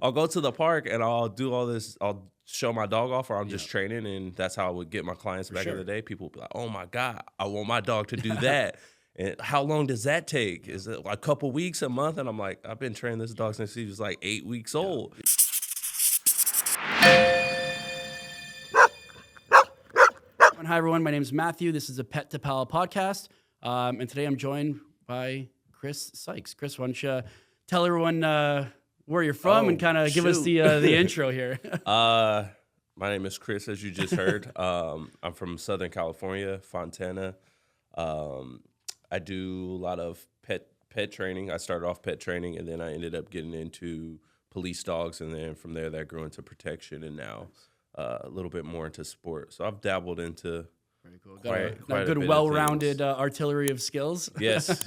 I'll go to the park and I'll do all this. I'll show my dog off, or I'm just training, and that's how I would get my clients back in the day. People would be like, "Oh my God, I want my dog to do that." And how long does that take? Is it like a couple weeks, a month? And I'm like, I've been training this dog since he was like 8 weeks old. Hi, everyone. My name is Matthew. This is a Pet to Pal podcast. And today I'm joined by Chris Sykes. Chris, why don't you tell everyone where you're from and kind of give us the intro here? My name is Chris, as you just heard. I'm from Southern California, Fontana. I do a lot of pet training. I started off pet training, and then I ended up getting into police dogs, and then from there that grew into protection, and now a little bit more into sport. So I've dabbled into quite a good, well-rounded artillery of skills. Yes.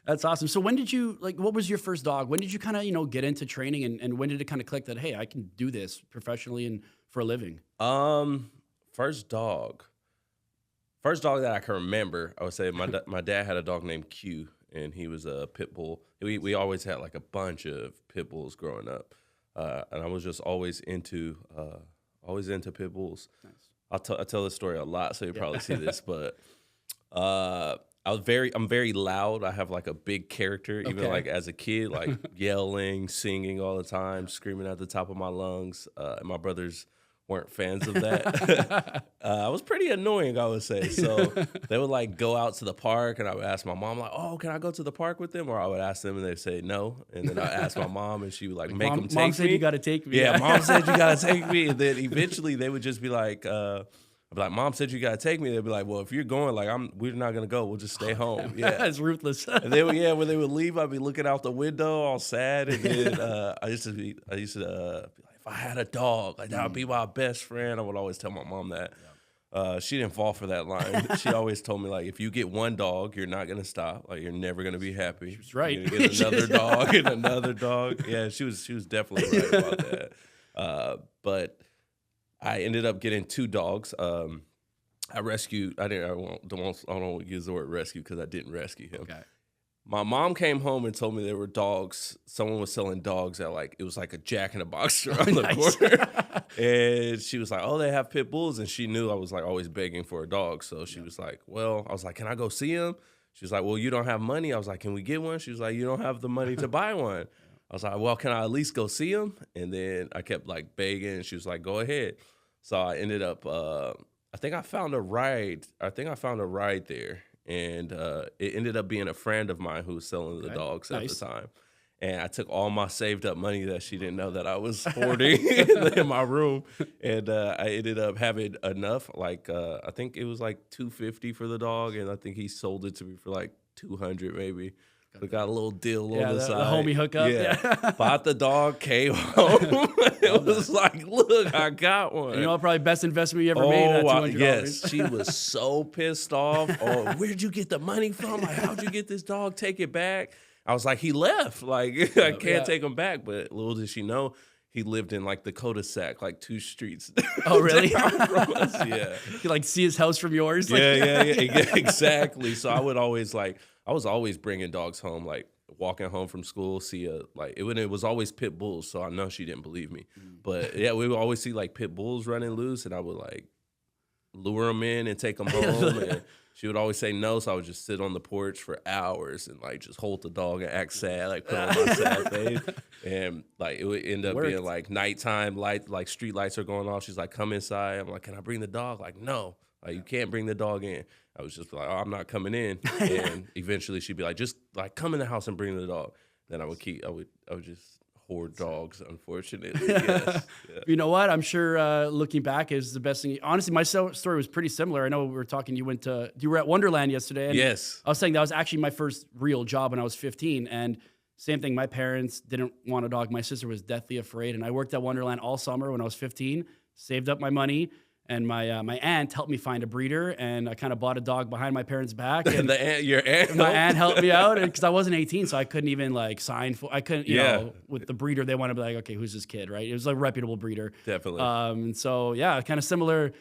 That's awesome. So when did you, what was your first dog? When did you kind of, get into training, and when did it kind of click that, hey, I can do this professionally and for a living? First dog that I can remember, I would say my dad had a dog named Q, and he was a pit bull. We always had like a bunch of pit bulls growing up, and I was just always into pit bulls. Nice. I tell this story a lot, so you probably see this, but I'm very loud. I have like a big character, even like as a kid, like yelling, singing all the time, screaming at the top of my lungs. And my brothers weren't fans of that. I was pretty annoying, I would say. So they would like go out to the park, and I would ask my mom, like, "Oh, can I go to the park with them?" Or I would ask them, and they'd say no. And then I ask my mom, and she would like make them take me. Mom said you got to take me. Yeah, Mom said you got to take me. And then eventually they would just be like, I'd be like, "Mom said you gotta take me." They'd be like, "Well, if you're going, we're not gonna go. We'll just stay home." Yeah, that's ruthless. And they when they would leave, I'd be looking out the window, all sad. And then I used to be like, if I had a dog, like that would be my best friend. I would always tell my mom that. She didn't fall for that line. She always told me, like, if you get one dog, you're not gonna stop. Like, you're never gonna be happy. She was right. You're gonna get another dog and another dog. Yeah, she was definitely right about that. But I ended up getting 2 dogs. I rescued. I don't use the word rescue because I didn't rescue him. Okay. My mom came home and told me there were dogs. Someone was selling dogs at it was like a Jack in the Box store on the corner. And she was like, "Oh, they have pit bulls," and she knew I was like always begging for a dog. So she was like, "Well," I was like, "Can I go see him?" She was like, "Well, you don't have money." I was like, "Can we get one?" She was like, "You don't have the money to buy one." I was like, "Well, can I at least go see him?" And then I kept like begging, and she was like, "Go ahead." So I ended up, I think I found a ride there, and it ended up being a friend of mine who was selling the dogs at the time. And I took all my saved up money that she didn't know that I was hoarding in my room, and I ended up having enough. Like I think it was like $250 for the dog, and I think he sold it to me for like $200 maybe. We got a little deal on the side. The homie hookup. Yeah. Bought the dog, came home. It was like, look, I got one. You know, probably best investment you ever made. That $200. Yes, she was so pissed off. Oh, where'd you get the money from? Like, how'd you get this dog? Take it back. I was like, he left. Like, I can't take him back. But little did she know, he lived in like the cul-de-sac, like 2 streets. Oh, really? From us. Yeah. You like see his house from yours? Yeah, exactly. So I was always bringing dogs home, like walking home from school, it was always pit bulls. So I know she didn't believe me, but yeah, we would always see like pit bulls running loose, and I would like lure them in and take them home. And she would always say no, so I would just sit on the porch for hours and like just hold the dog and act sad, like put on my sad face. And like it would end up being like nighttime light, like street lights are going off. She's like, "Come inside." I'm like, "Can I bring the dog?" Like, "No, like you can't bring the dog in." I was just like, "Oh, I'm not coming in." And eventually she'd be like, "Just like come in the house and bring the dog." Then I would just hoard dogs, unfortunately. Yes. Yeah. You know what? I'm sure looking back is the best thing. Honestly, my story was pretty similar. I know we were talking, you were at Wonderland yesterday. And yes. I was saying that was actually my first real job when I was 15. And same thing, my parents didn't want a dog. My sister was deathly afraid. And I worked at Wonderland all summer when I was 15, saved up my money. And my aunt helped me find a breeder, and I kind of bought a dog behind my parents' back. And your aunt? My aunt helped me out because I wasn't 18, so I couldn't even like sign for. I couldn't, you know, with the breeder, they want to be like, okay, who's this kid, right? It was like a reputable breeder, definitely. And so yeah, kind of similar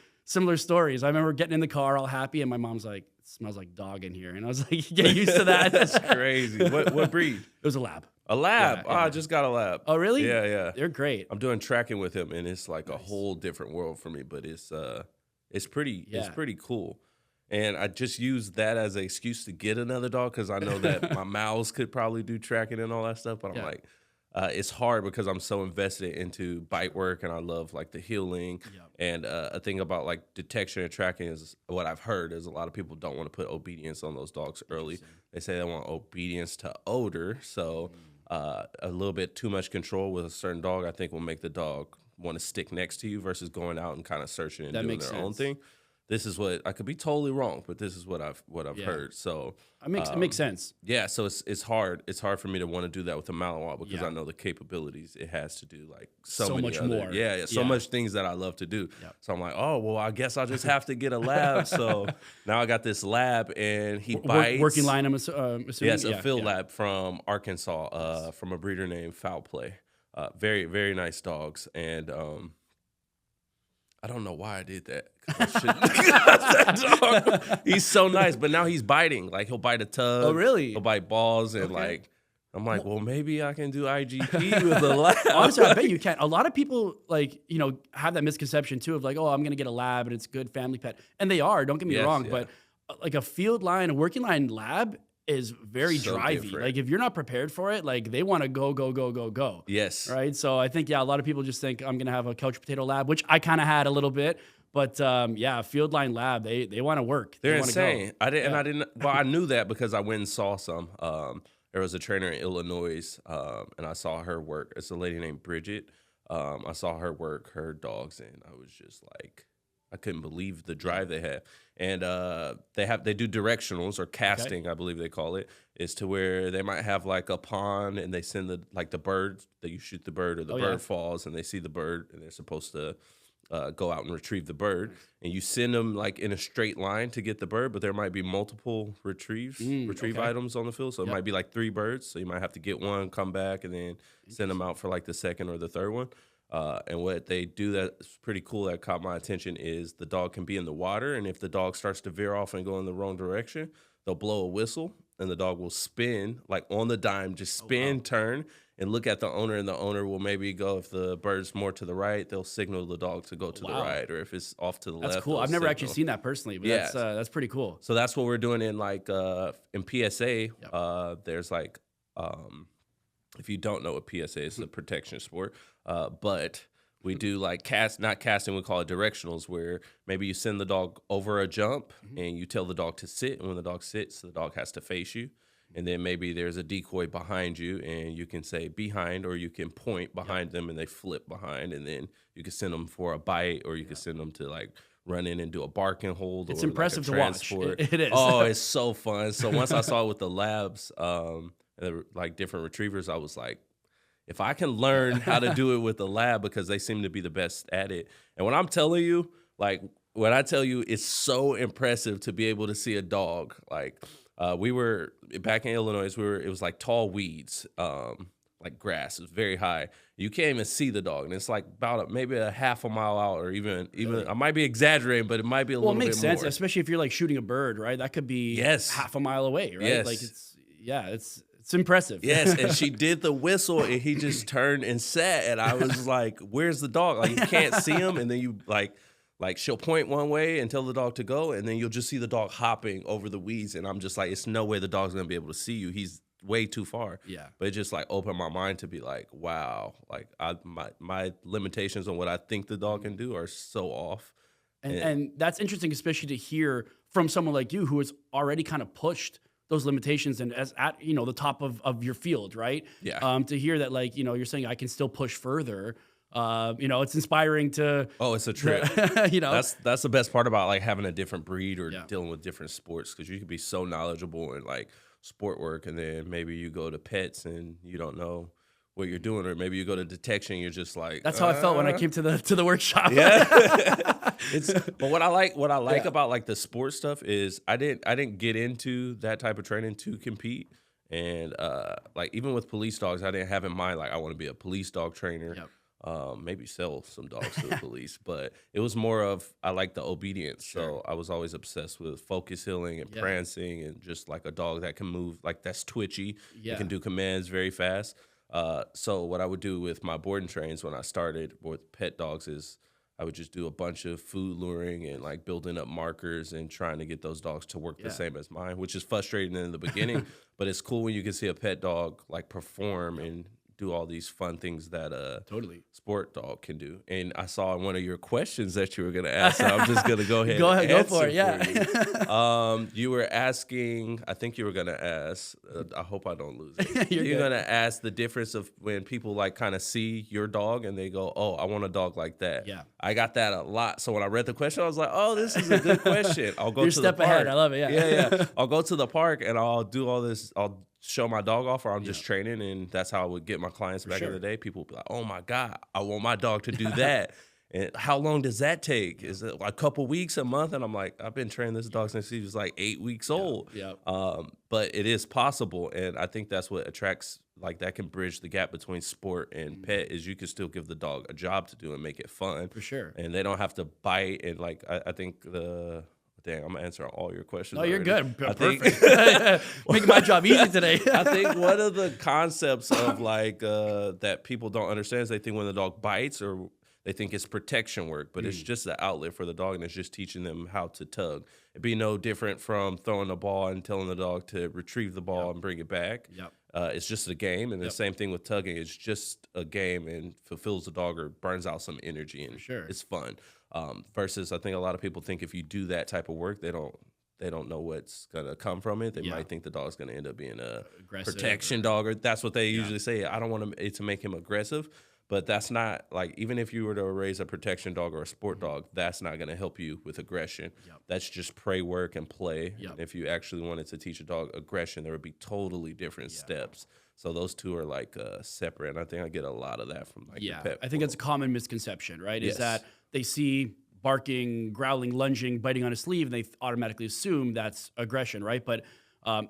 stories. I remember getting in the car all happy, and my mom's like, "It smells like dog in here," and I was like, "Get used to that." That's crazy. What breed? It was a lab. A lab. Yeah, I just got a lab. Oh, really? Yeah, yeah. They're great. I'm doing tracking with him, and it's like a whole different world for me. But it's pretty cool. And I just use that as an excuse to get another dog because I know that my Mouse could probably do tracking and all that stuff. But I'm like, it's hard because I'm so invested into bite work and I love like the healing. And a thing about like detection and tracking is what I've heard is a lot of people don't want to put obedience on those dogs early. They say they want obedience to odor. So a little bit too much control with a certain dog, I think, will make the dog want to stick next to you versus going out and kind of searching and doing their own thing. This is what I could be totally wrong, but this is what I've heard. So it makes sense. Yeah, so it's hard. It's hard for me to want to do that with a Malinois because I know the capabilities it has to do like so many much other, more. So much things that I love to do. So I'm like, oh well, I guess I'll just have to get a lab. So now I got this lab, and he bites. Working line, I'm assuming. Yes, a field lab from Arkansas, from a breeder named Foul Play. Very very nice dogs, and I don't know why I did that. That dog, he's so nice, but now he's biting. Like he'll bite a tub. Oh, really? He'll bite balls, and like I'm like, well, maybe I can do IGP with a lab. Honestly, I bet you can. A lot of people have that misconception too of like, oh, I'm gonna get a lab and it's a good family pet, and they are. Don't get me wrong, but like a field line, a working line lab is very drivey. Different. Like if you're not prepared for it, like they want to go. Yes. Right. So I think a lot of people just think I'm gonna have a couch potato lab, which I kind of had a little bit. But field line lab, they want to work. They're insane. Well, I knew that because I went and saw some. There was a trainer in Illinois, and I saw her work. It's a lady named Bridget. I saw her work her dogs, and I was just like, I couldn't believe the drive they had. And they do directionals or casting, I believe they call it, is to where they might have like a pond and they send the bird that you shoot the bird or the bird falls and they see the bird and they're supposed to go out and retrieve the bird, and you send them like in a straight line to get the bird, but there might be multiple retrieve items on the field. So it might be like 3 birds. So you might have to get one, come back, and then send them out for like the second or the third one. And what they do that's pretty cool that caught my attention is the dog can be in the water, and if the dog starts to veer off and go in the wrong direction, they'll blow a whistle, and the dog will spin like on the dime, just spin, turn, and look at the owner, and the owner will maybe go, if the bird's more to the right, they'll signal the dog to go to the right, or if it's off to the left. That's cool. I've never actually seen that personally, but that's pretty cool. So that's what we're doing in like in PSA. There's like if you don't know what PSA is, it's a protection sport, but we do like not casting, we call it directionals, where maybe you send the dog over a jump and you tell the dog to sit, and when the dog sits, the dog has to face you. And then maybe there's a decoy behind you, and you can say behind, or you can point behind them and they flip behind, and then you can send them for a bite, or you can send them to like run in and do a bark and hold. It's or impressive like to watch. It is. Oh, it's so fun. So once I saw it with the labs, like different retrievers, I was like, if I can learn how to do it with the lab, because they seem to be the best at it. And when I'm telling you, like when I tell you, it's so impressive to be able to see a dog. Like we were back in Illinois, it was like tall weeds, like grass. It was very high. You can't even see the dog, and it's like about maybe a half a mile out, or even I might be exaggerating, but it might be a little bit more. Well, it makes sense, especially if you're like shooting a bird, right? That could be half a mile away, right? Yes. Like it's impressive. Yes, and she did the whistle, and he just turned and sat, and I was like, "Where's the dog?" Like you can't see him, and then you like she'll point one way and tell the dog to go, and then you'll just see the dog hopping over the weeds, and I'm just like, it's no way the dog's gonna be able to see you. He's way too far. Yeah. But it just like opened my mind to be like, wow, like my limitations on what I think the dog can do are so off. And that's interesting, especially to hear from someone like you who has already kind of pushed those limitations and as at the top of your field, right? Yeah. To hear that, like, you're saying I can still push further. It's inspiring to. Oh, it's a trip. That's the best part about like having a different breed or dealing with different sports, because you could be so knowledgeable in like sport work, and then maybe you go to pets and you don't know what you're doing, or maybe you go to detection, you're just like. That's how I felt when I came to the workshop. Yeah. But what I like about like the sports stuff is I didn't get into that type of training to compete. And like even with police dogs, I didn't have in mind like I want to be a police dog trainer. maybe sell some dogs to the police. But it was more of I like the obedience. So I was always obsessed with focus healing and prancing and just like a dog that can move, like that's twitchy. It can do commands very fast. So what I would do with my boarding trains when I started with pet dogs is I would just do a bunch of food luring and like building up markers and trying to get those dogs to work the same as mine, which is frustrating in the beginning, but it's cool when you can see a pet dog like perform and do all these fun things that a sport dog can do. And I saw in one of your questions that you were going to ask, so I'm just going to go ahead and go answer for it. you. You were asking, I think you were going to ask, I hope I don't lose it. You're going to ask the difference of when people like kind of see your dog and they go, oh, I want a dog like that. Yeah. I got that a lot. So when I read the question, I was like, oh, this is a good question. I'll go You're to the step park. ahead. I love it. Yeah. I'll go to the park and I'll do all this. I'll show my dog off, or I'm just training, and that's how I would get my clients back in the day. People would be like, oh my God, I want my dog to do that. And how long does that take? Is it like a couple weeks, a month? And I'm like, I've been training this dog since he was like 8 weeks old. But it is possible, and I think that's what attracts, like that can bridge the gap between sport and pet, is you can still give the dog a job to do and make it fun. For sure. And they don't have to bite, and like I think dang, I'm answering all your questions. No, you're already. good. Perfect. Making my job easy today. I think one of the concepts of like that people don't understand is they think when the dog bites, or they think it's protection work, but it's just the outlet for the dog, and it's just teaching them how to tug. It'd be no different from throwing the ball and telling the dog to retrieve the ball and bring it back. It's just a game, and the same thing with tugging. It's just a game and fulfills the dog or burns out some energy, and it's fun. Versus, I think a lot of people think if you do that type of work, they don't know what's gonna come from it. They might think the dog's gonna end up being a protection dog, or that's what they usually say. I don't want it to make him aggressive, but that's not, like, even if you were to raise a protection dog or a sport dog, that's not gonna help you with aggression. That's just prey work and play. And if you actually wanted to teach a dog aggression, there would be totally different steps. So those two are like separate, and I think I get a lot of that from like the pet I think it's a common misconception, right? Is that they see barking, growling, lunging, biting on a sleeve, and they automatically assume that's aggression, right? But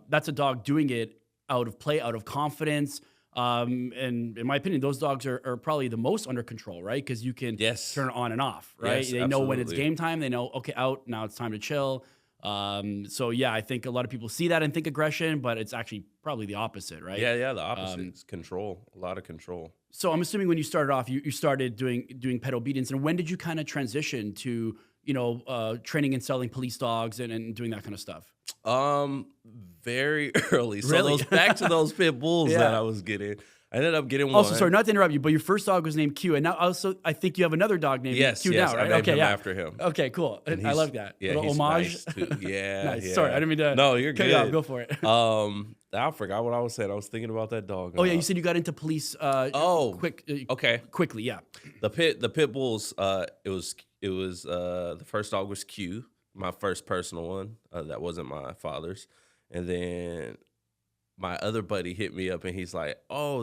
that's a dog doing it out of play, out of confidence. And in my opinion, those dogs are probably the most under control, right? Because you can turn it on and off, right? They know when it's game time. They know, okay, out, now it's time to chill. So yeah, I think a lot of people see that and think aggression, but it's actually probably the opposite, right? Yeah, the opposite. It's control, a lot of control. So I'm assuming when you started off, you started doing pet obedience, and when did you kind of transition to, training and selling police dogs and doing that kind of stuff? Very early. So back to those pit bulls that I was getting. I ended up getting one. Also, sorry, not to interrupt you, but your first dog was named Q, and now also I think you have another dog named Q now, right? I named him after him. Okay, cool. I love that. Yeah, little he's homage. Nice too. Yeah, nice. Sorry, I didn't mean to. No, you're good. Yeah, go for it. I forgot what I was saying. I was thinking about that dog. Oh yeah, you said you got into police. Quickly, yeah. The pit bulls. It was the first dog was Q, my first personal one. That wasn't my father's, and then my other buddy hit me up and he's like, "Oh,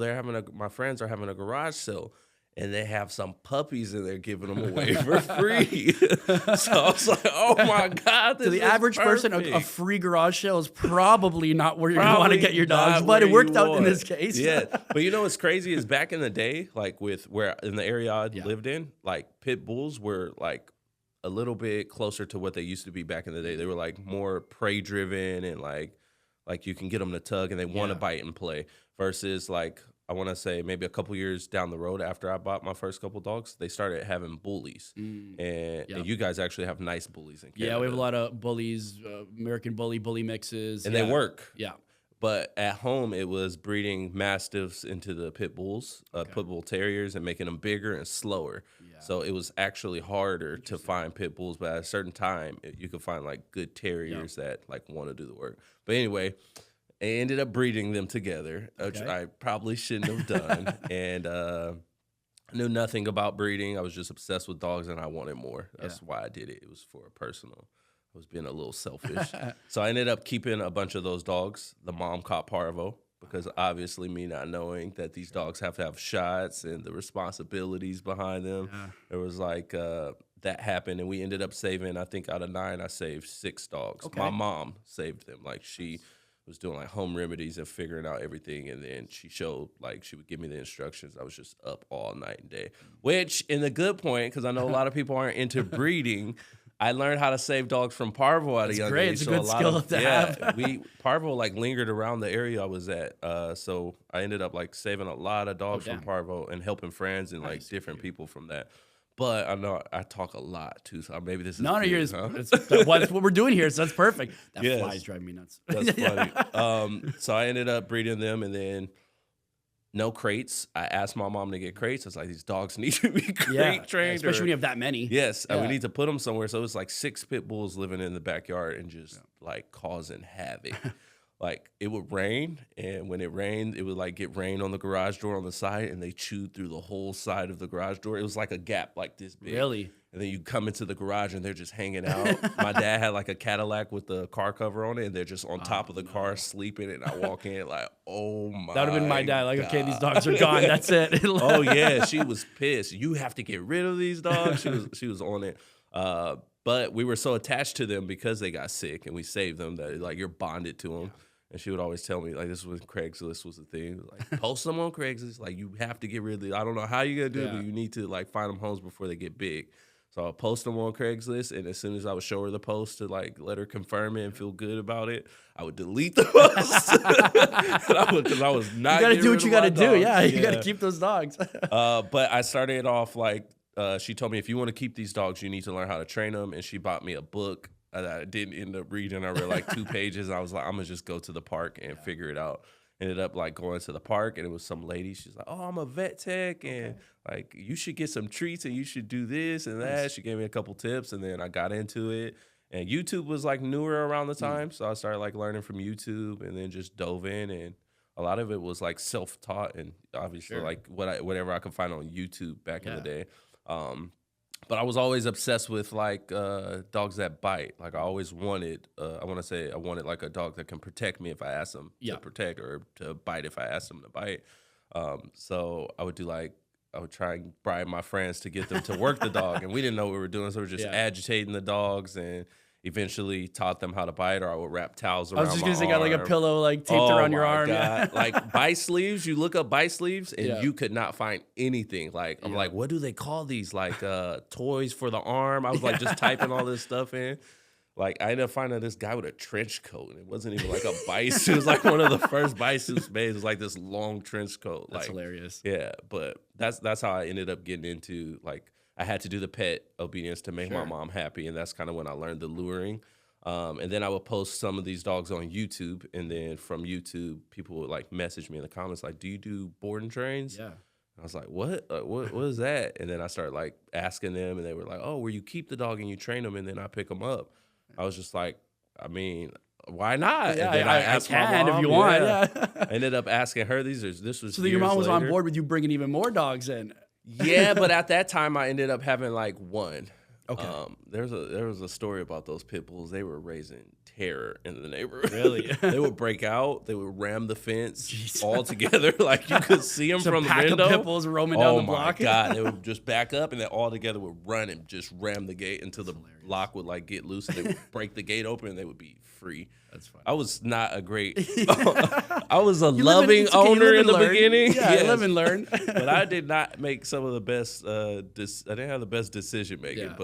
my friends are having a garage sale, and they have some puppies and they're giving them away for free." So I was like, "Oh my God!" To the average person, a free garage sale is probably not where you're going to want to get your dogs, but it worked out in this case. Yeah, but you know what's crazy is back in the day, like in the area I lived in, like pit bulls were like a little bit closer to what they used to be back in the day. They were like more prey driven and like you can get them to tug and they want to bite and play, versus like I want to say maybe a couple years down the road after I bought my first couple dogs, they started having bullies. And you guys actually have nice bullies in Canada. Yeah, we have a lot of bullies, American bully mixes. And they work. Yeah. But at home, it was breeding mastiffs into the pit bulls, pit bull terriers, and making them bigger and slower. Yeah. So it was actually harder to find pit bulls. But at a certain time, you could find like good terriers that like want to do the work. But anyway, I ended up breeding them together, which I probably shouldn't have done. And I knew nothing about breeding. I was just obsessed with dogs, and I wanted more. That's why I did it. It was for a personal. I was being a little selfish. So I ended up keeping a bunch of those dogs. The mom caught parvo, because obviously me not knowing that these dogs have to have shots and the responsibilities behind them. It was like that happened, and we ended up saving, I think out of 9, I saved 6 dogs. My mom saved them. Like she was doing like home remedies and figuring out everything. And then she would give me the instructions. I was just up all night and day, which in the good point, because I know a lot of people aren't into breeding. I learned how to save dogs from parvo at a young age. It's a good skill to have. Parvo like lingered around the area I was at. So I ended up like saving a lot of dogs from parvo and helping friends and like different people from that. But I know I talk a lot too, so maybe this is that's what we're doing here, so that's perfect. That fly's driving me nuts. That's funny. So I ended up breeding them, and then no crates. I asked my mom to get crates. I was like, these dogs need to be crate trained. Especially when you have that many. Yes, and we need to put them somewhere. So it was like 6 pit bulls living in the backyard and just like causing havoc. Like it would rain, and when it rained, it would like get rain on the garage door on the side, and they chewed through the whole side of the garage door. It was like a gap like this big. Really? And then you come into the garage, and they're just hanging out. My dad had like a Cadillac with the car cover on it, and they're just on top of the car sleeping. And I walk in like, oh my God. That would have been my dad. Like, okay, these dogs are gone. That's it. Oh yeah, she was pissed. You have to get rid of these dogs. She was on it. But we were so attached to them because they got sick, and we saved them that like you're bonded to them. Yeah. And she would always tell me, like, this was Craigslist was the thing. Like, post them on Craigslist. Like, you have to get rid of these. I don't know how you're going to do it, but you need to, like, find them homes before they get big. So I'll post them on Craigslist, and as soon as I would show her the post to, like, let her confirm it and feel good about it, I would delete the post. Because I was not You got to do what you got to do. Yeah, you got to keep those dogs. But I started off, like, she told me, if you want to keep these dogs, you need to learn how to train them, and she bought me a book. I didn't end up reading. I read like 2 pages. I was like, I'm going to just go to the park and figure it out. Ended up like going to the park, and it was some lady. She's like, oh, I'm a vet tech, and like you should get some treats, and you should do this and that. She gave me a couple tips, and then I got into it. And YouTube was like newer around the time, so I started like learning from YouTube, and then just dove in. And a lot of it was like self-taught, and obviously like whatever I could find on YouTube back in the day. But I was always obsessed with like dogs that bite. Like I always wanted, I wanted like a dog that can protect me if I ask them to protect, or to bite if I ask them to bite. So I would try and bribe my friends to get them to work the dog, and we didn't know what we were doing, so we were just agitating the dogs, and eventually taught them how to bite, or I would wrap towels around my arm. I was just going to say, got like a pillow like taped around your arm. God. Like bite sleeves, you look up bite sleeves, and you could not find anything. Like, I'm like, what do they call these? Like toys for the arm? I was like just typing all this stuff in. Like, I ended up finding this guy with a trench coat, and it wasn't even like a bite suit. It was like one of the first bite suits made. It was like this long trench coat. That's like, hilarious. Yeah, but that's how I ended up getting into, like, I had to do the pet obedience to make my mom happy, and that's kind of when I learned the luring. And then I would post some of these dogs on YouTube, and then from YouTube, people would like message me in the comments like, "Do you do board and trains?" Yeah. I was like, "What? What is that?" And then I started like asking them, and they were like, "Oh, where you keep the dog and you train them, and then I pick them up." I was just like, I mean, why not? Yeah, and then I asked can my mom, if you want. Yeah. I ended up asking her. This was so your mom was later. On board with you bringing even more dogs in. Yeah, but at that time I ended up having like one. Okay. There was a story about those pit bulls. They were raising terror in the neighborhood. Really? They would break out. They would ram the fence all together. Like you could see them from the pack window. Of pit bulls roaming down the block. Oh my God! They would just back up, and then all together would run and just ram the gate until the lock would like get loose, and they would break the gate open, and they would be free. That's funny. I was not a great. I was a loving owner in the beginning. Yeah, yes. Live and learn. But I did not make some of the best. I didn't have the best decision making. Yeah.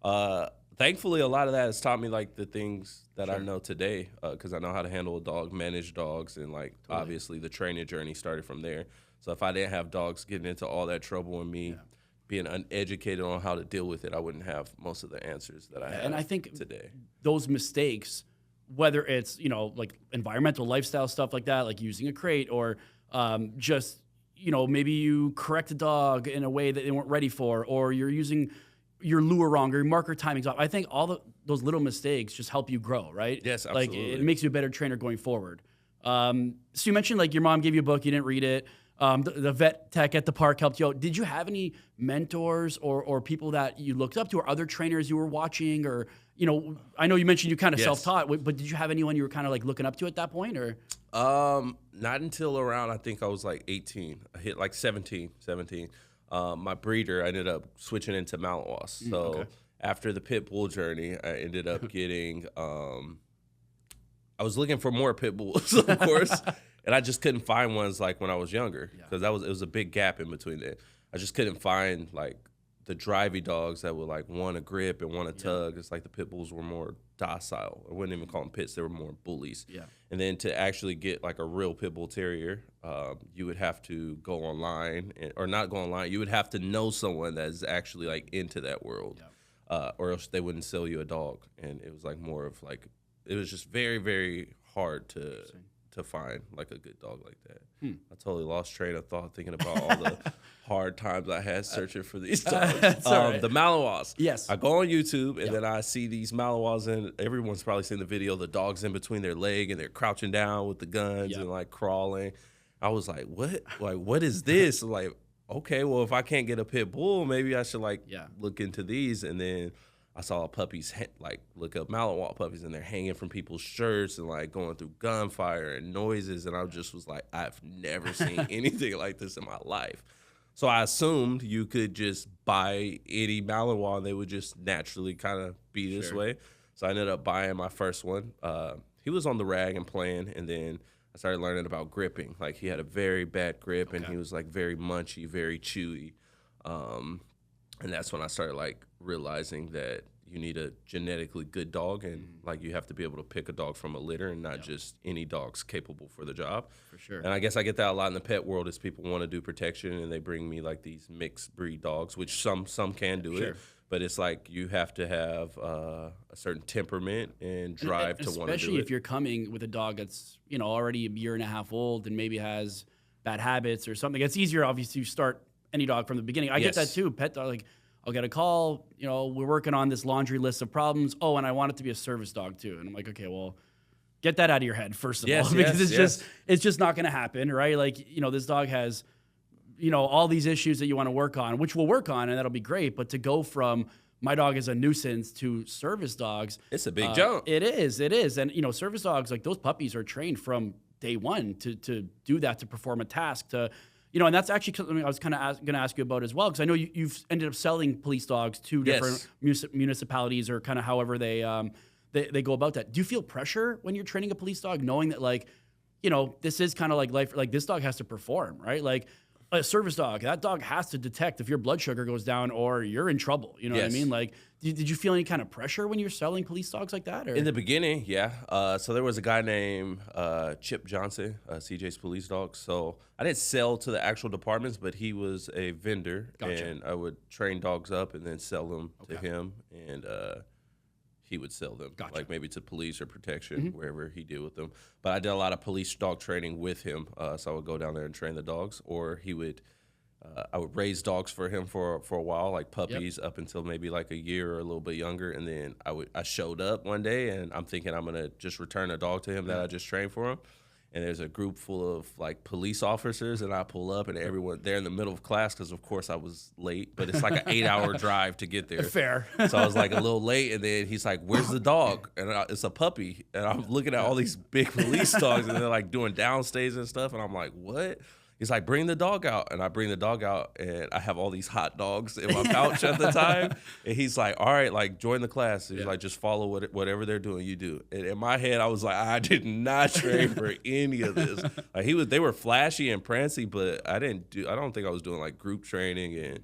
But thankfully, a lot of that has taught me like the things that I know today. Because I know how to handle a dog, manage dogs, and like obviously the training journey started from there. So if I didn't have dogs getting into all that trouble and me being uneducated on how to deal with it, I wouldn't have most of the answers that I have. And I think today those mistakes, whether it's, like environmental lifestyle stuff like that, like using a crate, or just, maybe you correct a dog in a way that they weren't ready for, or you're using your lure wrong, or your marker timing's off. I think all those little mistakes just help you grow, right? Yes, absolutely. Like it makes you a better trainer going forward. So you mentioned like your mom gave you a book, you didn't read it. The vet tech at the park helped you out. Did you have any mentors or people that you looked up to, or other trainers you were watching, or, I know you mentioned you kind of self-taught, but did you have anyone you were kind of like looking up to at that point, or? Not until around, I think I was like 18. I hit like 17. My breeder, I ended up switching into Maltese. So after the pit bull journey, I ended up getting, I I was looking for more pit bulls, of course, and I just couldn't find ones like when I was younger because it was a big gap in between there. I just couldn't find like the drivey dogs that would like want a grip and want a tug. It's like the pit bulls were more docile. I wouldn't even call them pits; they were more bullies. Yeah. And then to actually get like a real pit bull terrier, you would have to go online, or not go online. You would have to know someone that's actually like into that world, or else they wouldn't sell you a dog. And it was like more of like, it was just very, very hard to find like a good dog like that. I totally lost train of thought thinking about all the hard times I had searching for these dogs. The Malinois. Yes. I go on YouTube and then I see these Malinois, and everyone's probably seen the video, the dogs in between their leg and they're crouching down with the guns and like crawling. I was like, what? Like, what is this? Like, okay, well, if I can't get a pit bull, maybe I should like look into these. And then I saw puppies, like look up Malinois puppies, and they're hanging from people's shirts and like going through gunfire and noises. And I just was like, I've never seen anything like this in my life. So I assumed you could just buy any Malinois and they would just naturally kind of be this way. So I ended up buying my first one. He was on the rag and playing, and then I started learning about gripping. Like he had a very bad grip, and he was like very munchy, very chewy. And that's when I started like realizing that you need a genetically good dog, and like you have to be able to pick a dog from a litter and not just any dog's capable for the job. For sure. And I guess I get that a lot in the pet world is people want to do protection and they bring me like these mixed breed dogs, which some can do it, but it's like you have to have a certain temperament and drive to want to do it. Especially if you're coming with a dog that's, you know, already a year and a half old and maybe has bad habits or something. It's easier, obviously, to start any dog from the beginning. I get that too. Pet dog, like I'll get a call, you know, we're working on this laundry list of problems. Oh, and I want it to be a service dog too. And I'm like, okay, well, get that out of your head first of all, because it's just not going to happen, right? Like, you know, this dog has, you know, all these issues that you want to work on, which we'll work on, and that'll be great. But to go from my dog is a nuisance to service dogs, it's a big jump. It is. And you know, service dogs, like those puppies are trained from day one to do that, to perform a task, to, you know, and that's actually something I was kind of going to ask you about as well, because I know you've ended up selling police dogs to different municipalities, or kind of however they go about that. Do you feel pressure when you're training a police dog, knowing that, like, you know, this is kind of like life, like this dog has to perform, right? Like a service dog, that dog has to detect if your blood sugar goes down or you're in trouble. You know what I mean? Like, did you feel any kind of pressure when you're selling police dogs like that? Or? In the beginning, yeah. So there was a guy named Chip Johnson, CJ's police dog. So I didn't sell to the actual departments, but he was a vendor. Gotcha. And I would train dogs up and then sell them to him. And he would sell them, like maybe to police or protection, wherever he did with them. But I did a lot of police dog training with him. So I would go down there and train the dogs, or he would, I would raise dogs for him for a while, like puppies up until maybe like a year or a little bit younger. And then I showed up one day and I'm thinking I'm going to just return a dog to him that I just trained for him. And there's a group full of like police officers, and I pull up and everyone, they're in the middle of class because of course I was late, but it's like an 8-hour drive to get there. Fair. So I was like a little late, and then he's like, "Where's the dog?" And it's a puppy, and I'm looking at all these big police dogs, and they're like doing downstays and stuff, and I'm like, "What?" He's like, "Bring the dog out," and I bring the dog out, and I have all these hot dogs in my pouch at the time, and he's like, "All right, like join the class." He's like, "Just follow whatever they're doing, you do." And in my head, I was like, I did not train for any of this. Like they were flashy and prancy, but I don't think I was doing like group training, and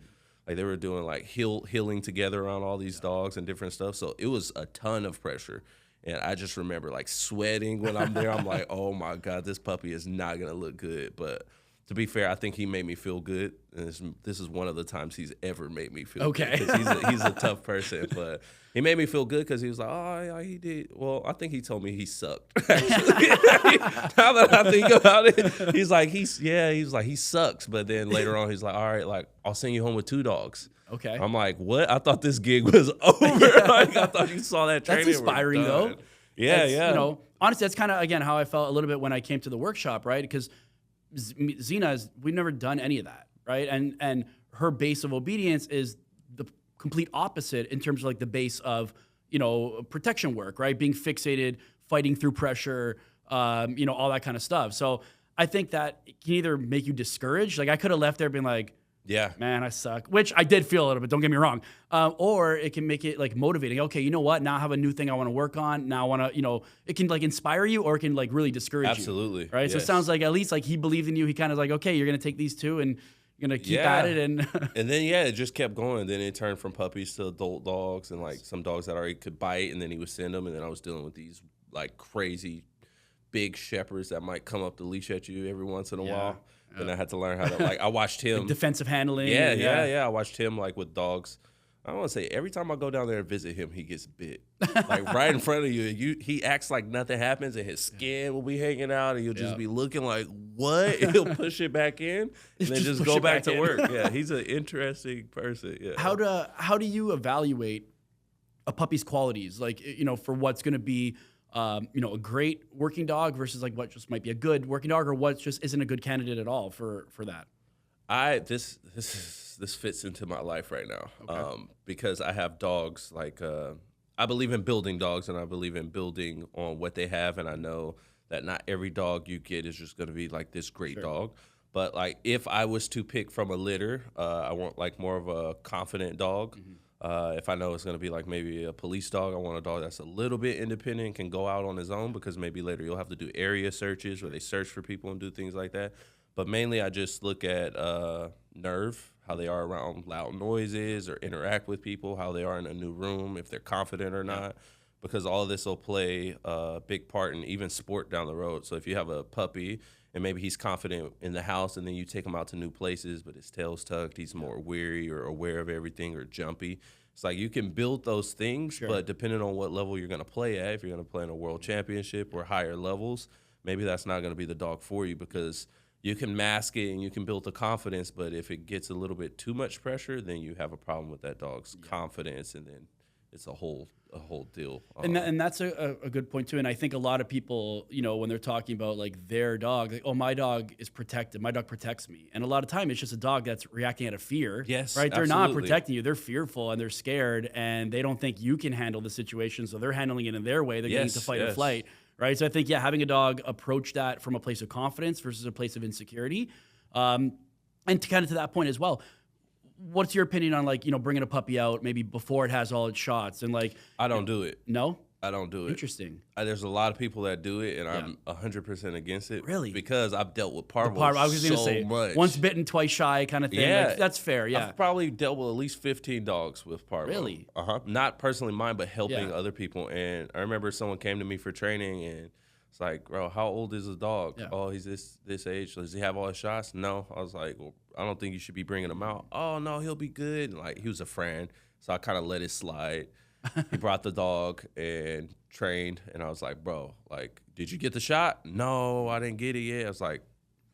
like they were doing like healing together around all these dogs and different stuff. So it was a ton of pressure. And I just remember like sweating when I'm there. I'm like, oh my God, this puppy is not gonna look good, but. To be fair, I think he made me feel good. And this is one of the times he's ever made me feel good. Because he's a tough person. But he made me feel good because he was like, oh, yeah, he did. Well, I think he told me he sucked, actually. Now that I think about it, he's like, he sucks. But then later on, he's like, all right, like, I'll send you home with 2 dogs. Okay. I'm like, what? I thought this gig was over. Like, I thought you saw that training. That's inspiring, though. Yeah. You know, honestly, that's kind of, again, how I felt a little bit when I came to the workshop, right? Because Xena, we've never done any of that, right? And her base of obedience is the complete opposite in terms of like the base of, you know, protection work, right? Being fixated, fighting through pressure, you know, all that kind of stuff. So I think that can either make you discouraged. Like I could have left there being like, Yeah. Man, I suck. Which I did feel a little bit, don't get me wrong. Or it can make it like motivating. Okay, you know what? Now I have a new thing I want to work on. Now I want to, it can like inspire you or it can like really discourage you. Absolutely. Right? Yes. So it sounds like at least like he believed in you. He kind of like, okay, you're going to take these two and you're going to keep at it. And and then, it just kept going. Then it turned from puppies to adult dogs and like some dogs that already could bite. And then he would send them. And then I was dealing with these like crazy big shepherds that might come up the leash at you every once in a while. And I had to learn how to, like, I watched him. Like defensive handling. Yeah. I watched him, like, with dogs. I want to say, every time I go down there and visit him, he gets bit. Like, right in front of you. He acts like nothing happens, and his skin will be hanging out, and you'll just be looking like, what? And he'll push it back in, and then just go back to work. Yeah, he's an interesting person. Yeah. How do you evaluate a puppy's qualities? Like, for what's going to be a great working dog versus like what just might be a good working dog, or what just isn't a good candidate at all for that. This fits into my life right now, because I have dogs. Like, I believe in building dogs, and I believe in building on what they have, and I know that not every dog you get is just going to be like this great dog. But like, if I was to pick from a litter, I want like more of a confident dog. If I know it's going to be like maybe a police dog, I want a dog that's a little bit independent and can go out on his own, because maybe later you'll have to do area searches where they search for people and do things like that. But mainly I just look at nerve, how they are around loud noises or interact with people, how they are in a new room, if they're confident or not, because all of this will play a big part in even sport down the road. So if you have a puppy and maybe he's confident in the house and then you take him out to new places, but his tail's tucked, he's more weary or aware of everything or jumpy. It's like you can build those things, but depending on what level you're going to play at, if you're going to play in a world championship or higher levels, maybe that's not going to be the dog for you, because you can mask it and you can build the confidence, but if it gets a little bit too much pressure, then you have a problem with that dog's confidence, and then it's a whole deal. And that's a good point too. And I think a lot of people, when they're talking about like their dog, like, oh, my dog is protected, my dog protects me, and a lot of time it's just a dog that's reacting out of fear. Yes, right. They're absolutely. not protecting you. They're fearful and they're scared, and they don't think you can handle the situation, so they're handling it in their way. They're getting to fight or flight. Right. So I think, having a dog approach that from a place of confidence versus a place of insecurity. And to kind of to that point as well, what's your opinion on like, bringing a puppy out maybe before it has all its shots? And like, I don't do it. No? I don't do it. Interesting. There's a lot of people that do it, and I'm 100% against it. Really? Because I've dealt with parvo I was going to say, much. Once bitten, twice shy kind of thing. Yeah. Like, that's fair, I've probably dealt with at least 15 dogs with parvo. Really? Not personally mine, but helping other people. And I remember someone came to me for training, and it's like, bro, how old is his dog? Yeah. Oh, he's this age. Does he have all his shots? No. I was like, well, I don't think you should be bringing him out. Oh, no, he'll be good. And like, he was a friend, so I kind of let it slide. He brought the dog and trained, and I was like, bro, like, did you get the shot? No, I didn't get it yet. I was like,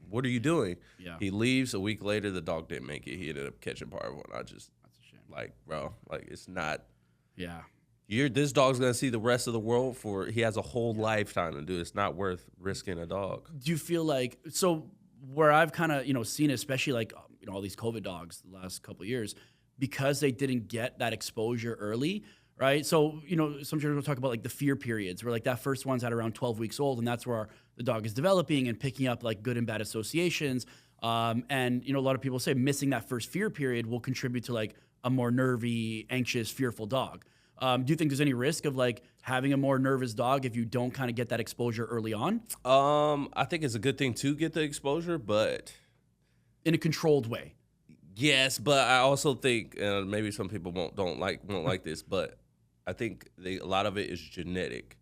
what are you doing? Yeah. He leaves. A week later, the dog didn't make it. He ended up catching parvo, and I just, That's a shame. like, bro, like, it's not. Yeah. This dog's gonna see the rest of the world he has a whole lifetime to do. It's not worth risking a dog. Do you feel like, so where I've kind of, seen, especially like, all these COVID dogs the last couple of years, because they didn't get that exposure early, right? So, some people talk about like the fear periods where like that first one's at around 12 weeks old, and that's where the dog is developing and picking up like good and bad associations. And, a lot of people say missing that first fear period will contribute to like a more nervy, anxious, fearful dog. Do you think there's any risk of like having a more nervous dog if you don't kind of get that exposure early on? I think it's a good thing to get the exposure, but in a controlled way. Yes, but I also think maybe some people won't like this, but I think a lot of it is genetic.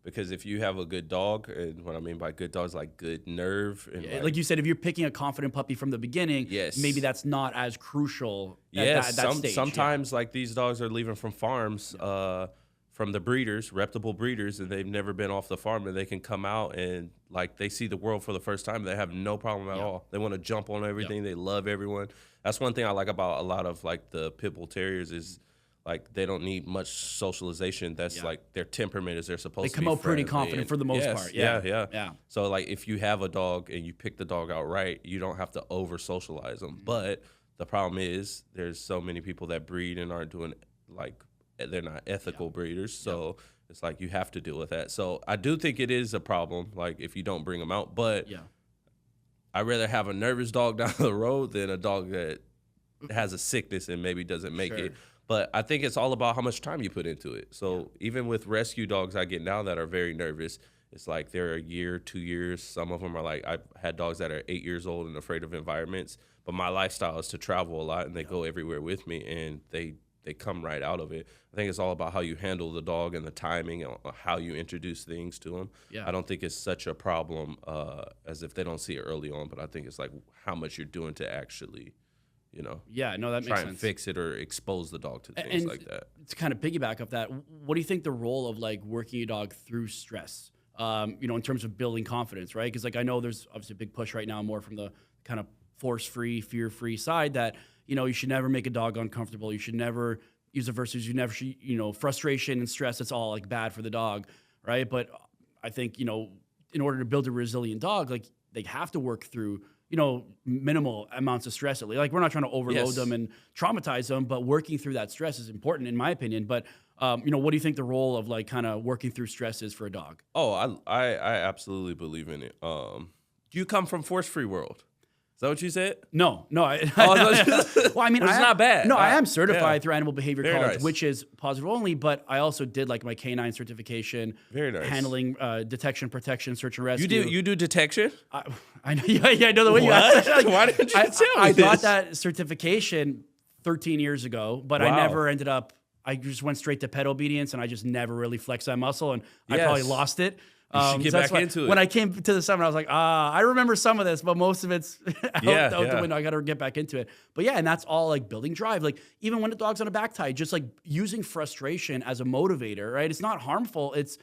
Because if you have a good dog, and what I mean by good dogs, like good nerve, and like you said, if you're picking a confident puppy from the beginning, maybe that's not as crucial. At that stage. Sometimes like these dogs are leaving from farms, from the breeders, reputable breeders, and they've never been off the farm, and they can come out and like they see the world for the first time. They have no problem at all. They want to jump on everything. They love everyone. That's one thing I like about a lot of like the pit bull terriers is like they don't need much socialization. That's like their temperament is they're supposed to be. They come out pretty confident for the most part. Yeah. So like if you have a dog and you pick the dog out right, you don't have to over socialize them. But the problem is there's so many people that breed and aren't doing like they're not ethical breeders. So it's like you have to deal with that. So I do think it is a problem, like if you don't bring them out. But I'd rather have a nervous dog down the road than a dog that has a sickness and maybe doesn't make Sure. it. But I think it's all about how much time you put into it. So even with rescue dogs I get now that are very nervous, it's like they're a year, 2 years. Some of them are like, I've had dogs that are 8 years old and afraid of environments. But my lifestyle is to travel a lot, and they go everywhere with me, and they come right out of it. I think it's all about how you handle the dog and the timing and how you introduce things to them. Yeah. I don't think it's such a problem as if they don't see it early on, but I think it's like how much you're doing to actually, Yeah, no, that try makes and sense. fix it or expose the dog to things And like that. to kind of piggyback off that, what do you think the role of like working your dog through stress, in terms of building confidence, right? Because like I know there's obviously a big push right now more from the kind of force-free, fear-free side that, you should never make a dog uncomfortable. You should never use a versus, you never should, frustration and stress, it's all like bad for the dog, right? But I think, in order to build a resilient dog, like they have to work through, minimal amounts of stress at least. Like we're not trying to overload them and traumatize them, but working through that stress is important in my opinion. But, what do you think the role of like kind of working through stress is for a dog? Oh, I absolutely believe in it. You come from force-free world. Is that what you said? No. Oh, Well, I mean, it's not bad. No, I am certified through Animal Behavior Very College, nice. which is positive only. But I also did like my canine certification, Very nice. handling, detection, protection, search and rescue. You do detection? I know. Yeah, I know the way you What? asked. Why didn't you tell me I got this? that certification 13 years ago, but I Wow. never ended up. I just went straight to pet obedience, and I just never really flexed that muscle, and I Yes. probably lost it. You should get so that's back into it. When I came to the summit, I was like, I remember some of this, but most of it's out the window. I got to get back into it. But yeah, and that's all like building drive. Like even when the dog's on a back tie, just like using frustration as a motivator, right? It's not harmful. It's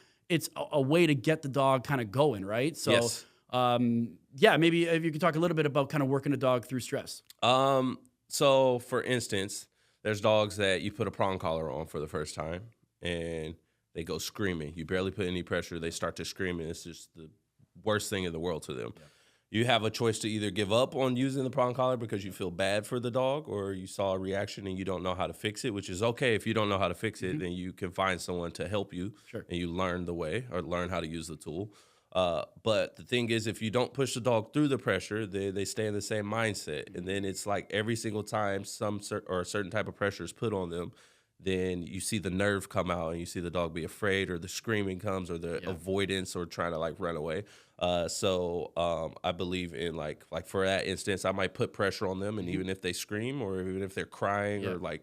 a way to get the dog kind of going, right? So, Yes. Maybe if you could talk a little bit about kind of working a dog through stress. So for instance, there's dogs that you put a prong collar on for the first time and they go screaming. You barely put any pressure. They start to scream, and it's just the worst thing in the world to them. Yeah. You have a choice to either give up on using the prong collar because you feel bad for the dog, or you saw a reaction and you don't know how to fix it, which is okay. If you don't know how to fix it, then you can find someone to help you, and you learn the way or learn how to use the tool. But the thing is, if you don't push the dog through the pressure, they stay in the same mindset. And then it's like every single time a certain type of pressure is put on them, then you see the nerve come out and you see the dog be afraid, or the screaming comes, or the avoidance, or trying to like run away. So I believe in like for that instance, I might put pressure on them, and even if they scream or even if they're crying or like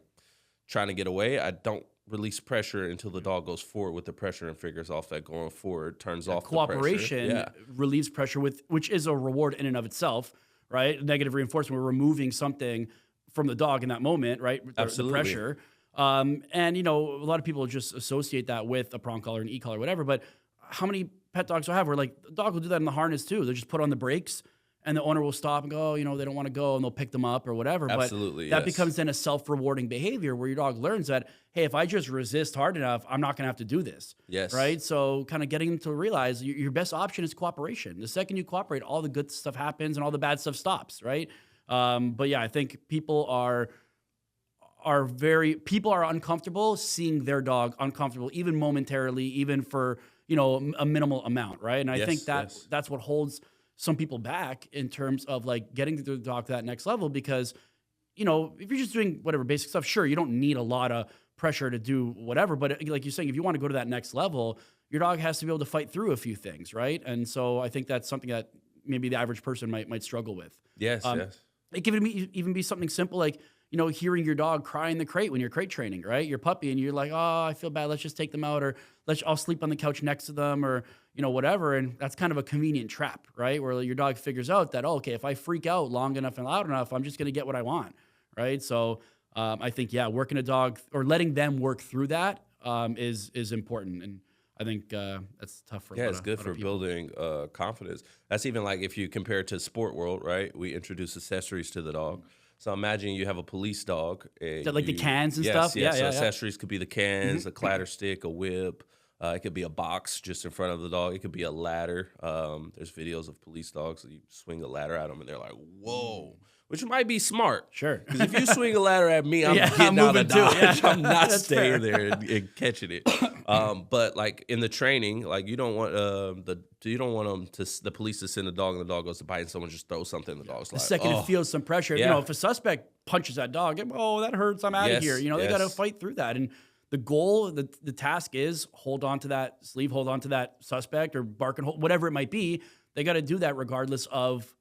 trying to get away, I don't release pressure until the dog goes forward with the pressure and figures off that going forward, turns off Cooperation the pressure. relieves pressure, which is a reward in and of itself, right? Negative reinforcement, we're removing something from the dog in that moment, right? Absolutely. The pressure. And a lot of people just associate that with a prong collar, an e-collar, whatever. But how many pet dogs do I have where like the dog will do that in the harness too? They'll just put on the brakes and the owner will stop and go, they don't want to go, and they'll pick them up or whatever. Absolutely, But that becomes then a self-rewarding behavior where your dog learns that, hey, if I just resist hard enough, I'm not going to have to do this. Yes. Right? So kind of getting them to realize your best option is cooperation. The second you cooperate, all the good stuff happens and all the bad stuff stops, right? But yeah, I think people are uncomfortable seeing their dog uncomfortable, even momentarily, even for, a minimal amount, right? And I think that's what holds some people back in terms of like getting the dog to that next level, because, if you're just doing whatever basic stuff, sure, you don't need a lot of pressure to do whatever. But like you're saying, if you want to go to that next level, your dog has to be able to fight through a few things, right? And so I think that's something that maybe the average person might struggle with. Yes. It can even be something simple like, hearing your dog cry in the crate when you're crate training, right? Your puppy, and you're like, oh, I feel bad. Let's just take them out, or I'll sleep on the couch next to them, or, whatever. And that's kind of a convenient trap, right? Where your dog figures out that, okay, if I freak out long enough and loud enough, I'm just going to get what I want, right? So I think, working a dog or letting them work through that is important. And I think that's tough for a lot it's good for building confidence. That's even like if you compare it to sport world, right? We introduce accessories to the dog. So imagine you have a police dog. Like the cans and stuff? Yeah, so accessories could be the cans, a clatter stick, a whip. It could be a box just in front of the dog. It could be a ladder. There's videos of police dogs. So you swing a ladder at them, and they're like, whoa. Which might be smart. Sure. Because if you swing a ladder at me, I'm getting out of Dodge. I'm not staying there and catching it. But like in the training, like you don't want them to the police to send the dog and the dog goes to bite and someone just throws something. The dog's The like, second it oh, feels some pressure, yeah, if a suspect punches that dog, oh, that hurts, I'm out of here. They got to fight through that. And the goal, the task is hold on to that sleeve, hold on to that suspect or bark and hold, whatever it might be. They got to do that regardless of,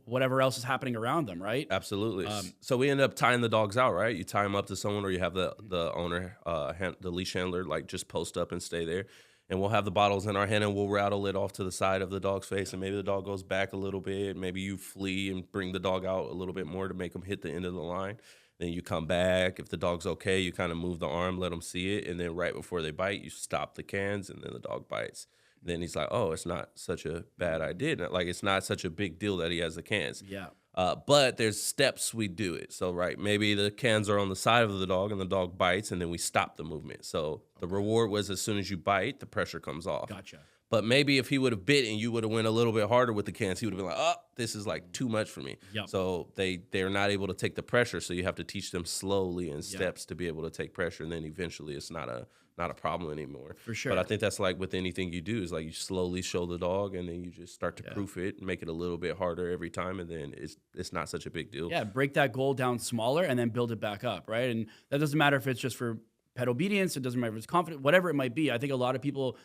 whatever else is happening around them, right? Absolutely. So we end up tying the dogs out, right? You tie them up to someone, or you have the owner, the leash handler, like just post up and stay there. And we'll have the bottles in our hand, and we'll rattle it off to the side of the dog's face, and maybe the dog goes back a little bit. Maybe you flee and bring the dog out a little bit more to make them hit the end of the line. Then you come back. If the dog's okay, you kind of move the arm, let them see it, and then right before they bite, you stop the cans, and then the dog bites. Then he's like, oh, it's not such a bad idea. Like, it's not such a big deal that he has the cans. Yeah. But there's steps we do it. So, right, maybe the cans are on the side of the dog and the dog bites, and then we stop the movement. So the reward was as soon as you bite, the pressure comes off. Gotcha. But maybe if he would have bit and you would have went a little bit harder with the cans, he would have been like, oh, this is like too much for me. Yep. So they're not able to take the pressure. So you have to teach them slowly in steps to be able to take pressure. And then eventually it's not a problem anymore. For sure. But I think that's like with anything you do is like you slowly show the dog and then you just start to proof it and make it a little bit harder every time. And then it's not such a big deal. Yeah, break that goal down smaller and then build it back up, right? And that doesn't matter if it's just for pet obedience. It doesn't matter if it's confident, whatever it might be. I think a lot of people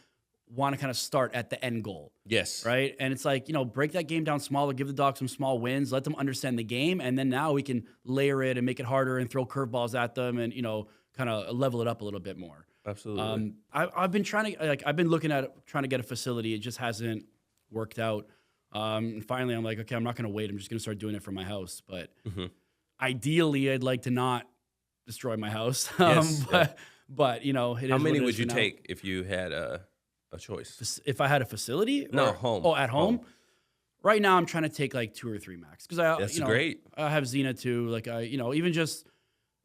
want to kind of start at the end goal. Yes. Right. And it's like, break that game down smaller, give the dog some small wins, let them understand the game. And then now we can layer it and make it harder and throw curveballs at them and, kind of level it up a little bit more. Absolutely. I've been I've been looking at trying to get a facility. It just hasn't worked out. And finally I'm like, okay, I'm not going to wait. I'm just going to start doing it from my house. But ideally I'd like to not destroy my house. But it is how many would you now. take if you had a choice? If I had a facility? No, home. Oh, at home? Right now, I'm trying to take like 2 or 3 max because That's great. I have Xena too. Like even just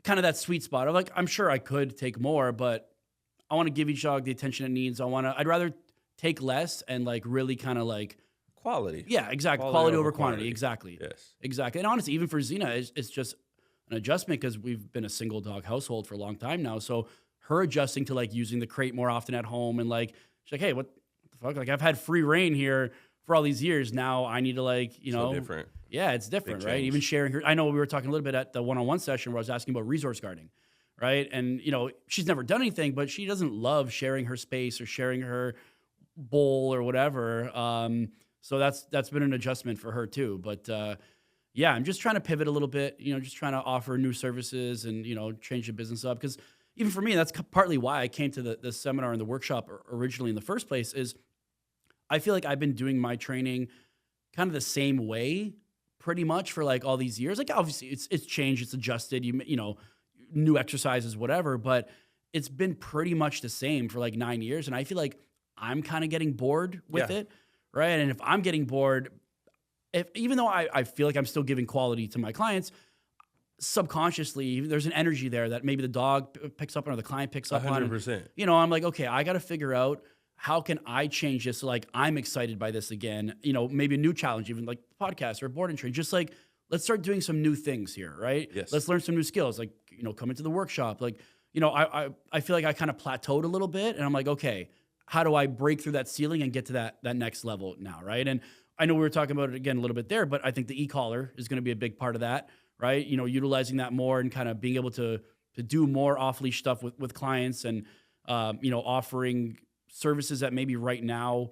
kind of that sweet spot. I'm like, I'm sure I could take more, but I want to give each dog the attention it needs. I'd rather take less and like really kind of like quality. Yeah, exactly. Quality over quantity. Exactly. Yes. Exactly. And honestly, even for Xena, it's just an adjustment because we've been a single dog household for a long time now. So her adjusting to like using the crate more often at home and like. She's like, hey, what the fuck? Like, I've had free reign here for all these years. Now I need to So different. Yeah, it's different, right? Even sharing her. I know we were talking a little bit at the one-on-one session where I was asking about resource guarding, right? And, she's never done anything, but she doesn't love sharing her space or sharing her bowl or whatever. So that's been an adjustment for her too. But, yeah, I'm just trying to pivot a little bit, just trying to offer new services and, change the business up because even for me, that's partly why I came to the seminar and the workshop originally in the first place is I feel like I've been doing my training kind of the same way pretty much for like all these years. Like obviously it's changed, it's adjusted, new exercises, whatever, but it's been pretty much the same for like 9 years. And I feel like I'm kind of getting bored with it, right? And if I'm getting bored, even though I feel like I'm still giving quality to my clients, subconsciously there's an energy there that maybe the dog picks up on or the client picks up 100%. on. I'm like, okay, I got to figure out how can I change this so like I'm excited by this again, maybe a new challenge, even like podcast or board and train, just like let's start doing some new things here, right? Yes. Let's learn some new skills, like, come into the workshop. Like, I feel like I kind of plateaued a little bit and I'm like, okay, how do I break through that ceiling and get to that next level now, right? And I know we were talking about it again a little bit there, but I think the e-collar is going to be a big part of that. Right, utilizing that more and kind of being able to do more off-leash stuff with clients and offering services that maybe right now,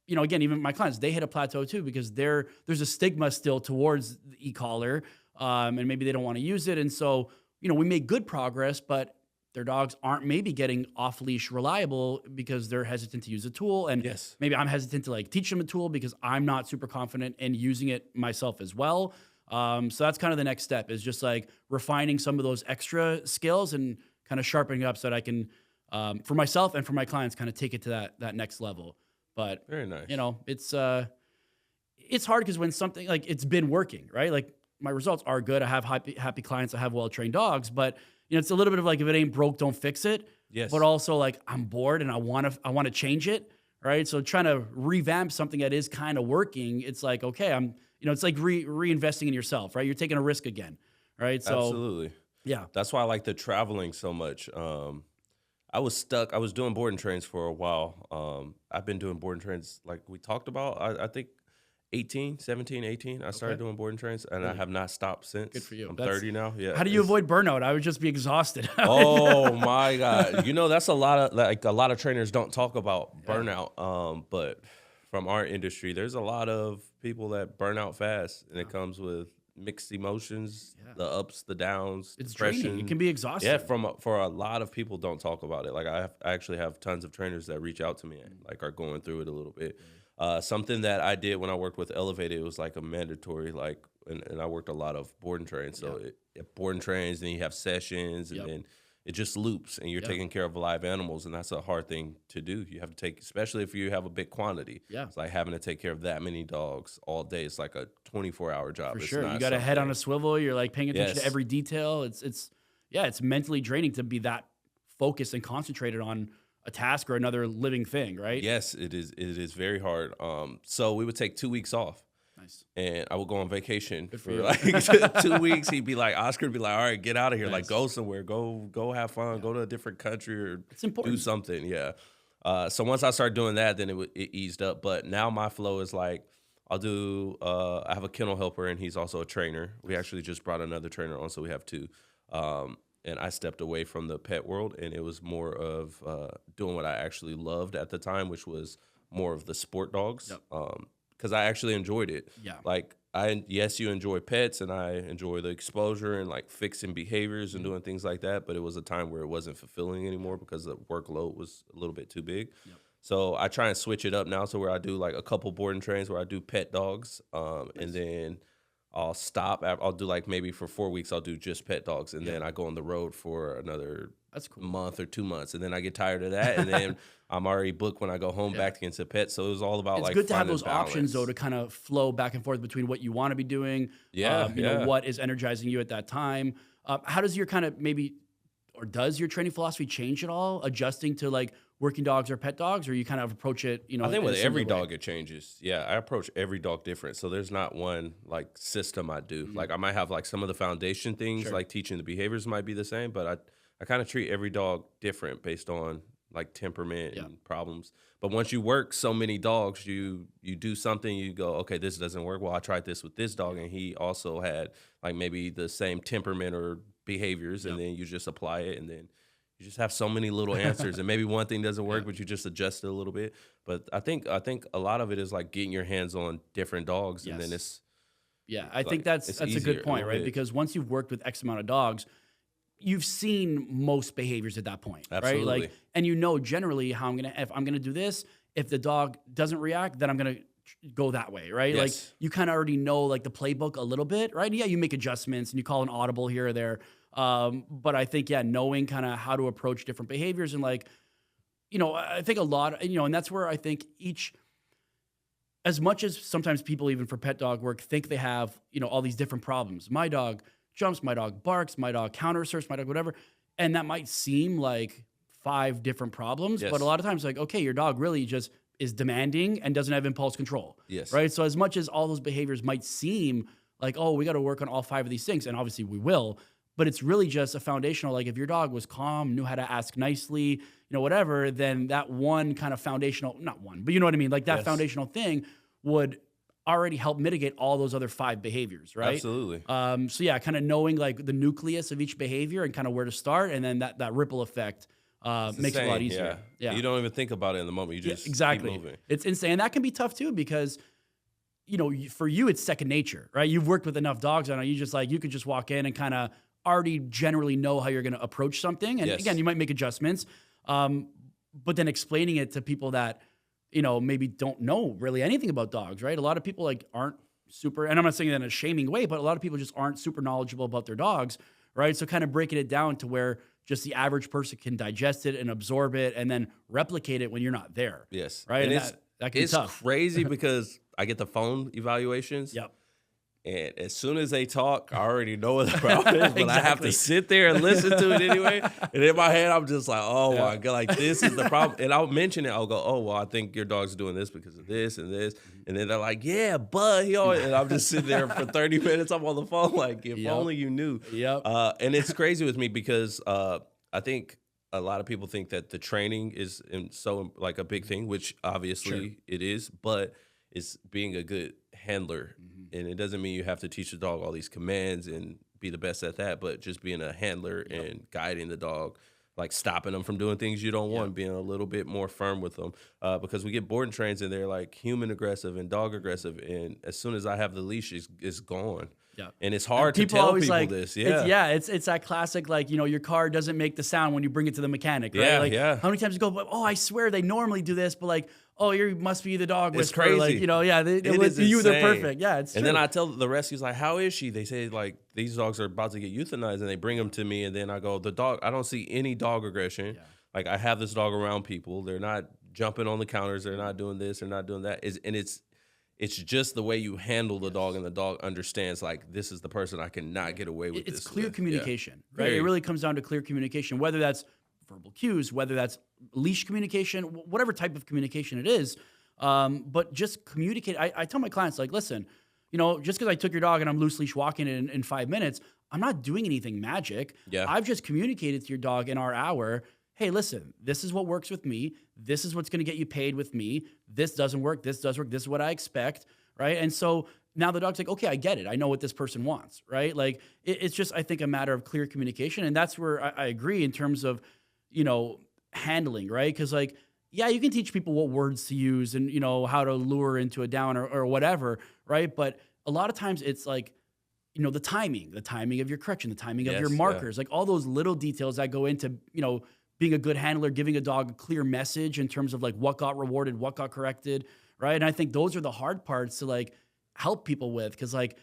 again, even my clients, they hit a plateau too because there's a stigma still towards the e-collar and maybe they don't want to use it. And so, we make good progress, but their dogs aren't maybe getting off-leash reliable because they're hesitant to use a tool. And maybe I'm hesitant to like teach them a tool because I'm not super confident in using it myself as well. So that's kind of the next step is just like refining some of those extra skills and kind of sharpening up so that I can, for myself and for my clients, kind of take it to that next level. But very nice. It's hard because when something like it's been working, right? Like my results are good. I have happy clients. I have well-trained dogs, but it's a little bit of like, if it ain't broke, don't fix it. Yes. But also like I'm bored and I want to change it. Right. So trying to revamp something that is kind of working, it's like, okay, it's like reinvesting in yourself, right? You're taking a risk again, right? So absolutely. Yeah. That's why I like the traveling so much. I was stuck. I was doing boarding trains for a while. I've been doing boarding trains like we talked about. I think 17, 18. I started doing boarding trains, and I have not stopped since. Good for you. I'm 30 now. Yeah. How do you avoid burnout? I would just be exhausted. Oh my God. That's a lot of trainers don't talk about burnout. But from our industry, there's a lot of people that burn out fast, and it comes with mixed emotions, the ups, the downs, It's depression. draining. It can be exhausting. Yeah, for a lot of people don't talk about it. Like I actually have tons of trainers that reach out to me and like are going through it a little bit. Something that I did when I worked with Elevated, it was like a mandatory, like, and I worked a lot of boarding trains. So boarding trains, then you have sessions, and then it just loops, and you're taking care of live animals, and that's a hard thing to do. You have to take, especially if you have a big quantity. Yeah. It's like having to take care of that many dogs all day. It's like a 24-hour job. For It's sure. not You got a head on a swivel. You're like paying attention to Yes. every detail. It's mentally draining to be that focused and concentrated on a task or another living thing, right? Yes, it is. It is very hard. So we would take 2 weeks off. Nice. And I would go on vacation for you. like 2 weeks. He'd be like, Oscar would be like, all right, get out of here. Nice. Like, go somewhere. Go have fun. Go to a different country or It's important. do something. Yeah. So once I started doing that, then it eased up. But now my flow is like, I'll do, I have a kennel helper, and he's also a trainer. We actually just brought another trainer on, so we have two. And I stepped away from the pet world, and it was more of doing what I actually loved at the time, which was more of the sport dogs. Yep. Because I actually enjoyed it. Yeah. Like, yes, you enjoy pets, and I enjoy the exposure and like fixing behaviors and doing things like that. But it was a time where it wasn't fulfilling anymore because the workload was a little bit too big. Yep. So I try and switch it up now, so where I do like a couple boarding trains where I do pet dogs, and then I'll stop. I'll do like maybe for 4 weeks I'll do just pet dogs, and then I go on the road for another That's cool. month or 2 months, and then I get tired of that, and then I'm already booked when I go home back into pets. So it was all about It's like good to have finding those options, though, balance. to kind of flow back and forth between what you want to be doing, you know, what is energizing you at that time. How does your kind of does your training philosophy change at all, adjusting to like working dogs or pet dogs, or you kind of approach it, you know? I think in a with every similar way? dog it changes. Yeah, I approach every dog different. So there's not one like system I do. Like I might have like some of the foundation things, like teaching the behaviors might be the same, but I kind of treat every dog different based on like temperament and problems. But once you work so many dogs, you do something, you go, okay, this doesn't work. Well, I tried this with this dog, and he also had like maybe the same temperament or behaviors, and then you just apply it, and then you just have so many little answers, and maybe one thing doesn't work, but you just adjust it a little bit. But I think a lot of it is like getting your hands on different dogs, and then it's I think that's a easier good a point, little right? bit. Because once you've worked with X amount of dogs, you've seen most behaviors at that point, right? Absolutely. Like, and you know generally how if I'm gonna do this, if the dog doesn't react, then I'm gonna go that way, right? Yes. Like you kind of already know like the playbook a little bit, right? Yeah, you make adjustments and you call an audible here or there, but I think knowing kind of how to approach different behaviors and like, you know, I think a lot, you know, and that's where I think as much as sometimes people even for pet dog work think they have, you know, all these different problems. My dog jumps, my dog barks, my dog counter asserts, my dog whatever. And that might seem like 5 different problems, but a lot of times like, okay, your dog really just is demanding and doesn't have impulse control. Yes. Right? So as much as all those behaviors might seem like, oh, we got to work on all 5 of these things, and obviously we will, but it's really just a foundational, like if your dog was calm, knew how to ask nicely, you know, whatever, then that one kind of foundational, not one, but you know what I mean? Like that foundational thing would already help mitigate all those other 5 behaviors, right? Absolutely. So yeah, kind of knowing like the nucleus of each behavior and kind of where to start, and then that ripple effect makes it a lot easier. Yeah. You don't even think about it in the moment. You just exactly. keep moving. It's insane. And that can be tough too, because you know, for you, it's second nature, right? You've worked with enough dogs on it. You just like, you could just walk in and kind of already generally know how you're going to approach something. And again, you might make adjustments, but then explaining it to people that, you know, maybe don't know really anything about dogs, right? A lot of people like aren't super, and I'm not saying that in a shaming way, but a lot of people just aren't super knowledgeable about their dogs, right? So kind of breaking it down to where just the average person can digest it and absorb it and then replicate it when you're not there. Yes. Right? And that can be tough. It's crazy because I get the phone evaluations. Yep. And as soon as they talk, I already know what the problem is, but I have to sit there and listen to it anyway. And in my head, I'm just like, oh my God, like this is the problem. And I'll mention it. I'll go, oh, well, I think your dog's doing this because of this and this. And then they're like, yeah, but he always, and I'm just sitting there for 30 minutes. I'm on the phone like, if only you knew. Yep. And it's crazy with me because I think a lot of people think that the training is so like a big thing, which obviously it is, but it's being a good handler. And it doesn't mean you have to teach the dog all these commands and be the best at that, but just being a handler and guiding the dog, like stopping them from doing things you don't want, being a little bit more firm with them. Because we get board and trains and they're like human aggressive and dog aggressive. And as soon as I have the leash, it's gone. Yeah. And it's hard to tell people like, this. It's that classic, like, you know, your car doesn't make the sound when you bring it to the mechanic, right? How many times you go, oh, I swear they normally do this, but like, oh, you must be the dog whisperer. It's crazy. Like, you know, they're perfect. Yeah, it's true. And then I tell the rescues, like, how is she? They say, like, these dogs are about to get euthanized, and they bring them to me, and then I go, the dog, I don't see any dog aggression. Yeah. Like, I have this dog around people. They're not jumping on the counters. They're not doing this. They're not doing that. It's just the way you handle the dog, and the dog understands, like, this is the person I cannot get away with this. It's clear communication, right? It really comes down to clear communication, whether that's verbal cues, whether that's leash communication, whatever type of communication it is. But just communicate. I tell my clients, like, listen, you know, just because I took your dog and I'm loose leash walking in 5 minutes, I'm not doing anything magic. Yeah. I've just communicated to your dog in our hour, hey, listen, this is what works with me. This is what's going to get you paid with me. This doesn't work. This does work. This is what I expect, right? And so now the dog's like, okay, I get it. I know what this person wants, right? Like, it's just, I think, a matter of clear communication. And that's where I agree in terms of, you know, handling, right? Because, like, yeah, you can teach people what words to use and, you know, how to lure into a down or whatever, right? But a lot of times it's like, you know, the timing of your correction, the timing of your markers, like all those little details that go into, you know, being a good handler, giving a dog a clear message in terms of like what got rewarded, what got corrected, right? And I think those are the hard parts to like help people with, because like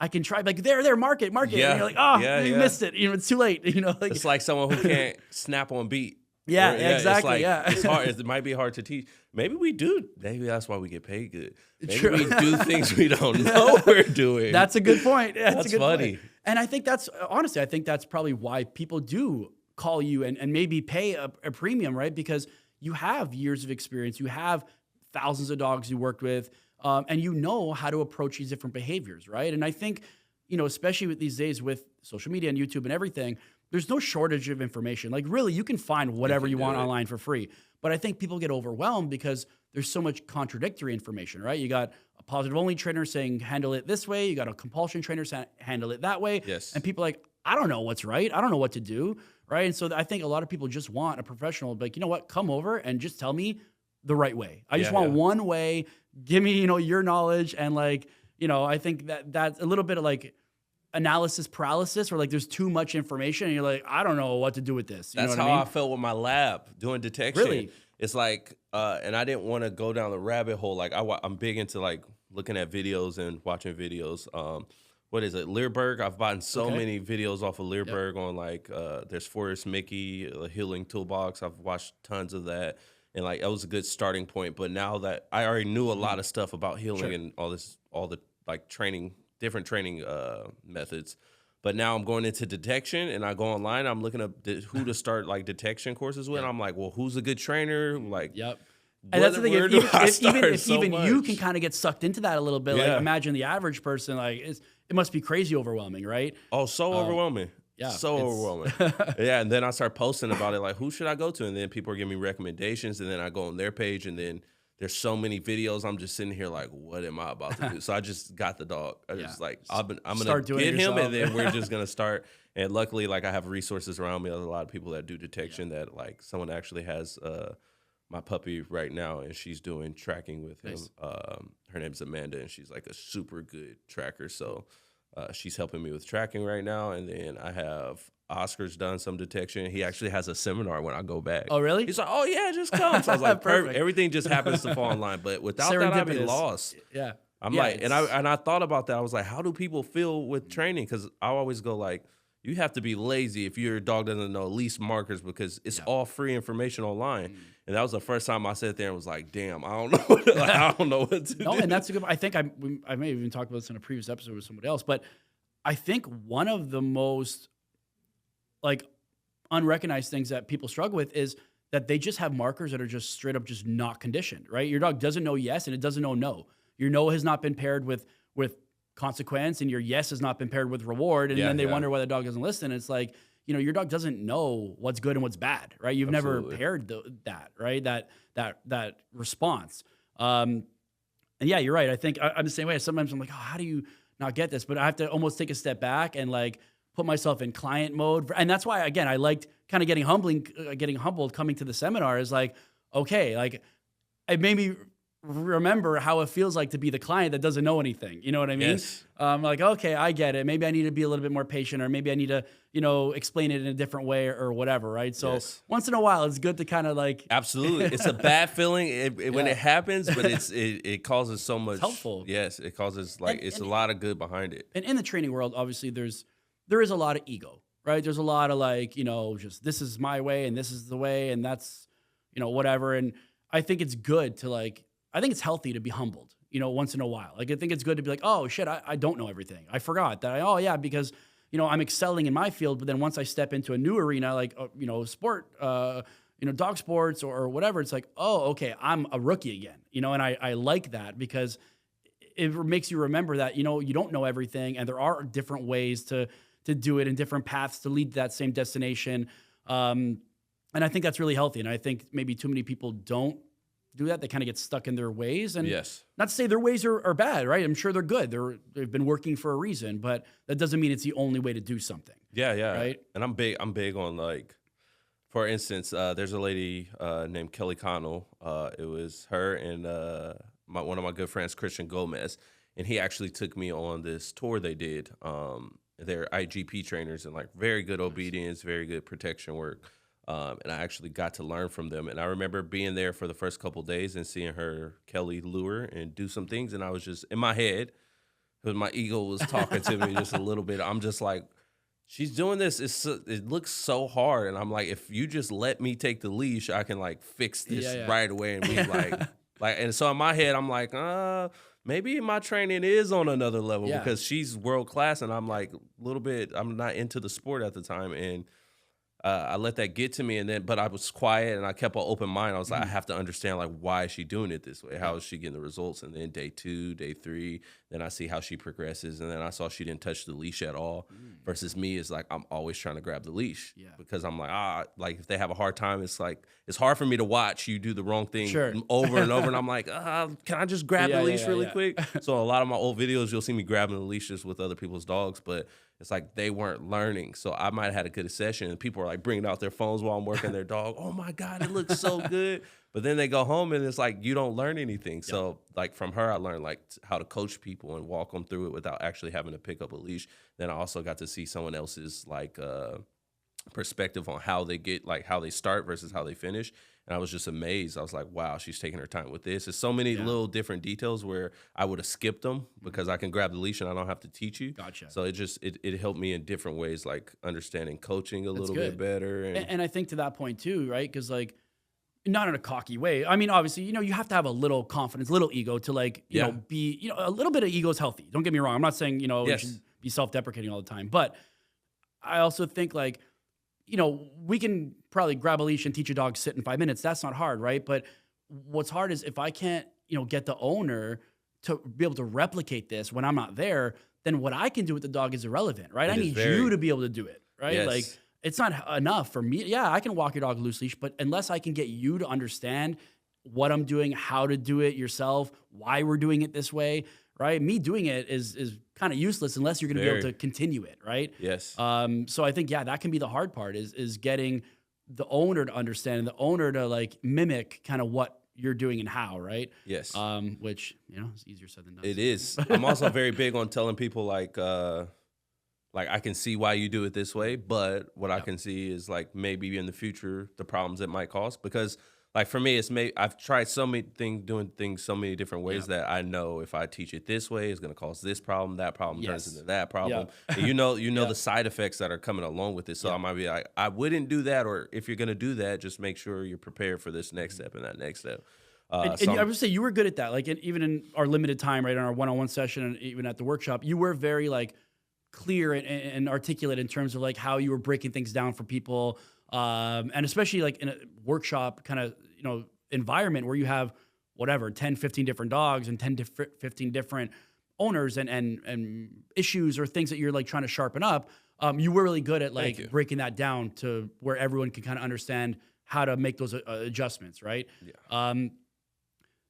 I can try like there, mark it, and you're like, oh, you missed it, you know, it's too late, you know. Like, it's like someone who can't snap on beat. Yeah, exactly. It's like, it's hard. It might be hard to teach. Maybe we do. Maybe that's why we get paid good. Maybe we do things we don't know we're doing. That's a good point. That's funny. Point. And I think that's, honestly, I think that's probably why people do call you and maybe pay a premium, right? Because you have years of experience. You have thousands of dogs you worked with, and you know how to approach these different behaviors, right? And I think, you know, especially with these days with social media and YouTube and everything, there's no shortage of information. Like, really, you can find whatever you want online for free. But I think people get overwhelmed because there's so much contradictory information, right? You got a positive-only trainer saying, handle it this way. You got a compulsion trainer saying, handle it that way. Yes. And people are like, I don't know what's right. I don't know what to do, right? And so I think a lot of people just want a professional, like, you know what, come over and just tell me the right way. I just want one way. Give me, you know, your knowledge. And, like, you know, I think that's a little bit of, like, analysis paralysis, where like there's too much information and you're like, I don't know what to do with this. That's how I felt with my lab doing detection. Really? It's like, and I didn't want to go down the rabbit hole. Like I'm big into like looking at videos and watching videos. What is it? Learberg. I've bought so many videos off of Learberg on like, there's Forrest Mickey, a healing toolbox. I've watched tons of that. And like, that was a good starting point. But now that I already knew a lot of stuff about healing and all the like training, different training methods, but now I'm going into detection, and I go online. I'm looking up who to start like detection courses with. I'm like, well, who's a good trainer? Like, and that's the thing. If even you can kind of get sucked into that a little bit, like imagine the average person, like it must be crazy overwhelming, right? Oh, so overwhelming. Yeah, so overwhelming. Yeah, and then I start posting about it, like, who should I go to? And then people are giving me recommendations, and then I go on their page, and then there's so many videos. I'm just sitting here like, what am I about to do? So I just got the dog. I just like, I'm gonna get him, and then we're just gonna start. And luckily, like, I have resources around me. There's a lot of people that do detection. That like someone actually has my puppy right now, and she's doing tracking with him. Nice. Her name's Amanda, and she's like a super good tracker. So she's helping me with tracking right now. And then I have Oscar's done some detection. He actually has a seminar when I go back. Oh, really? He's like, oh, yeah, just come. So I was like, perfect. Everything just happens to fall in line. But without that, I'd be lost. Yeah. I'm like, and I thought about that. I was like, how do people feel with training? Because I always go like, you have to be lazy if your dog doesn't know least markers, because it's all free information online. And that was the first time I sat there and was like, damn, I don't know. I don't know what to do. And that's a good, I think I may have even talked about this in a previous episode with somebody else, but I think one of the most like unrecognized things that people struggle with is that they just have markers that are just straight up just not conditioned, right? Your dog doesn't know yes, and it doesn't know no. Your no has not been paired with consequence, and your yes has not been paired with reward. And then they wonder why the dog doesn't listen. It's like, your dog doesn't know what's good and what's bad, right? You've Absolutely. never paired that, right? That response. And yeah, you're right. I think I'm the same way. Sometimes I'm like, oh, how do you not get this? But I have to almost take a step back and like put myself in client mode. And that's why, again, I liked kind of getting humbled coming to the seminar is like, okay, like it made me remember how it feels like to be the client that doesn't know anything. You know what I mean? Yes. Like, okay, I get it. Maybe I need to be a little bit more patient, or maybe I need to, explain it in a different way or whatever. Right. So Yes. once in a while, it's good to kind of like, Absolutely. It's a bad feeling when it happens, but it causes so much. It's helpful. Yes. It causes like, it's a lot of good behind it. And in the training world, obviously there is a lot of ego, right? There's a lot of like, just this is my way and this is the way and that's, whatever. And I think it's good to like, I think it's healthy to be humbled, once in a while. Like, I think it's good to be like, oh shit, I don't know everything. I forgot that because, I'm excelling in my field. But then once I step into a new arena, like, sport, dog sports or whatever, it's like, oh, okay, I'm a rookie again, and I like that because it makes you remember that, you don't know everything and there are different ways to do it and different paths to lead to that same destination. And I think that's really healthy. And I think maybe too many people don't do that. They kind of get stuck in their ways. And Yes. not to say their ways are bad, right? I'm sure they're good. They've been working for a reason, but that doesn't mean it's the only way to do something. Yeah. Yeah. Right. And I'm big on like, for instance, there's a lady named Kelly Connell. It was her and one of my good friends, Christian Gomez. And he actually took me on this tour they did. They're IGP trainers and like very good obedience, very good protection work. And I actually got to learn from them. And I remember being there for the first couple of days and seeing Kelly lure and do some things. And I was just in my head, because my ego was talking to me just a little bit. I'm just like, she's doing this. It looks so hard. And I'm like, if you just let me take the leash, I can like fix this right away. And be and so in my head, I'm like, maybe my training is on another level because she's world class. And I'm like, a little bit, I'm not into the sport at the time. And I let that get to me, but I was quiet and I kept an open mind. I was like, I have to understand like why is she doing it this way? How is she getting the results? And then day 2, day 3, then I see how she progresses, and then I saw she didn't touch the leash at all. Versus me is like I'm always trying to grab the leash because I'm like like if they have a hard time, it's like it's hard for me to watch you do the wrong thing over and over, and I'm like, can I just grab the leash really quick? So a lot of my old videos, you'll see me grabbing the leashes with other people's dogs, but it's like they weren't learning. So I might have had a good session and people are like bringing out their phones while I'm working their dog. Oh my God, it looks so good. But then they go home and it's like, you don't learn anything. So like from her, I learned like how to coach people and walk them through it without actually having to pick up a leash. Then I also got to see someone else's like perspective on how they start versus how they finish. And I was just amazed. I was like, wow, she's taking her time with this. There's so many little different details where I would have skipped them because I can grab the leash and I don't have to teach you. Gotcha. So it helped me in different ways, like understanding coaching a little bit better. And I think to that point too, right? Because like, not in a cocky way. I mean, obviously, you have to have a little confidence, little ego to like, be, a little bit of ego is healthy. Don't get me wrong. I'm not saying, you should be self-deprecating all the time. But I also think like, we can probably grab a leash and teach a dog sit in 5 minutes. That's not hard, right? But what's hard is if I can't, get the owner to be able to replicate this when I'm not there, then what I can do with the dog is irrelevant, right? I need you to be able to do it, right? Yes. Like, it's not enough for me. Yeah, I can walk your dog loose leash, but unless I can get you to understand what I'm doing, how to do it yourself, why we're doing it this way, right? Me doing it is kind of useless unless you're going to be able to continue it, right? Yes. So I think, that can be the hard part is getting the owner to understand and the owner to like mimic kind of what you're doing and how, right? Yes. Which, is easier said than done. It is. I'm also very big on telling people like I can see why you do it this way, but what I can see is like maybe in the future the problems it might cause. Because like for me, I've tried so many things, doing things so many different ways that I know if I teach it this way, it's going to cause this problem. That problem turns into that problem. And you know the side effects that are coming along with it. So I might be like, I wouldn't do that, or if you're going to do that, just make sure you're prepared for this next step and that next step. And I would say you were good at that. Like even in our limited time, right, on our one-on-one session, and even at the workshop, you were very like clear and articulate in terms of like how you were breaking things down for people, and especially like in a workshop kind of environment where you have 10, 15 different dogs and 15 different owners and issues or things that you're like trying to sharpen up. You were really good at Thank you. like breaking that down to where everyone can kind of understand how to make those adjustments, right? Yeah.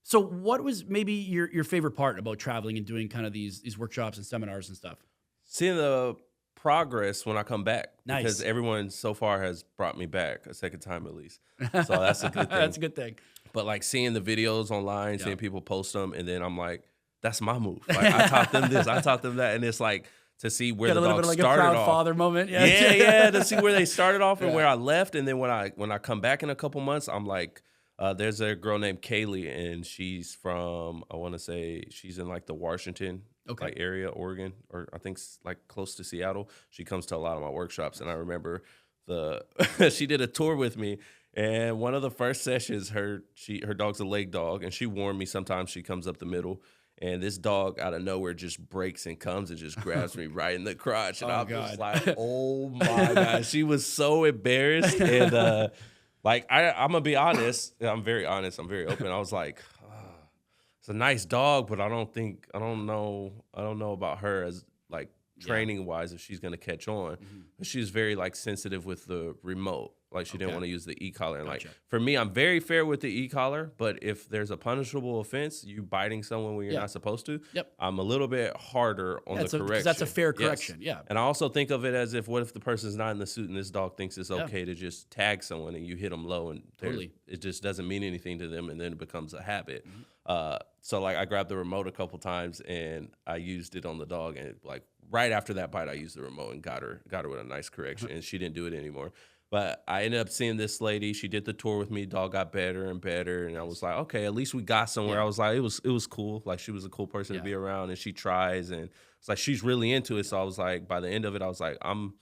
So what was maybe your favorite part about traveling and doing kind of these workshops and seminars and stuff? Seeing the progress when I come back. Nice. Because everyone so far has brought me back a second time at least. So that's a good thing. That's a good thing. But like seeing the videos online, Yeah. seeing people post them, and then I'm like, that's my move. Like I taught them this, I taught them that. And it's like to see where the Got a little dog bit of like a started proud off. father moment. Yeah, to see where they started off and Yeah. where I left. And then when I come back in a couple months, I'm like, there's a girl named Kaylee, and she's from, I want to say she's in like the Washington like area, Oregon, or I think like close to Seattle. She comes to a lot of my workshops, and I remember she did a tour with me, and one of the first sessions, her dog's a leg dog, and she warned me sometimes she comes up the middle. And this dog out of nowhere just breaks and comes and just grabs me right in the crotch. And I'm just like, oh my God. She was so embarrassed. And like, I'm going to be honest. I'm very honest. I'm very open. I was like, it's a nice dog, but I don't know about her as like training wise if she's going to catch on. Mm-hmm. She's very like sensitive with the remote. Like she didn't want to use the e-collar. And like for me, I'm very fair with the e-collar, but if there's a punishable offense, you biting someone when you're not supposed to, I'm a little bit harder on the correction. That's a fair correction. Yes. Yeah. And I also think of it as if, what if the person's not in the suit and this dog thinks it's okay to just tag someone and you hit them low and it just doesn't mean anything to them, and then it becomes a habit. Mm-hmm. So like I grabbed the remote a couple times and I used it on the dog, and like right after that bite, I used the remote and got her with a nice correction, and she didn't do it anymore. But I ended up seeing this lady. She did the tour with me. Dog got better and better, and I was like, okay, at least we got somewhere. Yeah. I was like, it was cool. Like she was a cool person to be around, and she tries, and it's like she's really into it. So I was like, by the end of it, I was like, I'm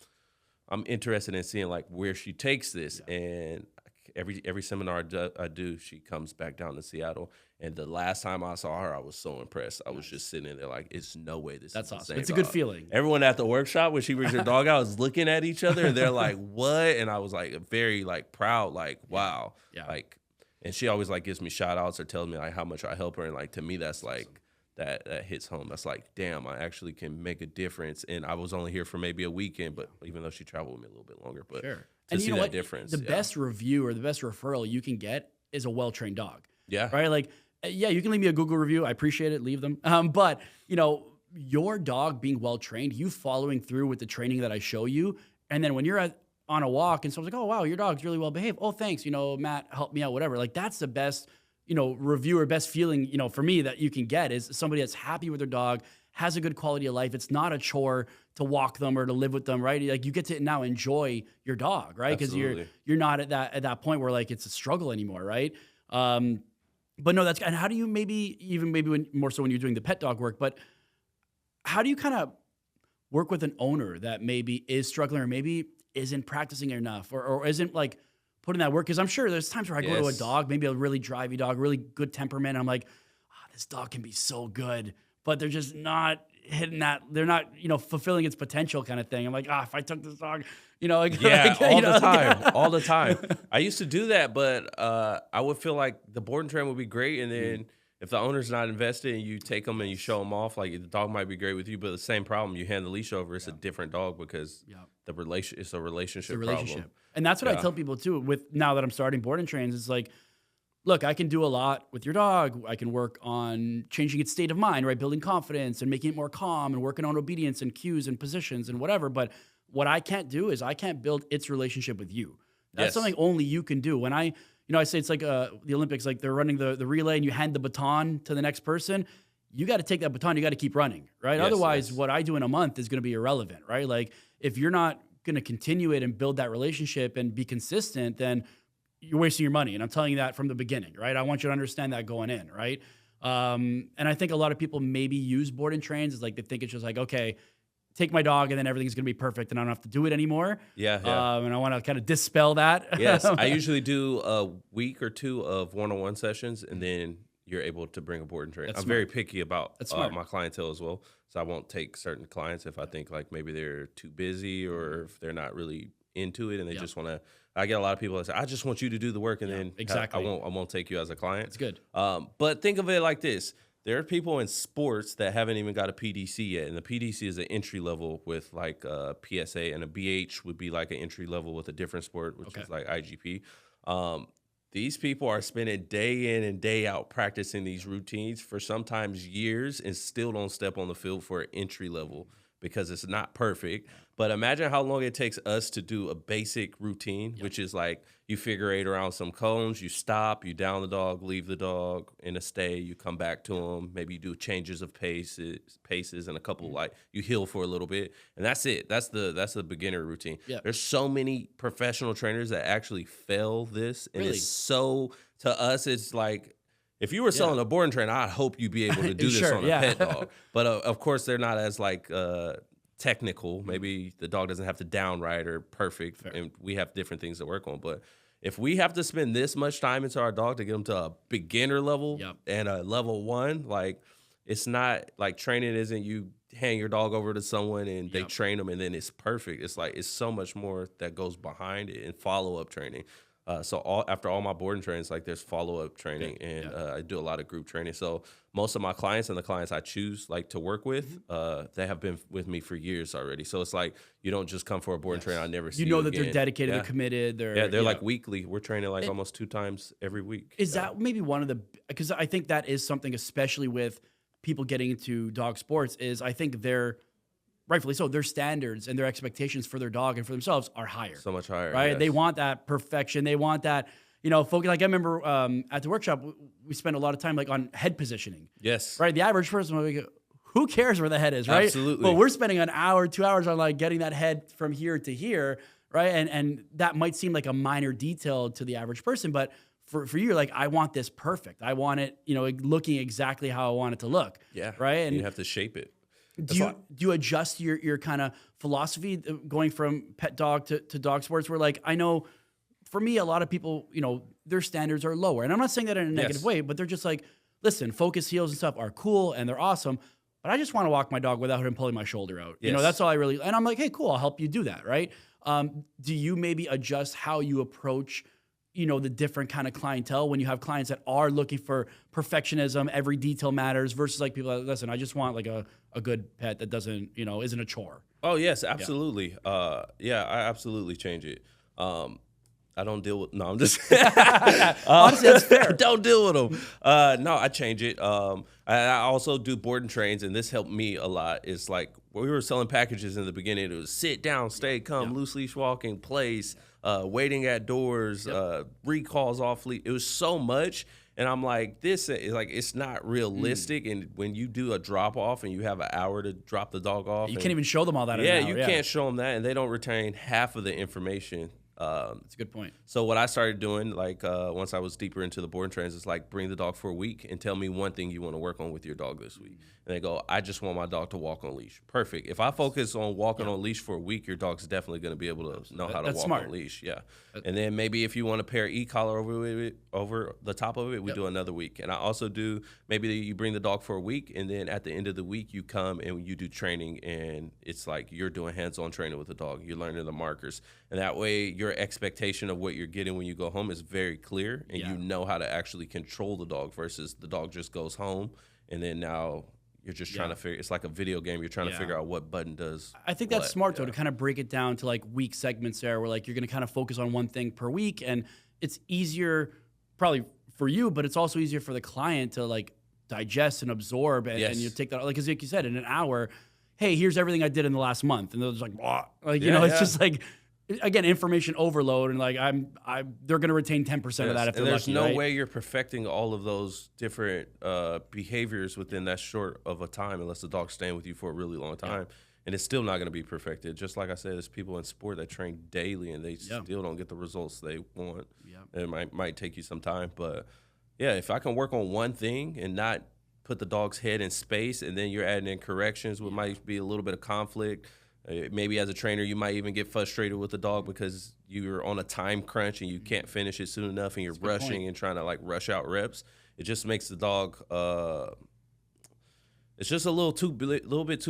interested in seeing like where she takes this. Yeah. And every seminar I do, she comes back down to Seattle. And the last time I saw her, I was so impressed. I was just sitting there like, it's no way this That's is awesome. the It's a dog. good feeling. Everyone at the workshop, when she brings her dog out, is looking at each other, and they're like, what? And I was like very like proud, like, wow. Yeah. Like, and she always like gives me shout outs or tells me like how much I help her. And like, to me, that's like, that hits home. That's like, damn, I actually can make a difference. And I was only here for maybe a weekend, but even though she traveled with me a little bit longer, but to and see that difference. The best review or the best referral you can get is a well-trained dog. Yeah. Right? Like, yeah, you can leave me a Google review. I appreciate it. Leave them. But, you know, your dog being well-trained, you following through with the training that I show you, and then when you're on a walk and someone's like, oh, wow, your dog's really well-behaved. Oh, thanks. You know, Matt, help me out, whatever. Like, that's the best, you know, review or best feeling, you know, for me that you can get is somebody that's happy with their dog, has a good quality of life. It's not a chore to walk them or to live with them, right? Like, you get to now enjoy your dog, right? Because you're not at that point where like it's a struggle anymore, right? But no, and how do you maybe more so when you're doing the pet dog work, but how do you kind of work with an owner that maybe is struggling or maybe isn't practicing enough or isn't like putting that work? Because I'm sure there's times where I go to a dog, maybe a really drivey dog, really good temperament. And I'm like, this dog can be so good, but they're just not hitting that. They're not, you know, fulfilling its potential kind of thing. I'm like, if I took this dog, you know, like, all the time. I used to do that, but I would feel like the board and train would be great, and then if the owner's not invested and you take them and you show them off, like the dog might be great with you, but the same problem, you hand the leash over, it's a different dog because it's a relationship problem. And that's what I tell people too. With now that I'm starting board and trains, it's like, look, I can do a lot with your dog. I can work on changing its state of mind, right? Building confidence and making it more calm and working on obedience and cues and positions and whatever. But what I can't do is I can't build its relationship with you. That's something only you can do. When I say it's like the Olympics, like they're running the relay and you hand the baton to the next person. You got to take that baton. You got to keep running, right? Otherwise, what I do in a month is going to be irrelevant, right? Like if you're not going to continue it and build that relationship and be consistent, then you're wasting your money. And I'm telling you that from the beginning, right? I want you to understand that going in, right? And I think a lot of people maybe use board and trains. It's like they think it's just like, okay, take my dog and then everything's going to be perfect and I don't have to do it anymore. Yeah. And I want to kind of dispel that. Yes. I usually do a week or two of one-on-one sessions, and then you're able to bring a board and train. I'm very picky about my clientele as well. So I won't take certain clients if I think like maybe they're too busy or if they're not really into it and they just want to. I get a lot of people that say, I just want you to do the work, and then I won't take you as a client. It's good. But think of it like this. There are people in sports that haven't even got a PDC yet, and the PDC is an entry level with like PSA, and a BH would be like an entry level with a different sport, which is like IGP. These people are spending day in and day out practicing these routines for sometimes years and still don't step on the field for an entry level because it's not perfect. But imagine how long it takes us to do a basic routine, which is like you figure eight around some cones, you stop, you down the dog, leave the dog in a stay, you come back to him, maybe you do changes of paces and a couple like you heel for a little bit, and that's it. That's the beginner routine. There's so many professional trainers that actually fail this, and it's so, to us it's like, if you were selling a boarding trainer, I hope you'd be able to do this on a pet dog. But of course, they're not as like technical. Maybe the dog doesn't have to down right or perfect, and we have different things to work on. But if we have to spend this much time into our dog to get them to a beginner level and a level 1, like, it's not like training isn't you hand your dog over to someone and they train them and then it's perfect. It's like, it's so much more that goes behind it, and follow-up training. So after all my boarding trainings, like, there's follow-up training, and I do a lot of group training. So most of my clients and the clients I choose like to work with, they have been with me for years already. So it's like, you don't just come for a boarding trainer, I never see you that again. they're dedicated, they're committed. They're like weekly. We're training like almost 2 times every week. Is that maybe one of the, because I think that is something, especially with people getting into dog sports, is I think they're, rightfully so, their standards and their expectations for their dog and for themselves are higher. So much higher, right? They want that perfection. They want that, focus. Like, I remember at the workshop, we spent a lot of time like on head positioning. Yes. Right? The average person, who cares where the head is, right? Absolutely. But we're spending an hour, 2 hours on like getting that head from here to here, right? And that might seem like a minor detail to the average person, but for you, like, I want this perfect. I want it, looking exactly how I want it to look. Yeah. Right? And you have to shape it. Do you adjust your kind of philosophy going from pet dog to dog sports? Where, like, I know for me, a lot of people, their standards are lower. And I'm not saying that in a negative way, but they're just like, listen, focus heels and stuff are cool and they're awesome, but I just want to walk my dog without him pulling my shoulder out. That's all I really, and I'm like, hey, cool, I'll help you do that, right? Do you maybe adjust how you approach the different kind of clientele when you have clients that are looking for perfectionism, every detail matters, versus like people that, listen, I just want like a good pet that doesn't, isn't a chore? Oh, yes, absolutely. I absolutely change it. I don't deal with, no, I'm just, honestly, that's fair. Don't deal with them. No, I change it. I also do boarding trains, and this helped me a lot. It's like, when we were selling packages in the beginning, it was sit down, stay, come, loose leash walking, place, waiting at doors, recalls off leash. It was so much. And I'm like, this is like, it's not realistic. And when you do a drop off and you have an hour to drop the dog off, you can't even show them all that. Yeah, you can't show them that, and they don't retain half of the information. That's a good point. So what I started doing, like once I was deeper into the boarding trains, is like, bring the dog for a week and tell me one thing you want to work on with your dog this week. And they go, I just want my dog to walk on leash. Perfect. If I focus on walking on leash for a week, your dog's definitely going to be able to know how to walk on leash. Yeah. And then maybe if you want to pair e-collar over the top of it, we do another week. And I also do, maybe you bring the dog for a week, and then at the end of the week, you come and you do training, and it's like you're doing hands-on training with the dog. You're learning the markers. And that way, your expectation of what you're getting when you go home is very clear, and you know how to actually control the dog versus the dog just goes home, and then now you're just trying to figure, it's like a video game. You're trying to figure out what button does. I think that's smart, though, to kind of break it down to like week segments there, where like you're going to kind of focus on one thing per week, and it's easier probably for you, but it's also easier for the client to like digest and absorb, and you take that, like, because like you said, in an hour, hey, here's everything I did in the last month, and they're just like, it's just like, again, information overload, and like they're going to retain 10% of that if they're there's lucky, no right? way you're perfecting all of those different behaviors within that short of a time, unless the dog's staying with you for a really long time. And it's still not going to be perfected. Just like I said, there's people in sport that train daily and they still don't get the results they want. It might take you some time, but if I can work on one thing and not put the dog's head in space, and then you're adding in corrections, what might be a little bit of conflict. Maybe as a trainer, you might even get frustrated with the dog because you're on a time crunch and you can't finish it soon enough, and you're rushing and trying to like rush out reps. It just makes the dog. It's just a little bit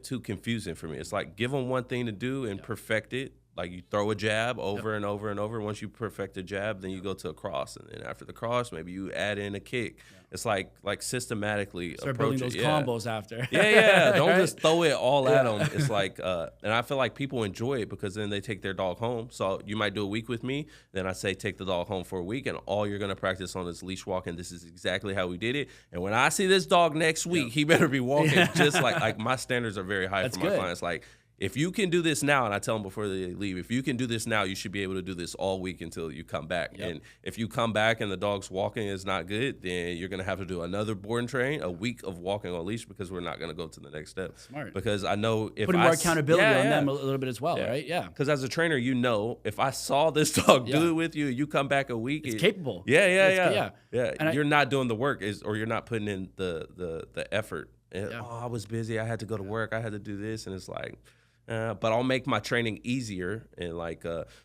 too confusing for me. It's like, give them one thing to do and perfect it. like you throw a jab over and over and over. Once you perfect a jab, then you go to a cross, and then after the cross, maybe you add in a kick. It's like systematically start approach building those it. combos after. Yeah. Don't just throw it all at them. It's like, and I feel like people enjoy it because then they take their dog home. So you might do a week with me. Then I say take the dog home for a week, and all you're gonna practice on is leash walking. This is exactly how we did it. And when I see this dog next week, he better be walking just like my standards are very high for my clients. Like, if you can do this now, and I tell them before they leave, if you can do this now, you should be able to do this all week until you come back. And if you come back and the dog's walking is not good, then you're going to have to do another board and train, a week of walking on leash, because we're not going to go to the next step. Smart. Because I know if putting more accountability on them a little bit as well, right? Yeah. Because as a trainer, you know, if I saw this dog do it with you, you come back a week, it's capable. Yeah. And you're not doing the work, or you're not putting in the effort. Oh, I was busy. I had to go to work. I had to do this, and it's like. But I'll make my training easier, and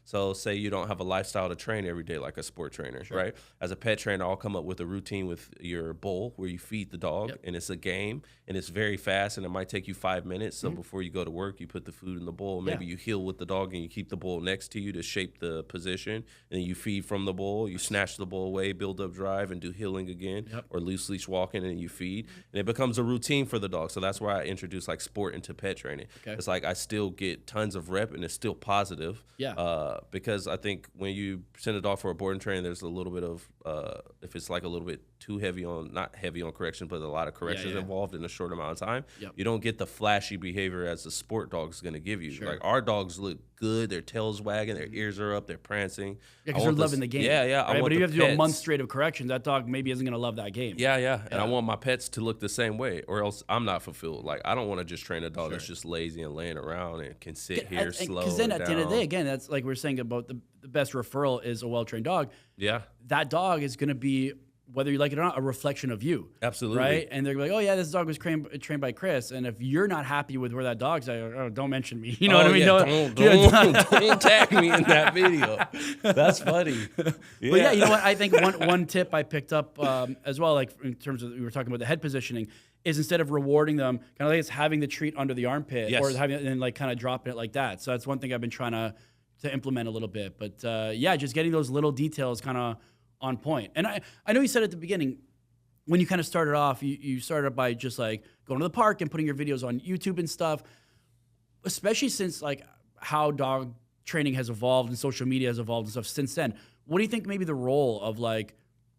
so say you don't have a lifestyle to train every day like a sport trainer, right? As a pet trainer, I'll come up with a routine with your bowl where you feed the dog, and it's a game, and it's very fast, and it might take you 5 minutes. So before you go to work, you put the food in the bowl. Maybe you heel with the dog, and you keep the bowl next to you to shape the position, and then you feed from the bowl. You snatch the bowl away, build up drive, and do heeling again, or loose leash walking, and you feed, and it becomes a routine for the dog. So that's why I introduce like sport into pet training. It's like I still get tons of rep, and it's still positive. Because I think when you send a dog for a board and train, there's a little bit of if it's like a little bit too heavy on, not heavy on correction, but a lot of corrections involved in a short amount of time. You don't get the flashy behavior as a sport dog is going to give you. Like our dogs look good, their tails wagging, their ears are up, they're prancing. Because they're loving the game. Right? But if you have to do a month straight of correction, that dog maybe isn't going to love that game. And I want my pets to look the same way, or else I'm not fulfilled. Like, I don't want to just train a dog that's just lazy and laying around and can sit here slow. Because then at the end of the day, again, that's like we're saying about the best referral is a well-trained dog. That dog is going to be, whether you like it or not, a reflection of you. Absolutely. Right? And they're like, oh, yeah, this dog was trained by Chris. And if you're not happy with where that dog's at, oh, don't mention me. You know what I mean? Don't tag me in that video. That's funny. But yeah, you know what? I think one tip I picked up as well, like in terms of, we were talking about the head positioning, is instead of rewarding them, kind of like it's having the treat under the armpit or having it and like kind of dropping it like that. So that's one thing I've been trying to implement a little bit. But just getting those little details kind of on point. And I know you said at the beginning, when you kind of started off, you started by just like going to the park and putting your videos on YouTube and stuff, especially since like how dog training has evolved and social media has evolved and stuff since then. What do you think maybe the role of like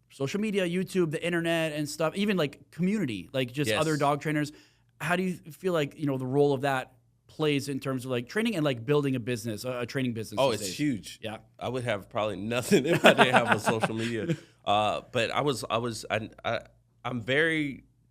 social media, YouTube, the internet and stuff, even like community, like just other dog trainers, how do you feel like, you know, the role of that plays in terms of like training and like building a business, a training business? Oh, it's huge. Yeah. I would have probably nothing if I didn't have a social media. But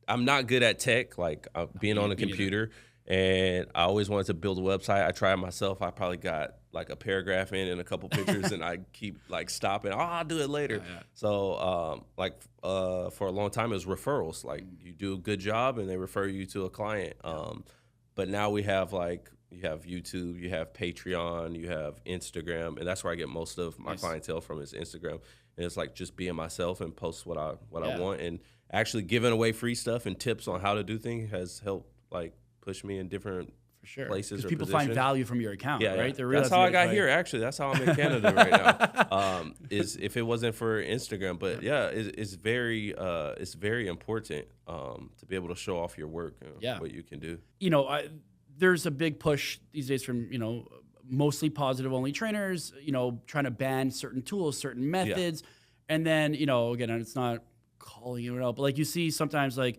I'm not good at tech, like being on a computer. And I always wanted to build a website. I tried myself. I probably got like a paragraph in and a couple pictures, and I keep like stopping. Oh, I'll do it later. So for a long time, it was referrals. Like you do a good job, and they refer you to a client. But now we have like, you have YouTube, you have Patreon, you have Instagram, and that's where I get most of my clientele from is Instagram. And it's like just being myself and post what I want, and actually giving away free stuff and tips on how to do things has helped like push me in different places. Because people find value from your account, right? That's how I got here. Actually, that's how I'm in Canada right now. Is if it wasn't for Instagram, but it's very important to be able to show off your work, what you can do. You know, there's a big push these days from mostly positive only trainers. Trying to ban certain tools, certain methods, and then again, it's not calling it out, but like you see sometimes like.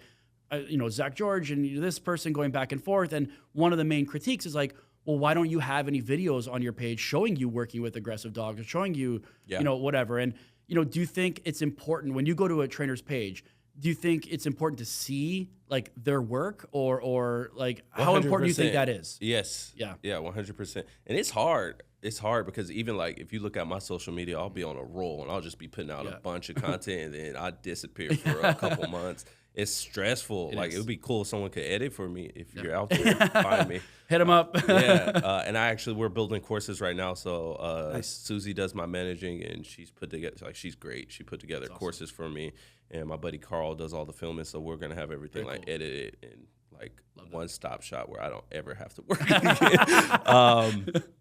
Zach George and this person going back and forth. And one of the main critiques is like, well, why don't you have any videos on your page showing you working with aggressive dogs or showing you, whatever. And, do you think it's important when you go to a trainer's page, do you think it's important to see like their work or like how 100%. Important do you think that is? Yes. Yeah, 100%. And it's hard. It's hard because even like if you look at my social media, I'll be on a roll and I'll just be putting out a bunch of content and then I disappear for a couple months. It's stressful. It would be cool if someone could edit for me if you're out there. Find me. Hit them up. And we're building courses right now. So Susie does my managing, and she's put together, she's great. She put together courses for me, and my buddy Carl does all the filming. So we're gonna have everything edited and like one-stop shop where I don't ever have to work again.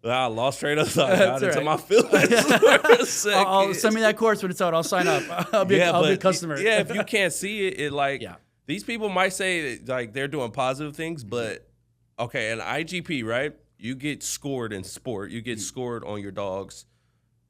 I lost train of thought. Got into my feelings for a second. I'll send me that course when it's out. I'll sign up. I'll be a customer. Yeah, if you can't see it, these people might say like they're doing positive things, but okay, an IGP, right? You get scored in sport. You get scored on your dog's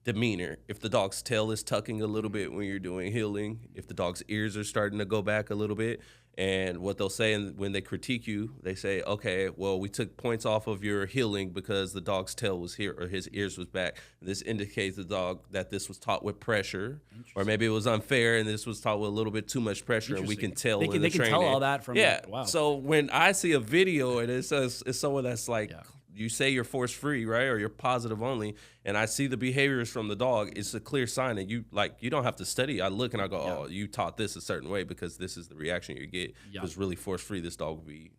demeanor. If the dog's tail is tucking a little bit when you're doing healing, if the dog's ears are starting to go back a little bit, and what they'll say when they critique you, they say, okay, well, we took points off of your healing because the dog's tail was here or his ears was back. This indicates the dog that this was taught with pressure, or maybe it was unfair and this was taught with a little bit too much pressure, and we can tell in the training. They can tell all that from wow. So when I see a video and it says it's someone that's like, you say you're force free, right, or you're positive only, and I see the behaviors from the dog, it's a clear sign that you don't have to study. I look and I go, oh, you taught this a certain way because this is the reaction you get. If it was really force free, this dog would be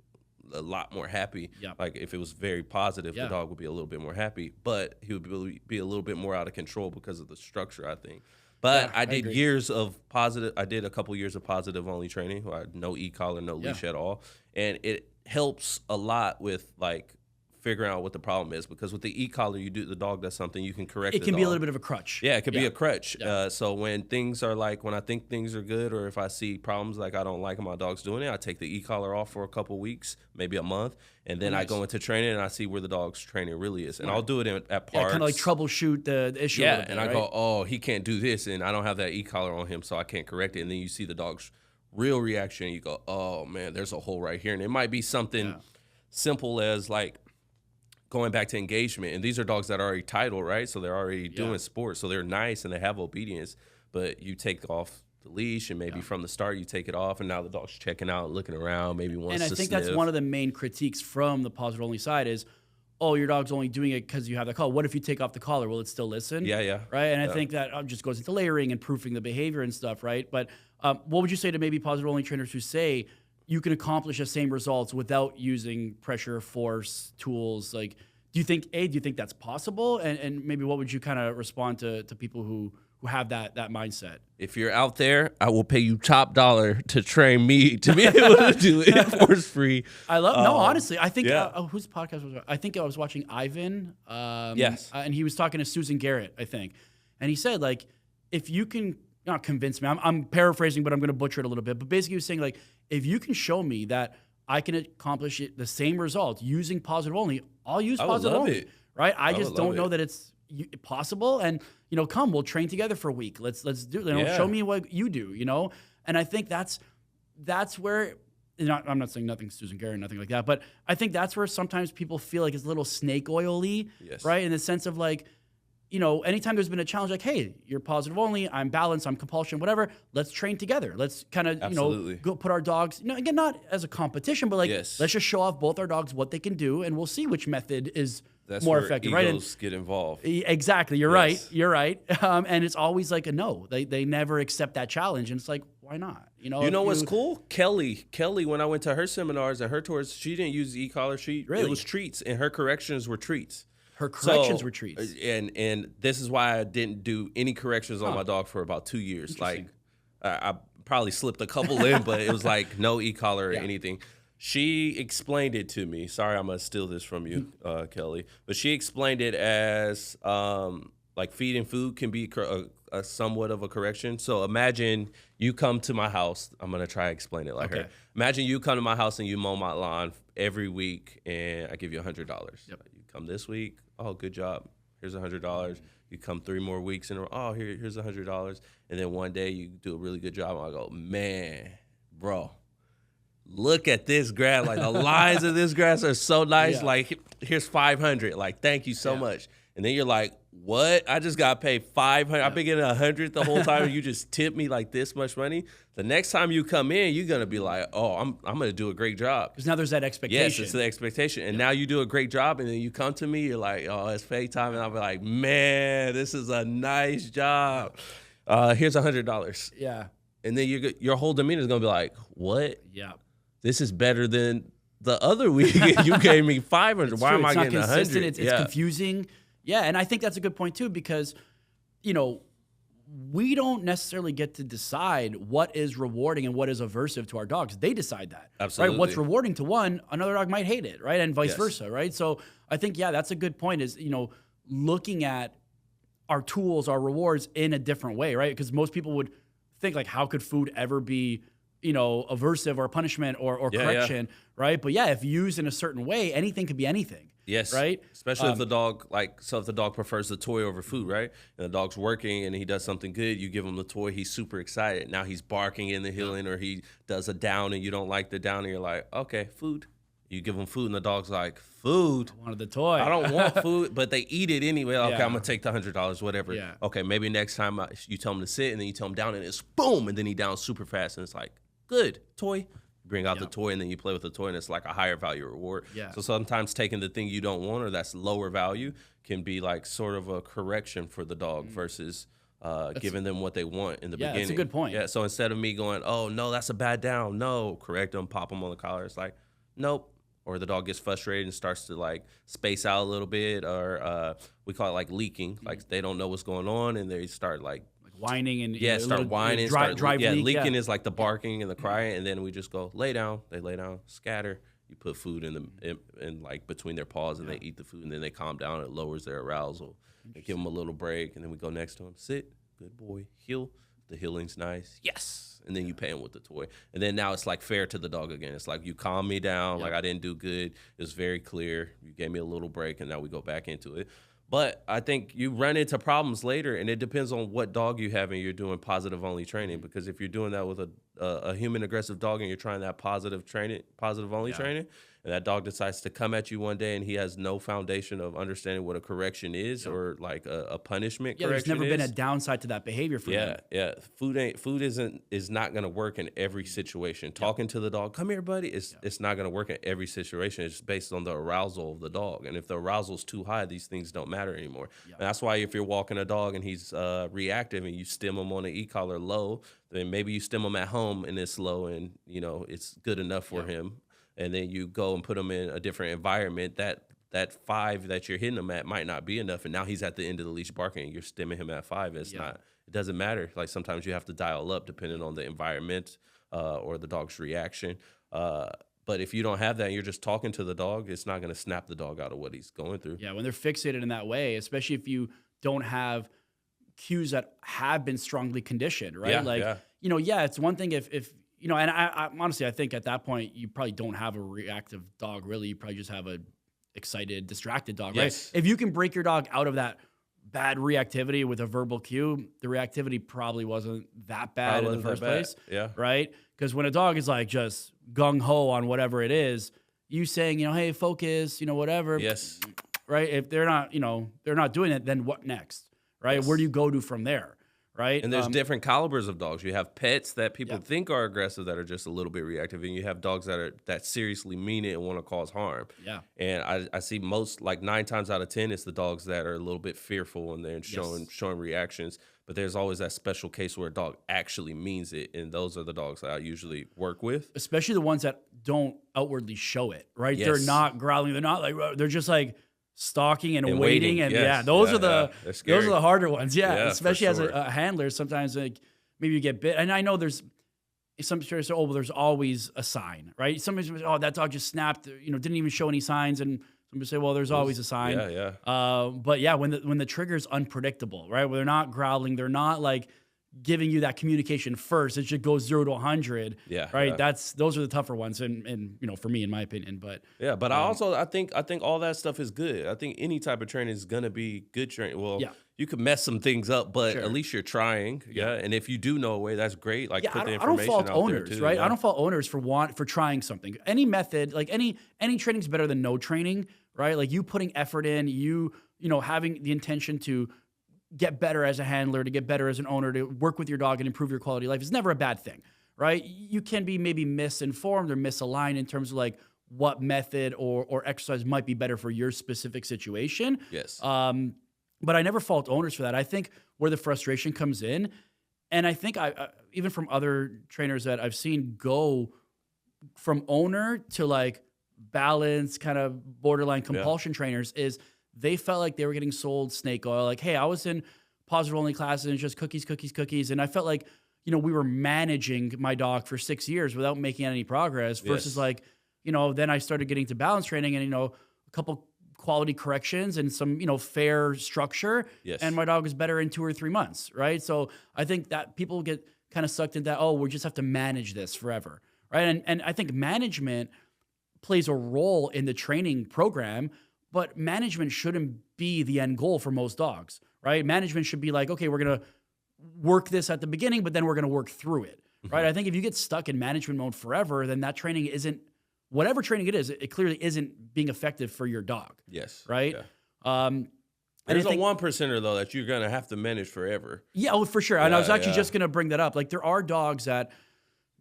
a lot more happy. Like if it was very positive, the dog would be a little bit more happy, but he would be a little bit more out of control because of the structure, I think. But I did years of positive. I did a couple years of positive only training. No e-collar, no leash at all, and it helps a lot with like figuring out what the problem is, because with the e-collar, the dog does something, you can correct it. It can be a little bit of a crutch. Yeah, it could be a crutch. So when things are like, when I think things are good, or if I see problems like I don't like my dog's doing it, I take the e-collar off for a couple weeks, maybe a month, and then I go into training and I see where the dog's training really is. And I'll do it at parks. Kind of like troubleshoot the issue. Yeah, bit, and I go, oh, he can't do this, and I don't have that e-collar on him, so I can't correct it. And then you see the dog's real reaction, and you go, oh, man, there's a hole right here. And it might be something simple as like, going back to engagement, and these are dogs that are already titled, right? So they're already doing sports, so they're nice and they have obedience. But you take off the leash, and maybe from the start you take it off, and now the dog's checking out, looking around, maybe wants to sniff. And I think that's one of the main critiques from the positive only side is, oh, your dog's only doing it because you have that collar. What if you take off the collar? Will it still listen? Yeah. Right? And I think that just goes into layering and proofing the behavior and stuff, right? But what would you say to maybe positive only trainers who say you can accomplish the same results without using pressure, force, tools? Like, do you think that's possible? And maybe what would you kind of respond to people who have that mindset? If you're out there, I will pay you top dollar to train me to be able to do it force free. I love honestly, I think whose podcast was it? I think I was watching Ivan. And he was talking to Susan Garrett, I think, and he said like, if you can not convince me, I'm paraphrasing, but I'm going to butcher it a little bit. But basically, he was saying like, if you can show me that I can accomplish the same result using positive only, I'll use positive only. Right? I just don't know that it's possible. And come, we'll train together for a week. Let's do it. Show me what you do. And I think that's where. I'm not saying nothing Susan Garrett, nothing like that, but I think that's where sometimes people feel like it's a little snake oily, right? In the sense of like, anytime there's been a challenge, like, hey, you're positive only, I'm balanced, I'm compulsion, whatever, let's train together. Let's kind of, go put our dogs, again, not as a competition, but like, let's just show off both our dogs what they can do, and we'll see which method is more effective, right? Egos get involved. Exactly. You're right. And it's always like a no. They never accept that challenge. And it's like, why not? You know what's cool? Kelly, when I went to her seminars and her tours, she didn't use the e-collar sheet. Really? It was treats, and her corrections were treats. Her corrections were treats. And this is why I didn't do any corrections on my dog for about 2 years. Like, I probably slipped a couple in, but it was like no e-collar or anything. She explained it to me. Sorry, I'm going to steal this from you, Kelly. But she explained it as like feeding food can be a somewhat of a correction. So imagine you come to my house. I'm going to try to explain it like her. Imagine you come to my house and you mow my lawn every week, and I give you $100. You come this week. Oh, good job. Here's $100. You come 3 more weeks in a row. Oh, here's $100. And then one day you do a really good job. And I go, man, bro, look at this grass. Like the lines of this grass are so nice. Like here's 500. Like, thank you so much. And then you're like, what? I just got paid 500. I've been getting 100 the whole time, and you just tip me like this much money. The next time you come in, you're gonna be like, oh, I'm gonna do a great job. Because now there's that expectation. Yes, it's the expectation. And now you do a great job, and then you come to me, you're like, oh, it's pay time, and I'll be like, man, this is a nice job. Here's $100. Yeah. And then your whole demeanor is gonna be like, what? Yeah. This is better than the other week. You gave me 500. Why am I getting 100? It's confusing. Yeah, and I think that's a good point too, because, we don't necessarily get to decide what is rewarding and what is aversive to our dogs. They decide that. Absolutely. Right? What's rewarding to one, another dog might hate it, right? And vice Yes. versa, right? So I think, yeah, that's a good point is, looking at our tools, our rewards in a different way, right? Because most people would think like, how could food ever be, aversive or punishment or correction, right? But yeah, if used in a certain way, anything could be anything. Yes. Right. Especially if the dog, if the dog prefers the toy over food, right? And the dog's working and he does something good, you give him the toy, he's super excited. Now he's barking in the heeling, or he does a down and you don't like the down and you're like, okay, food. You give him food and the dog's like, food? I wanted the toy. I don't want food, but they eat it anyway. Okay, Yeah. I'm going to take the $100, whatever. Yeah. Okay, maybe next time you tell him to sit and then you tell him down and it's boom, and then he downs super fast and it's like, good, toy. Bring out the toy and then you play with the toy and it's like a higher value reward. Yeah. So sometimes taking the thing you don't want or that's lower value can be like sort of a correction for the dog versus giving them what they want in the beginning. That's a good point. Yeah. So instead of me going, oh no, that's a bad down. No, correct them, pop them on the collar. It's like, nope. Or the dog gets frustrated and starts to like space out a little bit, or we call it like leaking. Like they don't know what's going on and they start like whining and start whining, leaking is like the barking and the crying, and then we just go lay down. They lay down, scatter. You put food in like between their paws, and they eat the food, and then they calm down. It lowers their arousal. We give them a little break, and then we go next to them. Sit, good boy, heel. The healing's nice, yes. And then you pay them with the toy, and then now it's like fair to the dog again. It's like you calm me down, like I didn't do good. It was very clear. You gave me a little break, and now we go back into it. But I think you run into problems later, and it depends on what dog you have and you're doing positive only training. Because if you're doing that with a human aggressive dog and you're trying that positive only training, and that dog decides to come at you one day and he has no foundation of understanding what a correction is or like a punishment correction there's never been a downside to that behavior for them. Yeah. Food is not going to work in every situation. Talking to the dog, come here, buddy, it's not going to work in every situation. It's based on the arousal of the dog. And if the arousal's too high, these things don't matter anymore. And that's why if you're walking a dog and he's reactive and you stem him on an e-collar low, then maybe you stem him at home and it's low and, it's good enough for him. And then you go and put him in a different environment, that 5 that you're hitting him at might not be enough. And now he's at the end of the leash barking and you're stemming him at 5. It doesn't matter. Like sometimes you have to dial up depending on the environment or the dog's reaction. But if you don't have that and you're just talking to the dog, it's not going to snap the dog out of what he's going through. Yeah, when they're fixated in that way, especially if you don't have cues that have been strongly conditioned, right? It's one thing if and I honestly, I think at that point, you probably don't have a reactive dog, really. You probably just have a excited, distracted dog, right? If you can break your dog out of that bad reactivity with a verbal cue, the reactivity probably wasn't that bad in the first place, right? Because when a dog is like just gung-ho on whatever it is, you saying, hey, focus, whatever, right? If they're not, they're not doing it, then what next, right? Where do you go to from there? Right. And there's different calibers of dogs. You have pets that people think are aggressive that are just a little bit reactive, and you have dogs that seriously mean it and want to cause harm. Yeah. And I see most, like 9 times out of 10, it's the dogs that are a little bit fearful and they're showing reactions. But there's always that special case where a dog actually means it, and those are the dogs that I usually work with. Especially the ones that don't outwardly show it, right? They're not growling. They're not like, they're just like stalking and waiting. And those are the harder ones. Yeah, especially as a handler, sometimes like maybe you get bit. And I know there's some trainers say, well, there's always a sign, right? Sometimes, that dog just snapped, didn't even show any signs. And some people say, well, there's always a sign. But when the trigger is unpredictable, right? Where they're not growling, they're not like giving you that communication first. It just goes 0 to 100. Right. Those are the tougher ones. And for me, in my opinion, but I think all that stuff is good. I think any type of training is going to be good training. Well, you could mess some things up, but at least you're trying. And if you do know a way, that's great. Like put the information I don't fault out owners, there too, right? I don't fault owners for trying something. Any method, like any training is better than no training, right? Like you putting effort in, having the intention to get better as a handler, to get better as an owner, to work with your dog and improve your quality of life is never a bad thing, right? You can be maybe misinformed or misaligned in terms of like what method or exercise might be better for your specific situation. Yes. But I never fault owners for that. I think where the frustration comes in, and I think I even from other trainers that I've seen go from owner to like balance, kind of borderline compulsion trainers, is they felt like they were getting sold snake oil. Like, hey, I was in positive only classes and it's just cookies, cookies, cookies. And I felt like, you know, we were managing my dog for 6 years without making any progress versus like, you know, then I started getting to balance training and, you know, a couple quality corrections and some, you know, fair structure. And my dog was better in 2 or 3 months. Right. So I think that people get kind of sucked into that. Oh, we just have to manage this forever. Right. And I think management plays a role in the training program, but management shouldn't be the end goal for most dogs. Right. Management should be like, okay, we're going to work this at the beginning, but then we're going to work through it. Right. I think if you get stuck in management mode forever, then that training isn't, whatever training it is, it clearly isn't being effective for your dog. Right. There's a 1%er though that you're going to have to manage forever. Yeah, oh, for sure. And I was actually just going to bring that up. Like there are dogs that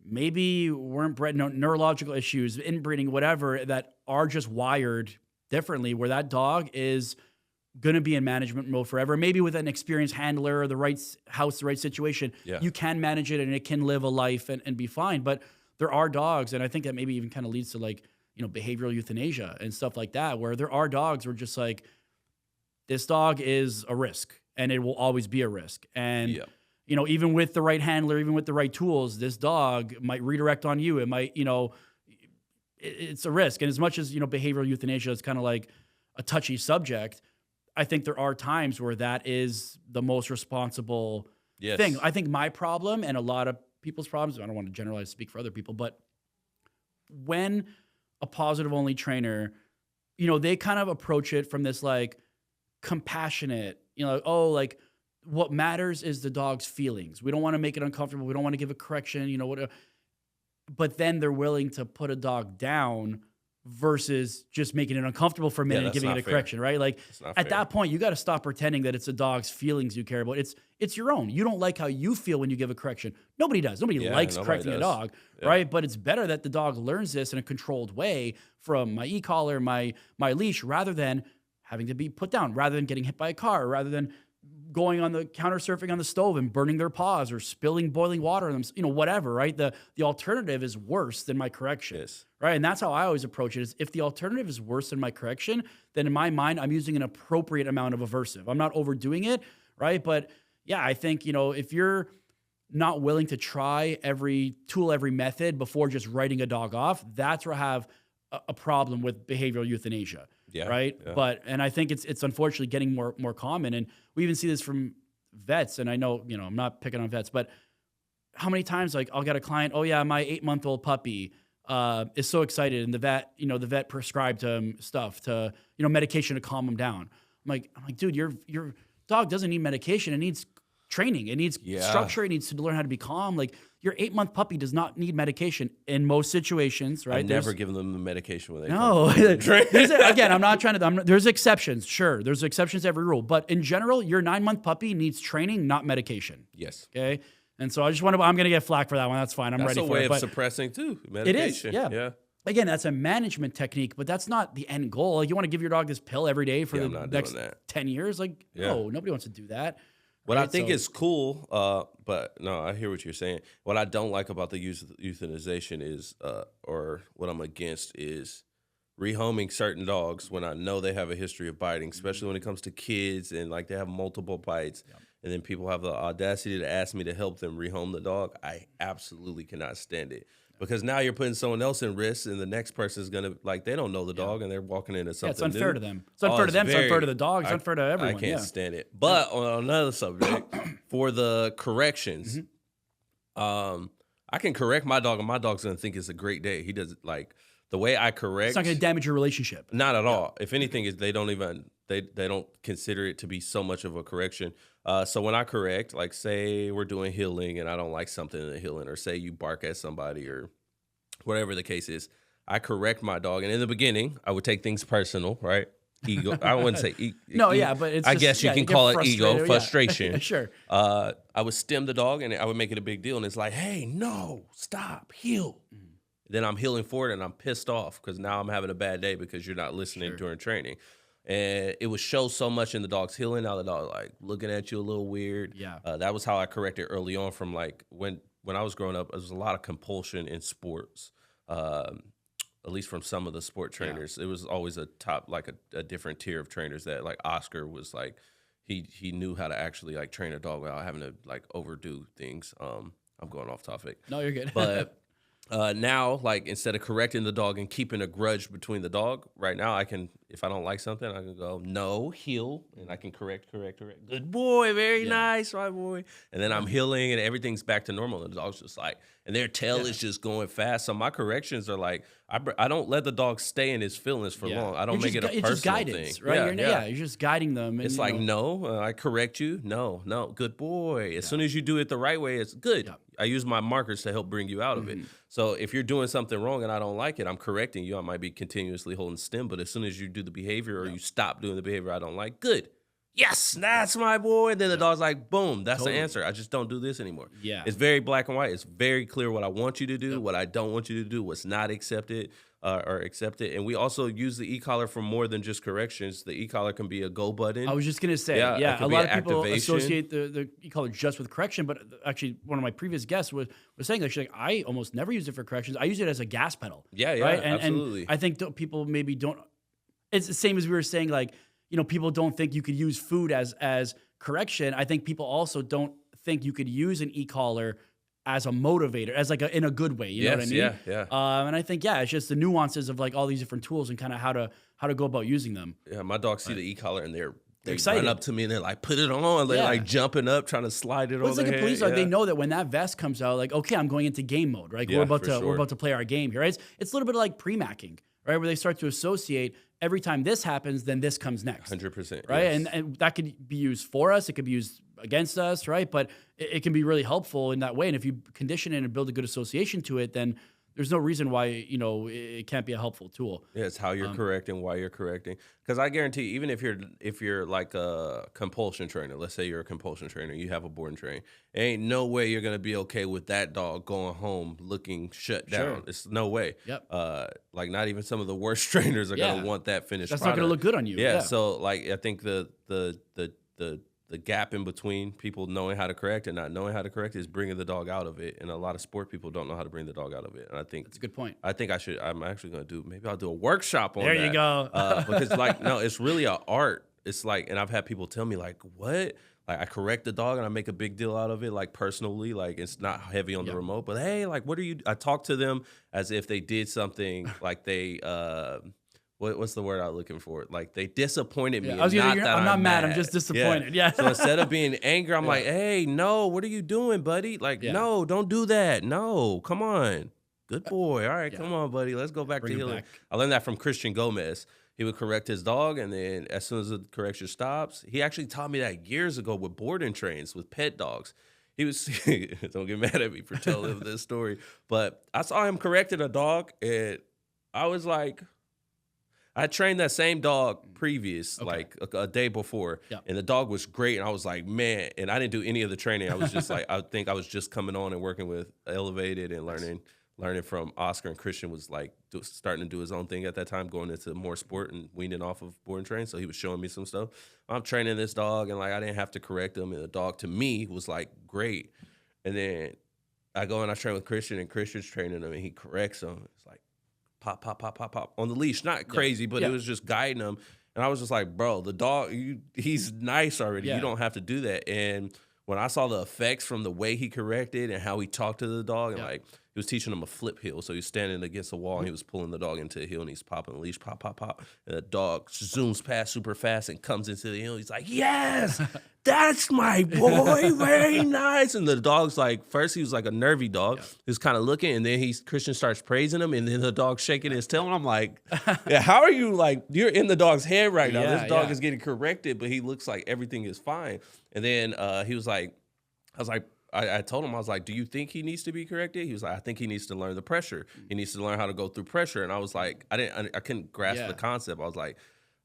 maybe weren't bred, neurological issues, inbreeding, whatever, that are just wired differently, where that dog is going to be in management mode forever. Maybe with an experienced handler, the right house, the right situation, you can manage it and it can live a life and be fine. But there are dogs, and I think that maybe even kind of leads to like, you know, behavioral euthanasia and stuff like that, where there are dogs where just like, this dog is a risk and it will always be a risk. And, you know, even with the right handler, even with the right tools, this dog might redirect on you. It might, you know, it's a risk. And as much as, you know, behavioral euthanasia is kind of like a touchy subject, I think there are times where that is the most responsible thing. I think my problem and a lot of people's problems, I don't want to generalize, speak for other people, but when a positive only trainer, you know, they kind of approach it from this like compassionate, you know, oh, like what matters is the dog's feelings. We don't want to make it uncomfortable. We don't want to give a correction, you know, whatever. But then they're willing to put a dog down versus just making it uncomfortable for a minute and giving it a correction, right? Like at that point, you got to stop pretending that it's a dog's feelings you care about. It's your own. You don't like how you feel when you give a correction. Nobody does. Nobody likes correcting a dog, right? But it's better that the dog learns this in a controlled way from my e-collar, my leash, rather than having to be put down, rather than getting hit by a car, rather than going on the counter surfing on the stove and burning their paws or spilling boiling water on them, you know, whatever, right? The alternative is worse than my correction, right? And that's how I always approach it is if the alternative is worse than my correction, then in my mind, I'm using an appropriate amount of aversive. I'm not overdoing it, right? But yeah, I think, you know, if you're not willing to try every tool, every method before just writing a dog off, that's where I have a problem with behavioral euthanasia. Right. But, and I think it's unfortunately getting more common. And we even see this from vets. And I know, you know, I'm not picking on vets, but how many times like I'll get a client, oh yeah, my 8-month-old puppy is so excited. And the vet prescribed him stuff to, you know, medication to calm him down. I'm like, dude, your dog doesn't need medication. It needs training. It needs structure. It needs to learn how to be calm. Like your 8-month puppy does not need medication in most situations, right? I never give them the medication when they no. Again, I'm not trying to. There's exceptions, sure. There's exceptions to every rule, but in general, your 9-month puppy needs training, not medication. Okay. And so I just want to. I'm going to get flack for that one. That's fine. I'm ready for it. That's a way of suppressing too. Medication. It is. Yeah. Again, that's a management technique, but that's not the end goal. Like you want to give your dog this pill every day for the next 10 years? Like, no, nobody wants to do that. What I think is cool, but no, I hear what you're saying. What I don't like about the euthanization is, or what I'm against is rehoming certain dogs when I know they have a history of biting, especially when it comes to kids and like they have multiple bites. And then people have the audacity to ask me to help them rehome the dog. I absolutely cannot stand it. Because now you're putting someone else in risk, and the next person is gonna like they don't know the dog, and they're walking into something. It's unfair to them. It's unfair to them. It's unfair to the dog. It's unfair to everyone. I can't stand it. But on another subject, for the corrections, I can correct my dog, and my dog's gonna think it's a great day. He does like the way I correct. It's not gonna damage your relationship. Not at all. If anything, is they don't consider it to be so much of a correction. So when I correct, like say we're doing healing and I don't like something in the healing, or say you bark at somebody or whatever the case is, I correct my dog. And in the beginning, I would take things personal, right? Ego. I wouldn't say but it's I guess you can call it ego, frustration. Sure. I would stem the dog and I would make it a big deal. And it's like, hey, no, stop, heal. Then I'm healing for it and I'm pissed off because now I'm having a bad day because you're not listening during training. And it would show so much in the dog's healing. Now the dog like looking at you a little weird. That was how I corrected early on from like when I was growing up, there was a lot of compulsion in sports, at least from some of the sport trainers. It was always a top, like a different tier of trainers that like Oscar was like, he knew how to actually like train a dog without having to like overdo things. I'm going off topic. No, you're good. But now, like, instead of correcting the dog and keeping a grudge between the dog, right now I can, if I don't like something, I can go, no, heal, and I can correct. Good boy, very nice, my boy. And then I'm healing, and everything's back to normal. And the dog's just like, and their tail is just going fast. So my corrections are like, I don't let the dog stay in his feelings for long. I don't make it a personal just guidance, thing. right? You're just guiding them. And, it's like, no, I correct you. No, good boy. As soon as you do it the right way, it's good. I use my markers to help bring you out of it. So if you're doing something wrong and I don't like it, I'm correcting you. I might be continuously holding stim, but as soon as you do the behavior or you stop doing the behavior I don't like, good. Yes, that's my boy. And then the dog's like, boom, that's the answer. I just don't do this anymore. Yeah. It's very black and white. It's very clear what I want you to do, what I don't want you to do, what's not accepted or accepted. And we also use the e-collar for more than just corrections. The e-collar can be a go button. I was just going to say, a lot of people associate the e-collar just with correction, but actually one of my previous guests was saying that she's like, I almost never use it for corrections. I use it as a gas pedal. Yeah, right? Absolutely. And I think people maybe don't, it's the same as we were saying, like, people don't think you could use food as correction. I think people also don't think you could use an e-collar as a motivator, as like in a good way. You know what I mean? Yeah. And I think, it's just the nuances of like all these different tools and kind of how to go about using them. Yeah, my dogs see the e-collar and they're excited. Run up to me and they're like, put it on. They're like jumping up, trying to slide it on. It's like a police dog. They know that when that vest comes out, like, okay, I'm going into game mode, right? We're about to play our game here. Right? It's a little bit of like pre-macking, right? Where they start to associate every time this happens, then this comes next. 100%. Right? Yes. And that could be used for us. It could be used against us, right? But it can be really helpful in that way. And if you condition it and build a good association to it, then there's no reason why, it can't be a helpful tool. Yeah, it's how you're correcting, why you're correcting. Because I guarantee, even if you're like a compulsion trainer, let's say you're a compulsion trainer, you have a board and train, ain't no way you're gonna be okay with that dog going home looking shut down. Sure. It's no way. Yep. Like not even some of the worst trainers are gonna want that finished. That's product. not gonna look good on you. Yeah. So like I think the gap in between people knowing how to correct and not knowing how to correct is bringing the dog out of it. And a lot of sport people don't know how to bring the dog out of it. And I think that's a good point. I'm actually going to maybe I'll do a workshop on that. There you go. Because like, no, it's really an art. It's like, and I've had people tell me like, what? Like I correct the dog and I make a big deal out of it, like personally, like it's not heavy on the remote, but hey, like, what are you, I talk to them as if they did something like they, what's the word I'm looking for? Like they disappointed me. I'm not mad. I'm just disappointed. Yeah. So instead of being angry, I'm like, hey, no, what are you doing, buddy? Like, no, don't do that. No, come on. Good boy. All right, come on, buddy. Let's go back to healing. I learned that from Christian Gomez. He would correct his dog, and then as soon as the correction stops, he actually taught me that years ago with boarding trains with pet dogs. He was, don't get mad at me for telling this story, but I saw him correcting a dog, and I was like, I trained that same dog previous, like a day before, and the dog was great. And I was like, man, and I didn't do any of the training. I was just like, I think I was just coming on and working with Elevated and learning from Oscar, and Christian was like starting to do his own thing at that time, going into more sport and weaning off of board and train. So he was showing me some stuff. I'm training this dog, and like I didn't have to correct him, and the dog to me was like great. And then I go and I train with Christian, and Christian's training him, and he corrects him. It's like, pop, pop, pop, pop, pop on the leash. Not crazy, but it was just guiding him. And I was just like, bro, the dog, he's nice already. You don't have to do that. And when I saw the effects from the way he corrected and how he talked to the dog, and like he was teaching him a flip heel. So he was standing against a wall and he was pulling the dog into a heel and he's popping the leash, pop, pop, pop. And the dog zooms past super fast and comes into the heel. He's like, yes, that's my boy. Very nice. And the dog's like, first he was like a nervy dog. He was kind of looking, and then Christian starts praising him, and then the dog's shaking his tail. And I'm like, how are you like, you're in the dog's head right now. This dog is getting corrected, but he looks like everything is fine. And then he was like, I told him, I was like, do you think he needs to be corrected? He was like, I think he needs to learn the pressure. He needs to learn how to go through pressure. And I was like, I couldn't grasp the concept. I was like,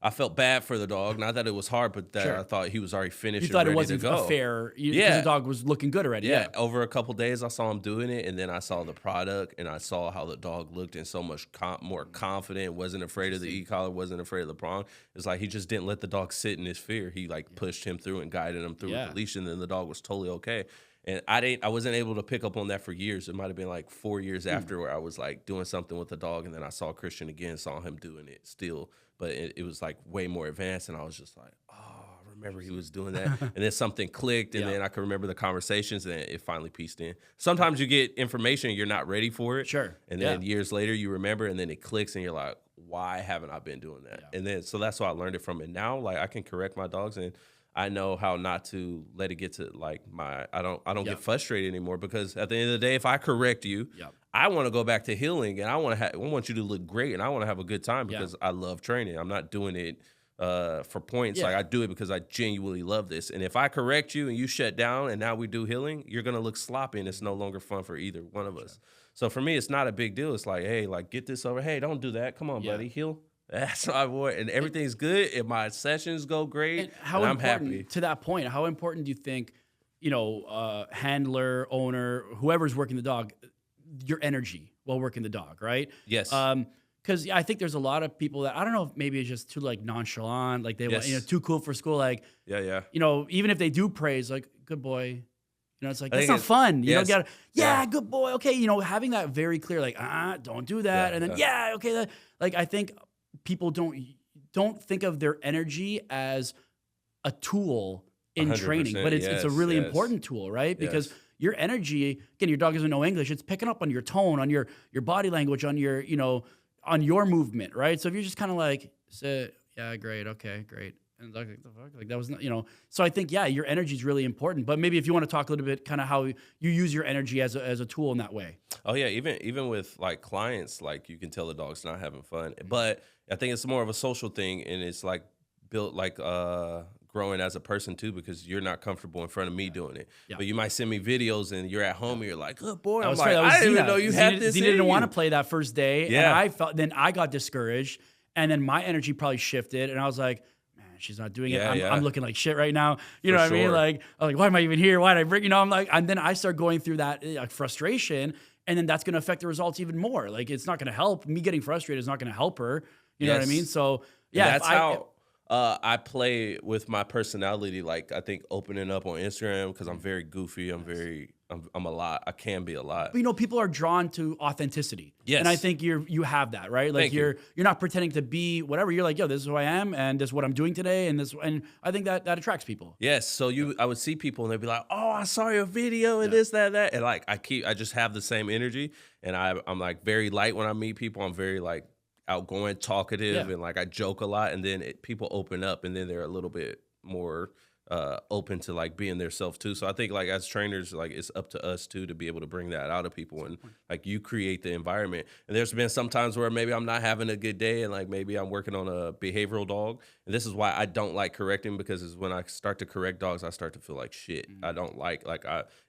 I felt bad for the dog. Not that it was hard, but that I thought he was already finished. You thought and it ready wasn't to go. a fair, because the dog was looking good already. Yeah. Over a couple days, I saw him doing it, and then I saw the product, and I saw how the dog looked and so much more confident, wasn't afraid of the e-collar, wasn't afraid of the prong. It's like he just didn't let the dog sit in his fear. He like pushed him through and guided him through with the leash, and then the dog was totally okay. And I wasn't able to pick up on that for years. It might have been like 4 years after where I was like doing something with the dog, and then I saw Christian again, saw him doing it still, but it was like way more advanced, and I was just like, oh, remember he was doing that. And then something clicked, and then I can remember the conversations, and it finally pieced in. Sometimes you get information, you're not ready for it. Sure. And then years later, you remember, and then it clicks, and you're like, why haven't I been doing that? And then, so that's why I learned it from it. Now, like, I can correct my dogs, and I know how not to let it get to like I don't get frustrated anymore, because at the end of the day, if I correct you, I want to go back to healing, and I want you to look great, and I want to have a good time, because I love training. I'm not doing it for points. Like, I do it because I genuinely love this. And if I correct you and you shut down and now we do healing, you're going to look sloppy, and it's no longer fun for either one of us. So for me, it's not a big deal. It's like, hey, like, get this over. Hey, don't do that. Come on, buddy, heal. That's what I want. And everything's good. And my sessions go great. And I'm happy. To that point, how important do you think, handler, owner, whoever's working the dog, your energy while working the dog, right? Yes. Because I think there's a lot of people that, I don't know if maybe it's just too like nonchalant, like they want, too cool for school. Like, even if they do praise, like, good boy, it's like, that's not fun. You don't gotta, good boy. Okay. Having that very clear, like, don't do that. And then, okay. Like, I think people don't think of their energy as a tool in training, but it's a really important tool, right? Because your energy, again, your dog doesn't know English. It's picking up on your tone, on your body language, on your, on your movement, right? So if you're just kind of like, sit, great, okay, great. And like, the fuck? Like, that was not, So I think, your energy is really important. But maybe if you want to talk a little bit kind of how you use your energy as a tool in that way. Oh, yeah. Even with like clients, like, you can tell the dog's not having fun. But I think it's more of a social thing, and it's like built like growing as a person too, because you're not comfortable in front of me doing it. But you might send me videos and you're at home and you're like, good boy. I'm like, I didn't even know you had this. He didn't want to play that first day. And then I got discouraged, and then my energy probably shifted, and I was like, man, she's not doing it. I'm looking like shit right now. You know what I mean? Like, I'm like, why am I even here? Why did I bring, I'm like, and then I start going through that frustration, and then that's going to affect the results even more. Like, it's not going to help. Me getting frustrated is not going to help her. You know what I mean? So that's how I play with my personality. Like, I think opening up on Instagram, because I'm very goofy. I'm a lot. I can be a lot. But people are drawn to authenticity. Yes. And I think you have that, right? Like, you're not pretending to be whatever. You're like, yo, this is who I am, and this is what I'm doing today, and I think that attracts people. Yes. So I would see people, and they'd be like, oh, I saw your video and this, that. And like, I just have the same energy, and I'm like very light when I meet people. I'm very like outgoing, talkative, and like I joke a lot, and then people open up, and then they're a little bit more open to like being their self too. So I think like as trainers, like it's up to us too to be able to bring that out of people, and like you create the environment. And there's been some times where maybe I'm not having a good day, and like maybe I'm working on a behavioral dog, and this is why I don't like correcting, because when I start to correct dogs, I start to feel like shit. I don't like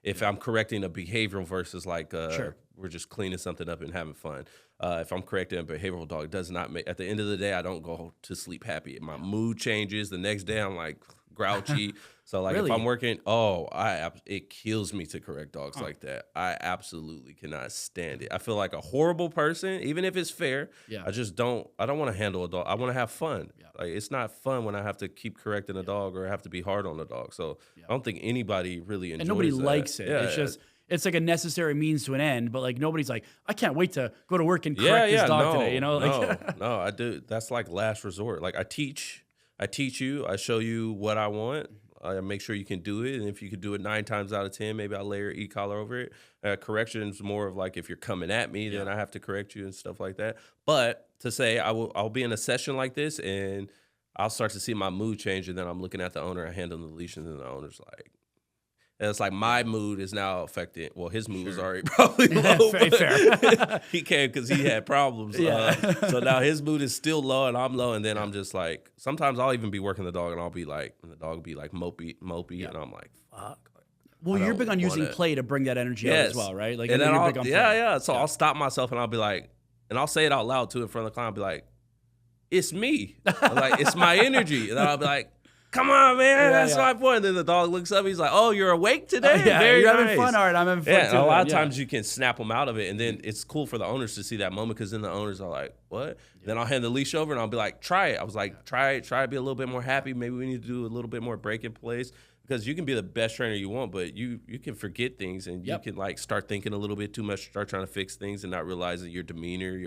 if I'm correcting a behavioral versus like we're just cleaning something up and having fun. If I'm correcting a behavioral dog, it does not make, at the end of the day, I don't go to sleep happy. My mood changes. The next day, I'm like grouchy. So like if I'm working, it kills me to correct dogs like that. I absolutely cannot stand it. I feel like a horrible person, even if it's fair. I don't want to handle a dog. I want to have fun. Like, it's not fun when I have to keep correcting a dog or I have to be hard on a dog. So I don't think anybody really enjoys it. And nobody likes it. It's just, it's like a necessary means to an end, but like nobody's like, I can't wait to go to work and correct this dog today. No, I do. That's like last resort. Like I teach you, I show you what I want. I make sure you can do it. And if you could do it 9 times out of 10, maybe I'll layer e-collar over it. Correction is more of like, if you're coming at me, then I have to correct you and stuff like that. But to say I'll be in a session like this and I'll start to see my mood change. And then I'm looking at the owner, I hand him the leash, and then the owner's like, and it's like my mood is now affected. Well, his mood was already probably low. Fair. He came because he had problems. So now his mood is still low and I'm low. And then I'm just like, sometimes I'll even be working the dog and I'll be like, and the dog will be like mopey. And I'm like, fuck. Well, you're big on using play to bring that energy out as well, right? Like, and then you're big on play. So I'll stop myself and I'll be like, and I'll say it out loud too in front of the client. I'll be like, it's me. I'm like, it's my energy. And then I'll be like, come on, man, that's my point. And then the dog looks up, he's like, oh, you're awake today? Very you're nice. Having fun. All right, I'm having fun too. A lot of times you can snap them out of it, and then it's cool for the owners to see that moment, because then the owners are like, what? Then I'll hand the leash over, and I'll be like, try it. I was like, try to be a little bit more happy. Maybe we need to do a little bit more break in place, because you can be the best trainer you want, but you can forget things, and you can like start thinking a little bit too much, start trying to fix things and not realizing your demeanor,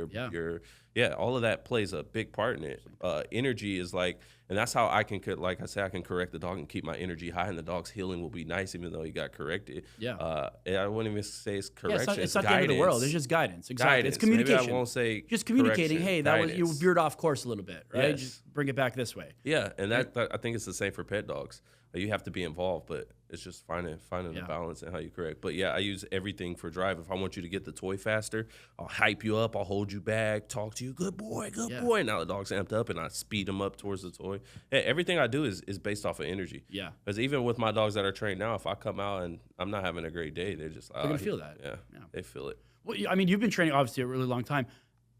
Yeah, all of that plays a big part in it. Energy is like, and that's how I can, like I said, I can correct the dog and keep my energy high, and the dog's healing will be nice, even though he got corrected. Yeah. And I wouldn't even say it's Yeah, correction. it's not the end of the world. It's just guidance. Exactly. Guidance. It's communication. Maybe I won't say just communicating. correction, Hey, that was guidance. you veered off course a little bit, right? Yes. Just bring it back this way. Yeah, and that I think it's the same for pet dogs. You have to be involved, but it's just finding the balance and how you correct. But yeah, I use everything for drive. If I want you to get the toy faster, I'll hype you up, I'll hold you back, talk to you, good boy, good boy. Now the dog's amped up, and I speed him up towards the toy. Yeah, everything I do is based off of energy. Yeah. Because even with my dogs that are trained now, if I come out and I'm not having a great day, they're just They're gonna feel that. Yeah, they feel it. Well, I mean, you've been training obviously a really long time.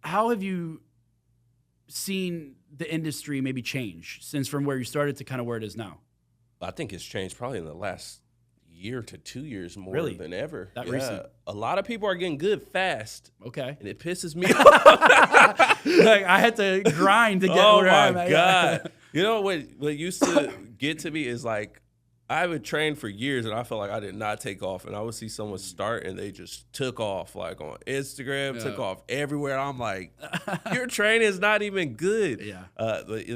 How have you seen the industry maybe change since from where you started to kind of where it is now? I think it's changed probably in the last year to 2 years more than ever. That recent? A lot of people are getting good fast. Okay. And it pisses me off. Like I had to grind to get where I'm at. Oh my God. You know what used to get to me is like, I would train for years and I felt like I did not take off, and I would see someone start and they just took off, like on Instagram, took off everywhere. I'm like, your training is not even good. Yeah. But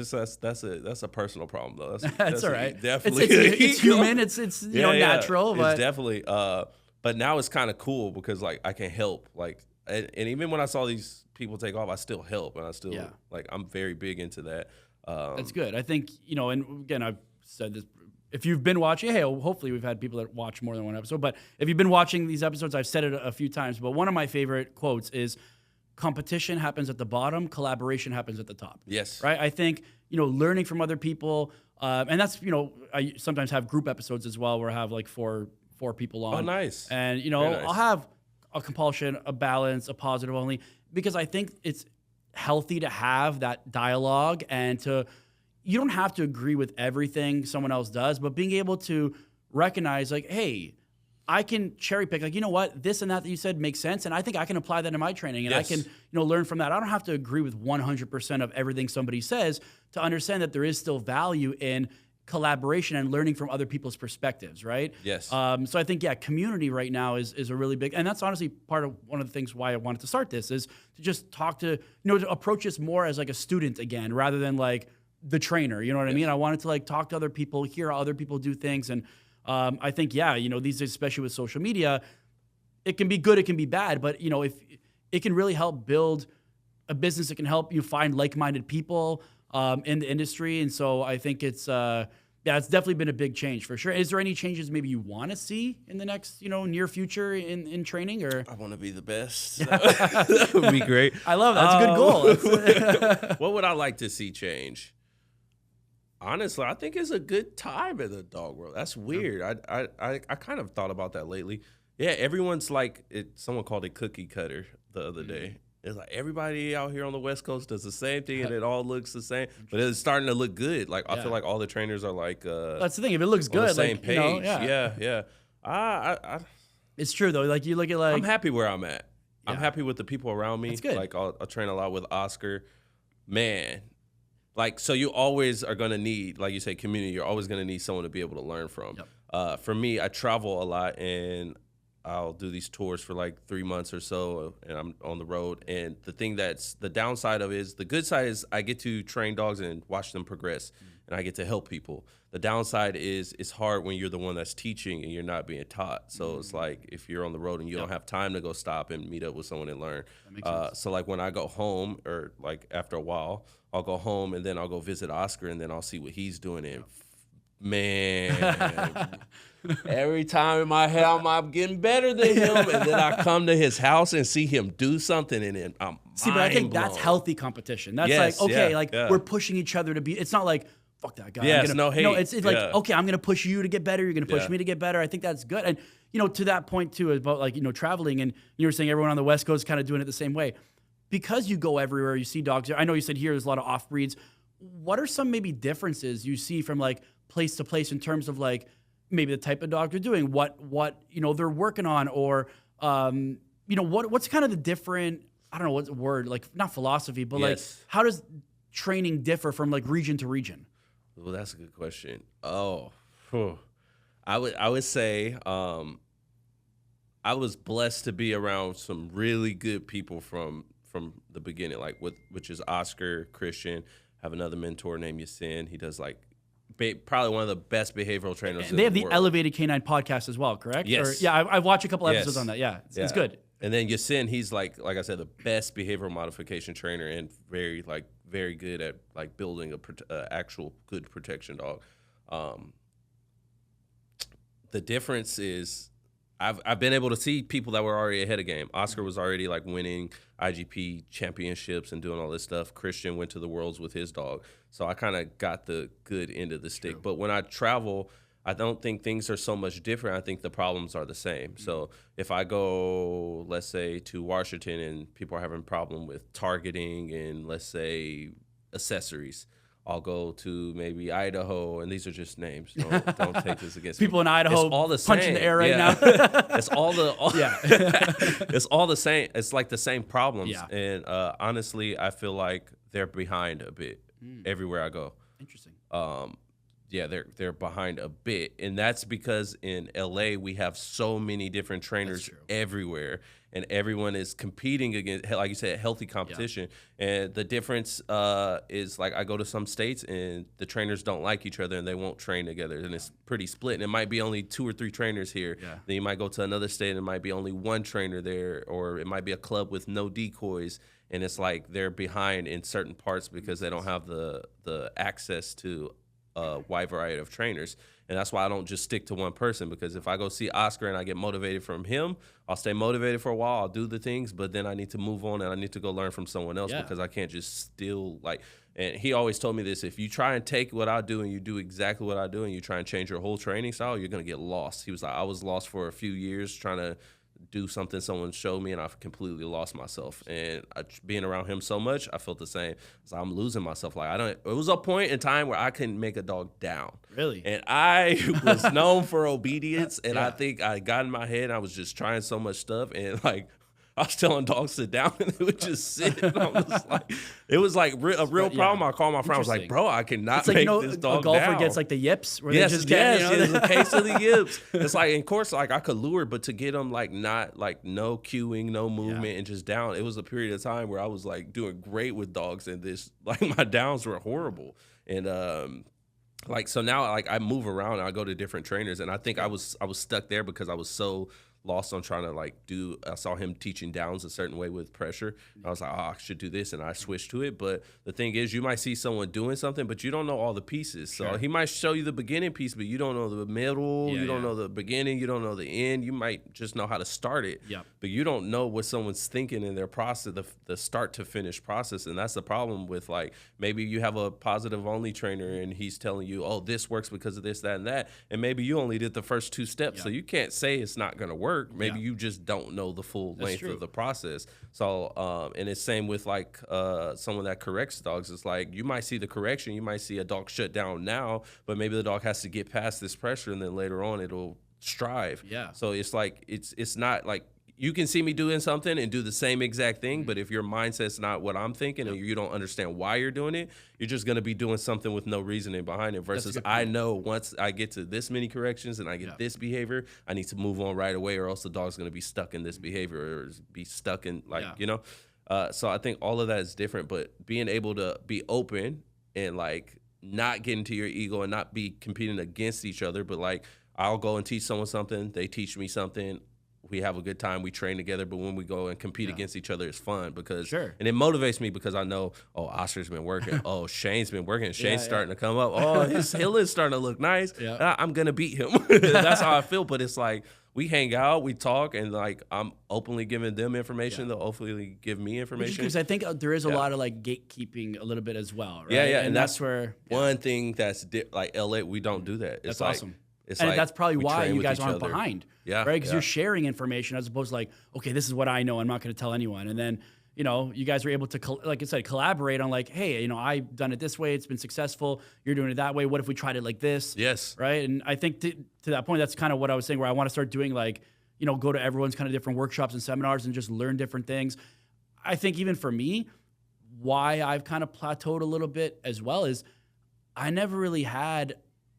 that's a personal problem though. That's all right. Definitely, it's human. It's natural. But it's definitely. But now it's kind of cool because like I can help. Like, and even when I saw these people take off, I still help, and I still like I'm very big into that. That's good. I think and again I've said this. If you've been watching, hey, hopefully we've had people that watch more than one episode, but if you've been watching these episodes, I've said it a few times, but one of my favorite quotes is competition happens at the bottom, collaboration happens at the top. Yes. Right? I think, learning from other people, and that's, I sometimes have group episodes as well where I have like four people on. Oh, nice. And, nice. I'll have a compulsion, a balance, a positive only, because I think it's healthy to have that dialogue and you don't have to agree with everything someone else does, but being able to recognize like, hey, I can cherry pick, like, you know what, this and that you said makes sense, and I think I can apply that in my training, and I can, learn from that. I don't have to agree with 100% of everything somebody says to understand that there is still value in collaboration and learning from other people's perspectives, right? Yes. So I think, community right now is a really big, and that's honestly part of one of the things why I wanted to start this is to just talk to, to approach this more as like a student again, rather than like the trainer, you know what I mean? I wanted to like talk to other people, hear how other people do things. And I think, these days, especially with social media, it can be good, it can be bad, but if it can really help build a business, it can help you find like-minded people in the industry. And so I think it's definitely been a big change for sure. Is there any changes maybe you want to see in the next, near future in training? Or I want to be the best. That would be great. I love that. That's a good goal. What would I like to see change? Honestly, I think it's a good time in the dog world. That's weird. I kind of thought about that lately. Yeah, everyone's like, someone called it cookie cutter the other day. It's like everybody out here on the West Coast does the same thing, and it all looks the same. But it's starting to look good. Like I feel like all the trainers are like, that's the thing. If it looks good, on the same like, page. Yeah. It's true though. Like you look at like, I'm happy where I'm at. I'm happy with the people around me. That's good. Like I'll train a lot with Oscar. Man. Like, so you always are going to need, like you say, community. You're always going to need someone to be able to learn from. Yep. For me, I travel a lot, and I'll do these tours for like 3 months or so, and I'm on the road. And the thing that's the downside of it is, the good side is I get to train dogs and watch them progress, and I get to help people. The downside is it's hard when you're the one that's teaching and you're not being taught. So it's like if you're on the road and you don't have time to go stop and meet up with someone and learn. That makes sense. So like when I go home, or like after a while, I'll go home and then I'll go visit Oscar, and then I'll see what he's doing. And man, every time in my head I'm getting better than him, and then I come to his house and see him do something, and then I'm but I think that's healthy competition. That's we're pushing each other to be. It's not like fuck that guy. Yes, no hate. No, it's like okay, I'm gonna push you to get better. You're gonna push me to get better. I think that's good. And to that point too about like traveling, and you were saying everyone on the West Coast kind of doing it the same way. Because you go everywhere, you see dogs. I know you said here there's a lot of off breeds. What are some maybe differences you see from like place to place in terms of like maybe the type of dog they're doing, what they're working on, or what's kind of the different, I don't know what's the word, like not philosophy, but like how does training differ from like region to region? Well, that's a good question. I would say I was blessed to be around some really good people from from the beginning, like which is Oscar, Christian. I have another mentor named Yasin. He does like probably one of the best behavioral trainers. And they have the world. Elevated Canine podcast as well, correct? Yes. Or, yeah, I've watched a couple episodes on that. Yeah, it's good. And then Yasin, he's like I said, the best behavioral modification trainer and very good at like building a actual good protection dog. The difference is I've been able to see people that were already ahead of game. Oscar was already like winning IGP championships and doing all this stuff. Christian went to the Worlds with his dog. So I kind of got the good end of the stick. But when I travel, I don't think things are so much different. I think the problems are the same. So if I go, let's say, to Washington and people are having a problem with targeting and, let's say, accessories, I'll go to maybe Idaho, and these are just names. Don't take this against people me. in Idaho. It's all the same. Punching the air right now. It's all it's all the same. It's like the same problems. Yeah. And honestly, I feel like they're behind a bit everywhere I go. Interesting. Yeah, they're behind a bit, and that's because in LA we have so many different trainers everywhere, and everyone is competing against, like you said, healthy competition. Yeah. And the difference is, like, I go to some states and the trainers don't like each other and they won't train together, and it's pretty split. And it might be only 2 or 3 trainers here. Yeah. Then you might go to another state and it might be only 1 trainer there, or it might be a club with no decoys. And it's like they're behind in certain parts because they don't have the access to a wide variety of trainers. And that's why I don't just stick to one person, because if I go see Oscar and I get motivated from him, I'll stay motivated for a while, I'll do the things, but then I need to move on and I need to go learn from someone else because I can't just still, like, and he always told me this: if you try and take what I do and you do exactly what I do and you try and change your whole training style, you're going to get lost. He was like, I was lost for a few years trying to do something someone showed me, and I've completely lost myself. And being around him so much, I felt the same. So I'm losing myself. Like, it was a point in time where I couldn't make a dog down. Really? And I was known for obedience, and I think I got in my head, and I was just trying so much stuff, and like, I was telling dogs sit down, and they would just sit. And I was like, it was like a real problem. I called my friend. I was like, bro, I cannot make this dog a golfer down. Gets like the yips. Where yes, they just there's a case of the yips. It's like, of course, like I could lure, but to get them like not like no cueing, no movement, and just down. It was a period of time where I was like doing great with dogs, and this like my downs were horrible. And like, so now like I move around and I go to different trainers, and I think I was stuck there because I was so lost on trying to like I saw him teaching downs a certain way with pressure. I was like, oh, I should do this, and I switched to it. But the thing is, you might see someone doing something, but you don't know all the pieces. So he might show you the beginning piece, but you don't know the middle, you don't know the beginning, you don't know the end. You might just know how to start it, but you don't know what someone's thinking in their process, the start to finish process. And that's the problem with, like, maybe you have a positive only trainer and he's telling you, oh, this works because of this, that, and that. And maybe you only did the first 2 steps. So you can't say it's not going to work. Maybe you just don't know the full length of the process. So, and it's same with like someone that corrects dogs. It's like you might see the correction, you might see a dog shut down now, but maybe the dog has to get past this pressure, and then later on it'll strive. Yeah. So it's like it's not like you can see me doing something and do the same exact thing, but if your mindset's not what I'm thinking and you don't understand why you're doing it, you're just going to be doing something with no reasoning behind it. Versus I know once I get to this many corrections and I get this behavior, I need to move on right away, or else the dog's going to be stuck in this behavior or be stuck in, like, you know. So I think all of that is different, but being able to be open and like not get into your ego and not be competing against each other, but like I'll go and teach someone something, they teach me something. We have a good time, we train together, but when we go and compete against each other, it's fun because, and it motivates me because I know, oh, Oscar's been working, oh, Shane's been working, Shane's starting to come up, oh, his heel is starting to look nice, I'm going to beat him. That's how I feel, but it's like, we hang out, we talk, and like I'm openly giving them information, they'll hopefully give me information. Because I think there is a lot of like gatekeeping a little bit as well, right? Yeah, and that's where one thing that's like LA, we don't do that. It's that's like, awesome. It's and like that's probably why you guys aren't behind, right? Because you're sharing information as opposed to like, okay, this is what I know, I'm not going to tell anyone. And then, you know, you guys are able to, like I said, collaborate on like, hey, you know, I've done it this way, it's been successful, you're doing it that way, what if we tried it like this? Yes. Right? And I think to that point, that's kind of what I was saying, where I want to start doing, like, you know, go to everyone's kind of different workshops and seminars and just learn different things. I think even for me, why I've kind of plateaued a little bit as well is I never really had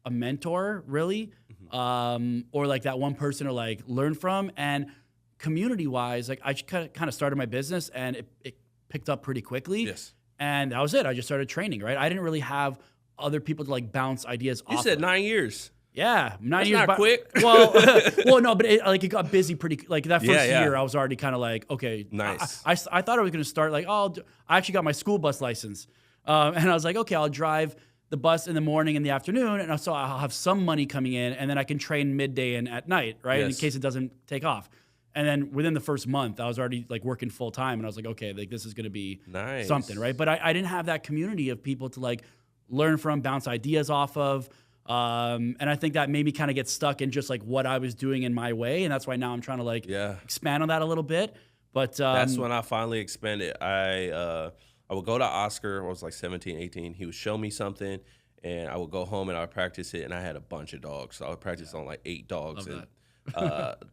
a mentor, really, or like that one person to like learn from. And community-wise, like I kind of started my business, and it picked up pretty quickly. Yes. And that was it. I just started training, right? I didn't really have other people to like bounce ideas off. You said of. 9 years. Yeah, 9 That's years. not quick. Well, no, but it got busy pretty. Like that first Yeah. year, I was already kind of like, okay, Nice. I thought I was going to start like, I actually got my school bus license, and I was like, okay, I'll drive the bus in the morning and the afternoon, and so I'll have some money coming in, and then I can train midday and at night, right? Yes. In case it doesn't take off. And then within the first month, I was already like working full time, and I was like, okay, like this is going to be Nice. something, right? But I didn't have that community of people to like learn from, bounce ideas off of. And I think that made me kind of get stuck in just like what I was doing in my way. And that's why now I'm trying to like expand on that a little bit. But that's when I finally expanded. I would go to Oscar. I was like 17, 18. He would show me something, and I would go home and I would practice it. And I had a bunch of dogs. So I would practice on like 8 dogs. Love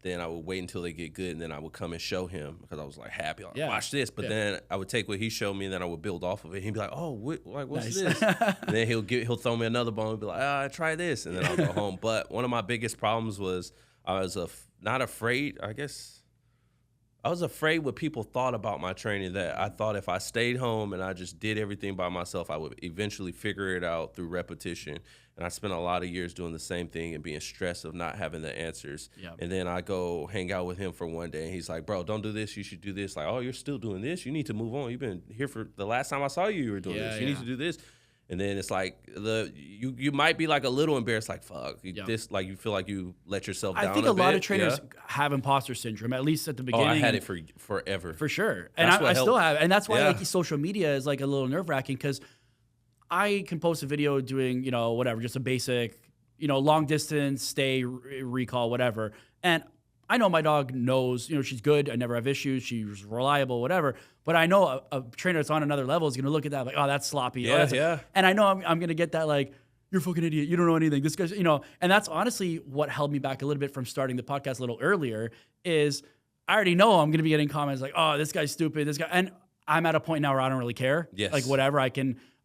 Then I would wait until they get good, and then I would come and show him because I was like happy. Like, Yeah. watch this. But then I would take what he showed me, and then I would build off of it. He'd be like, "Oh, what's Nice. this?" And then he'll throw me another bone and be like, "Try this," and then I'll go home. But one of my biggest problems was I was not afraid. I guess I was afraid what people thought about my training. That I thought if I stayed home and I just did everything by myself, I would eventually figure it out through repetition. And I spent a lot of years doing the same thing and being stressed of not having the answers. Yeah. And then I go hang out with him for one day, and he's like, "Bro, don't do this. You should do this." Like, "Oh, you're still doing this. You need to move on. You've been here for the last time I saw you. You were doing this. You need to do this." And then it's like you might be like a little embarrassed, like fuck this, like you feel like you let yourself down. I think a lot of trainers have imposter syndrome, at least at the beginning. Oh, I had it for forever. For sure. And I still have. And that's why like social media is like a little nerve wracking, because I can post a video doing, whatever, just a basic, long distance, stay, recall, whatever. And I know my dog knows, she's good. I never have issues. She's reliable, whatever. But I know a trainer that's on another level is going to look at that like, oh, that's sloppy. Yeah. And I know I'm going to get that like, you're a fucking idiot. You don't know anything. This guy's, and that's honestly what held me back a little bit from starting the podcast a little earlier is I already know I'm going to be getting comments like, oh, this guy's stupid. This guy. And I'm at a point now where I don't really care. Yes. Like whatever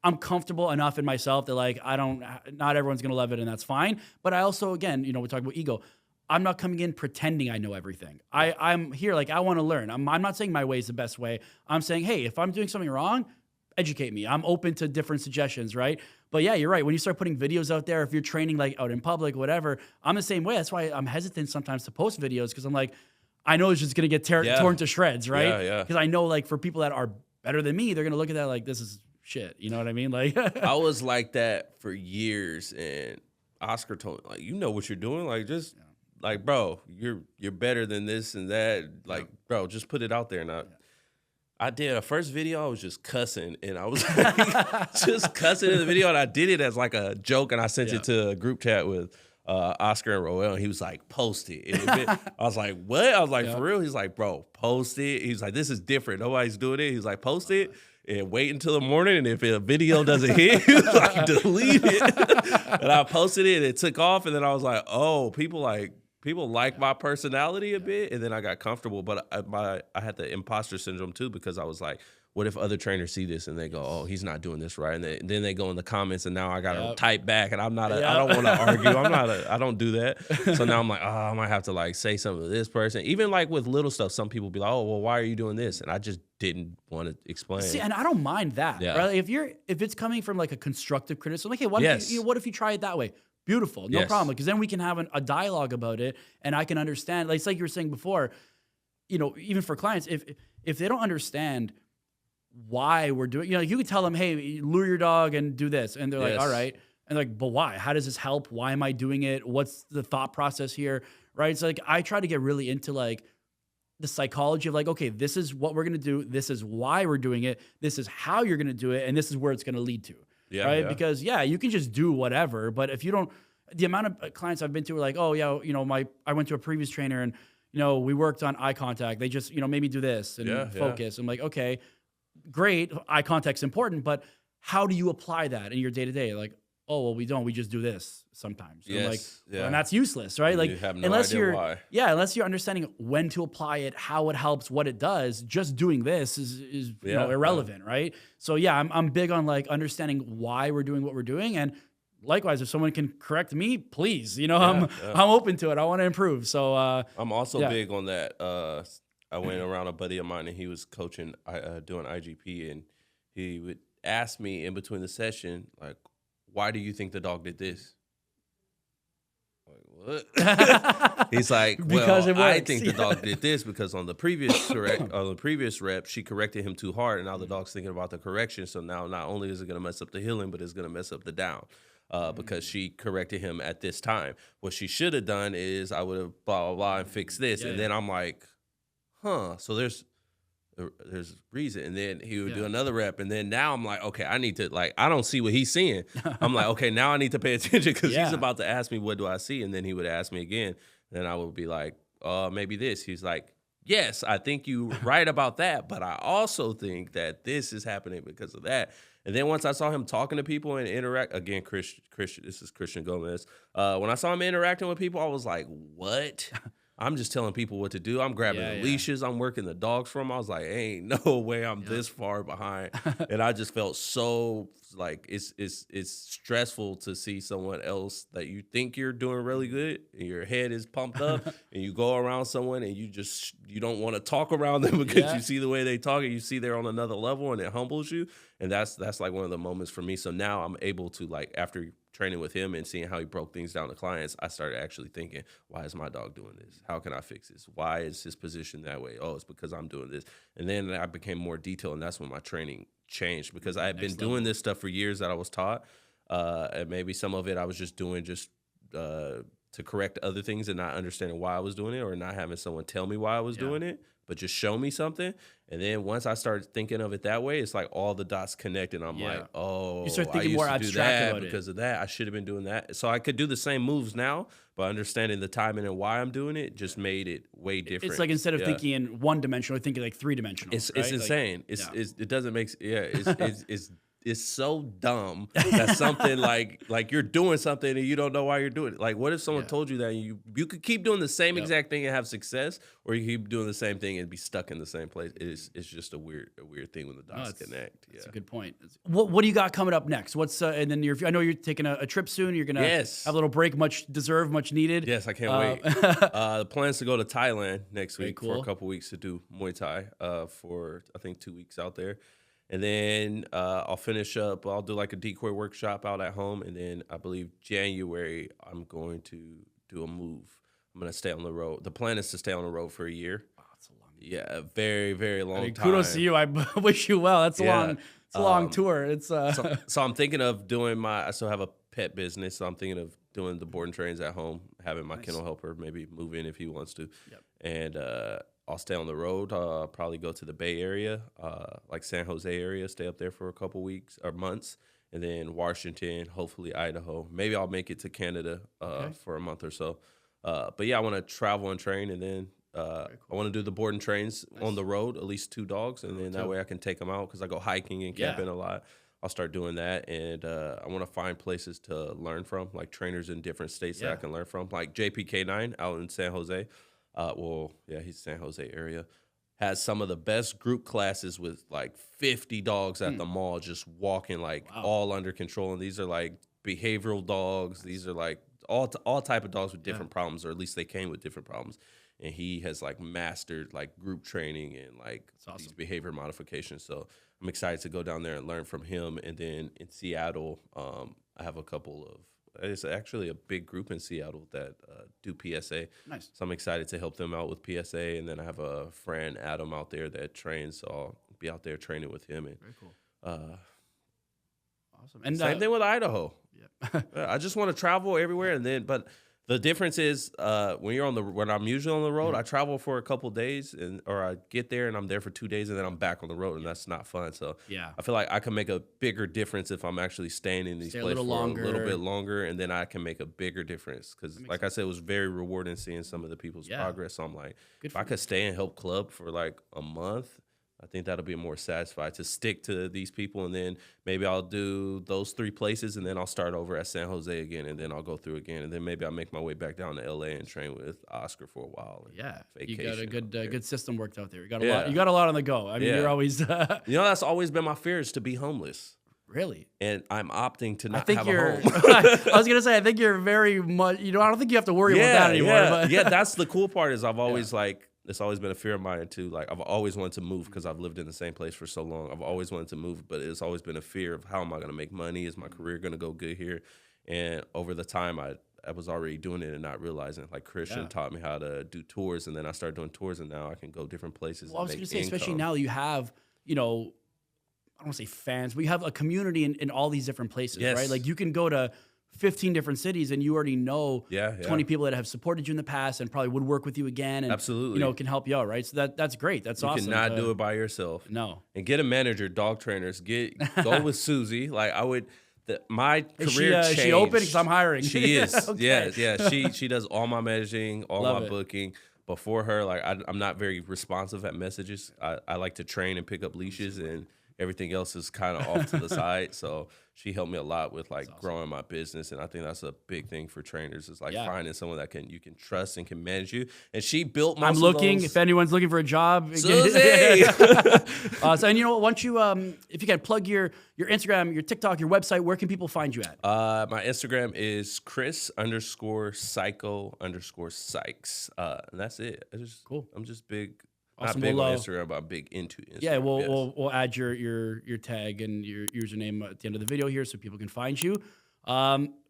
I'm comfortable enough in myself that like, not everyone's going to love it, and that's fine. But I also, again, we talk about ego. I'm not coming in pretending I know everything. I'm here like I want to learn. I'm not saying my way is the best way. I'm saying, hey, if I'm doing something wrong, educate me. I'm open to different suggestions, right? But yeah, you're right. When you start putting videos out there, if you're training like out in public, whatever, I'm the same way. That's why I'm hesitant sometimes to post videos, because I'm like, I know it's just going to get torn to shreds, right? Yeah. Because I know like for people that are better than me, they're going to look at that like, this is shit. You know what I mean? Like I was like that for years, and Oscar told me, like, you know what you're doing, like just like, bro, you're better than this and that, like, bro, just put it out there. And I did a first video, I was just cussing, and I was like, just cussing in the video, and I did it as like a joke, and I sent it to a group chat with Oscar and Roel, and he was like, post it. I was like, what? I was like, for real? He's like, bro, post it. He's like, this is different. Nobody's doing it. He's like, post it. And wait until the morning, and if a video doesn't hit, like delete it. And I posted it, and it took off, and then I was like, oh, people like my personality a bit, and then I got comfortable. But I had the imposter syndrome too, because I was like, what if other trainers see this and they go, oh, he's not doing this right, and then they go in the comments, and now I gotta type back, and I'm not I don't want to argue. I don't do that. So now I'm like, oh, I might have to like say something to this person. Even like with little stuff, some people be like, oh, well, why are you doing this? And I just didn't want to explain. See, and I don't mind that. Yeah. Right? If it's coming from like a constructive criticism, like, hey, what if you try it that way? Beautiful, no problem. Because then we can have a dialogue about it, and I can understand. Like, it's like you were saying before, even for clients, if they don't understand why we're doing, you could tell them, hey, lure your dog and do this, and they're like, all right, and like, but why? How does this help? Why am I doing it? What's the thought process here? Right? It's like I try to get really into like the psychology of like, okay, this is what we're gonna do. This is why we're doing it. This is how you're gonna do it, and this is where it's gonna lead to. Yeah, right? yeah. Because you can just do whatever, but if you don't, the amount of clients I've been to are like, oh yeah, I went to a previous trainer and we worked on eye contact. They just made me do this and focus. I'm like, okay, great, eye contact's important, but how do you apply that in your day to day? Like, oh well, we don't. We just do this sometimes. And I'm like, and that's useless, right? Like, you have no idea why. Unless you're understanding when to apply it, how it helps, what it does. Just doing this is irrelevant, right? So I'm big on like understanding why we're doing what we're doing, and likewise, if someone can correct me, please. I'm open to it. I want to improve. So I'm also big on that. I went around a buddy of mine, and he was coaching, doing IGP, and he would ask me in between the session, like, "Why do you think the dog did this?" Like, what? He's like, "Well, I think the dog did this because on the previous rep, she corrected him too hard, and now the dog's thinking about the correction. So now not only is it going to mess up the healing, but it's going to mess up the down." Because she corrected him at this time. What she should have done is I would have blah, blah, blah, and fixed this. And then I'm like, so there's reason. And then he would do another rep. And then now I'm like, okay, I need to, like, I don't see what he's seeing. I'm like, okay, now I need to pay attention because he's about to ask me, what do I see? And then he would ask me again. Then I would be like, maybe this. He's like, yes, I think you're right about that. But I also think that this is happening because of that. And then once I saw him talking to people and interact, again, Christian, this is Christian Gomez. When I saw him interacting with people, I was like, what? I'm just telling people what to do. I'm grabbing the leashes. I'm working the dogs for him. I was like, ain't no way I'm this far behind. And I just felt so like it's stressful to see someone else that you think you're doing really good and your head is pumped up and you go around someone and you don't want to talk around them because you see the way they talk and you see they're on another level and it humbles you. And that's like one of the moments for me. So now I'm able to, like, after training with him and seeing how he broke things down to clients, I started actually thinking, why is my dog doing this? How can I fix this? Why is his position that way? Oh, it's because I'm doing this. And then I became more detailed, and that's when my training changed because I had been doing this stuff for years that I was taught. And maybe some of it I was just doing to correct other things and not understanding why I was doing it or not having someone tell me why I was doing it, but just show me something. And then once I started thinking of it that way, it's like all the dots connect, and I'm like, oh, you start thinking I used more to abstract do that about because of that. I should have been doing that. So I could do the same moves now, but understanding the timing and why I'm doing it just made it way different. It's like instead of thinking in one dimensional, thinking like 3 dimensional. It's insane. It doesn't make it's so dumb that something like you're doing something and you don't know why you're doing it. Like, what if someone told you that and you could keep doing the same exact thing and have success, or you keep doing the same thing and be stuck in the same place? It's just a weird thing when the dots connect. That's a good point. What do you got coming up next? What's and then I know you're taking a trip soon. You're gonna have a little break, much deserved, much needed. Yes, I can't wait. The plan's to go to Thailand next week for a couple weeks to do Muay Thai for I think 2 weeks out there. And then I'll finish up. I'll do like a decoy workshop out at home. And then I believe January, I'm going to do a move. I'm going to stay on the road. The plan is to stay on the road for a year. Oh, that's a long a very, very long time. Kudos to you. I wish you well. That's a long tour. It's so I'm thinking of doing I still have a pet business. So I'm thinking of doing the board and trains at home, having my kennel helper maybe move in if he wants to. Yep. And I'll stay on the road. Probably go to the Bay Area, like San Jose area, stay up there for a couple weeks or months, and then Washington, hopefully Idaho. Maybe I'll make it to Canada for a month or so. But yeah, I want to travel and train, and then I want to do the board and trains on the road, at least 2 dogs, and then that way I can take them out because I go hiking and camping a lot. I'll start doing that, and I want to find places to learn from, like trainers in different states that I can learn from, like JPK9 out in San Jose. He's San Jose area. Has some of the best group classes with like 50 dogs at the mall just walking all under control. And these are like behavioral dogs. These are like all type of dogs with different problems, or at least they came with different problems. And he has like mastered like group training and like these behavior modifications. So I'm excited to go down there and learn from him. And then in Seattle, I have a couple of it's actually a big group in Seattle that do PSA. Nice. So I'm excited to help them out with PSA. And then I have a friend, Adam, out there that trains. So I'll be out there training with him. And, very cool. Awesome. And same thing with Idaho. Yeah. I just want to travel everywhere. But the difference is when I'm usually on the road, I travel for a couple days or I get there and I'm there for 2 days and then I'm back on the road, and that's not fun. So I feel like I can make a bigger difference if I'm actually staying in these places for a little bit longer, and then I can make a bigger difference. Because like I said, it was very rewarding seeing some of the people's progress. So I'm like, if I could stay and help club for like a month, I think that'll be more satisfied to stick to these people, and then maybe I'll do those 3 places, and then I'll start over at San Jose again, and then I'll go through again, and then maybe I'll make my way back down to LA and train with Oscar for a while. You got a good system worked out there. You got a lot. You got a lot on the go. I mean, you're always. That's always been my fear, is to be homeless. Really? And I'm opting to not have a home. I was gonna say, I think you're very much. I don't think you have to worry about that anymore. But that's the cool part. Is I've always it's always been a fear of mine too. Like I've always wanted to move because I've lived in the same place for so long. I've always wanted to move, but it's always been a fear of how am I going to make money? Is my career going to go good here? And over the time, I was already doing it and not realizing. Like Christian taught me how to do tours, and then I started doing tours, and now I can go different places. Well, I was going to say, especially now you have, you know, I don't want to say fans, but you have a community in all these different places, right? Like you can go to 15 different cities and you already know 20 people that have supported you in the past and probably would work with you again and you know, can help you out, right? So that's great. That's awesome. You cannot do it by yourself. No. And get a manager, dog trainers. Go with Susie. Like I would my career changed. Is she open? Because I'm hiring. She is. Yeah. She does all my messaging, all my booking. Before her, like I'm not very responsive at messages. I like to train and pick up leashes, and everything else is kind of off to the side. So she helped me a lot with like growing my business. And I think that's a big thing for trainers is like finding someone that you can trust and can manage you. And she built most I'm looking, if anyone's looking for a job. Susie! So, and you know what, once you, if you can plug your Instagram, your TikTok, your website, where can people find you at? My Instagram is Chris_Psycho_Sykes. And that's it. Cool. I'm just big. Awesome. Not big on Instagram, but I'm big into Instagram. Yeah, we'll add your tag and your username at the end of the video here so people can find you.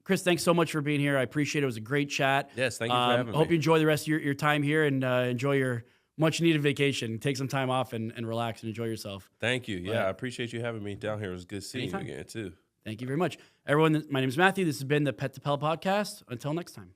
Chris, thanks so much for being here. I appreciate it. It was a great chat. Yes, thank you for having me. I hope you enjoy the rest of your time here and enjoy your much-needed vacation. Take some time off and relax and enjoy yourself. Thank you. Yeah, I appreciate you having me down here. It was good seeing you again, too. Thank you very much. Everyone, my name is Matthew. This has been the Pet to Pal podcast. Until next time.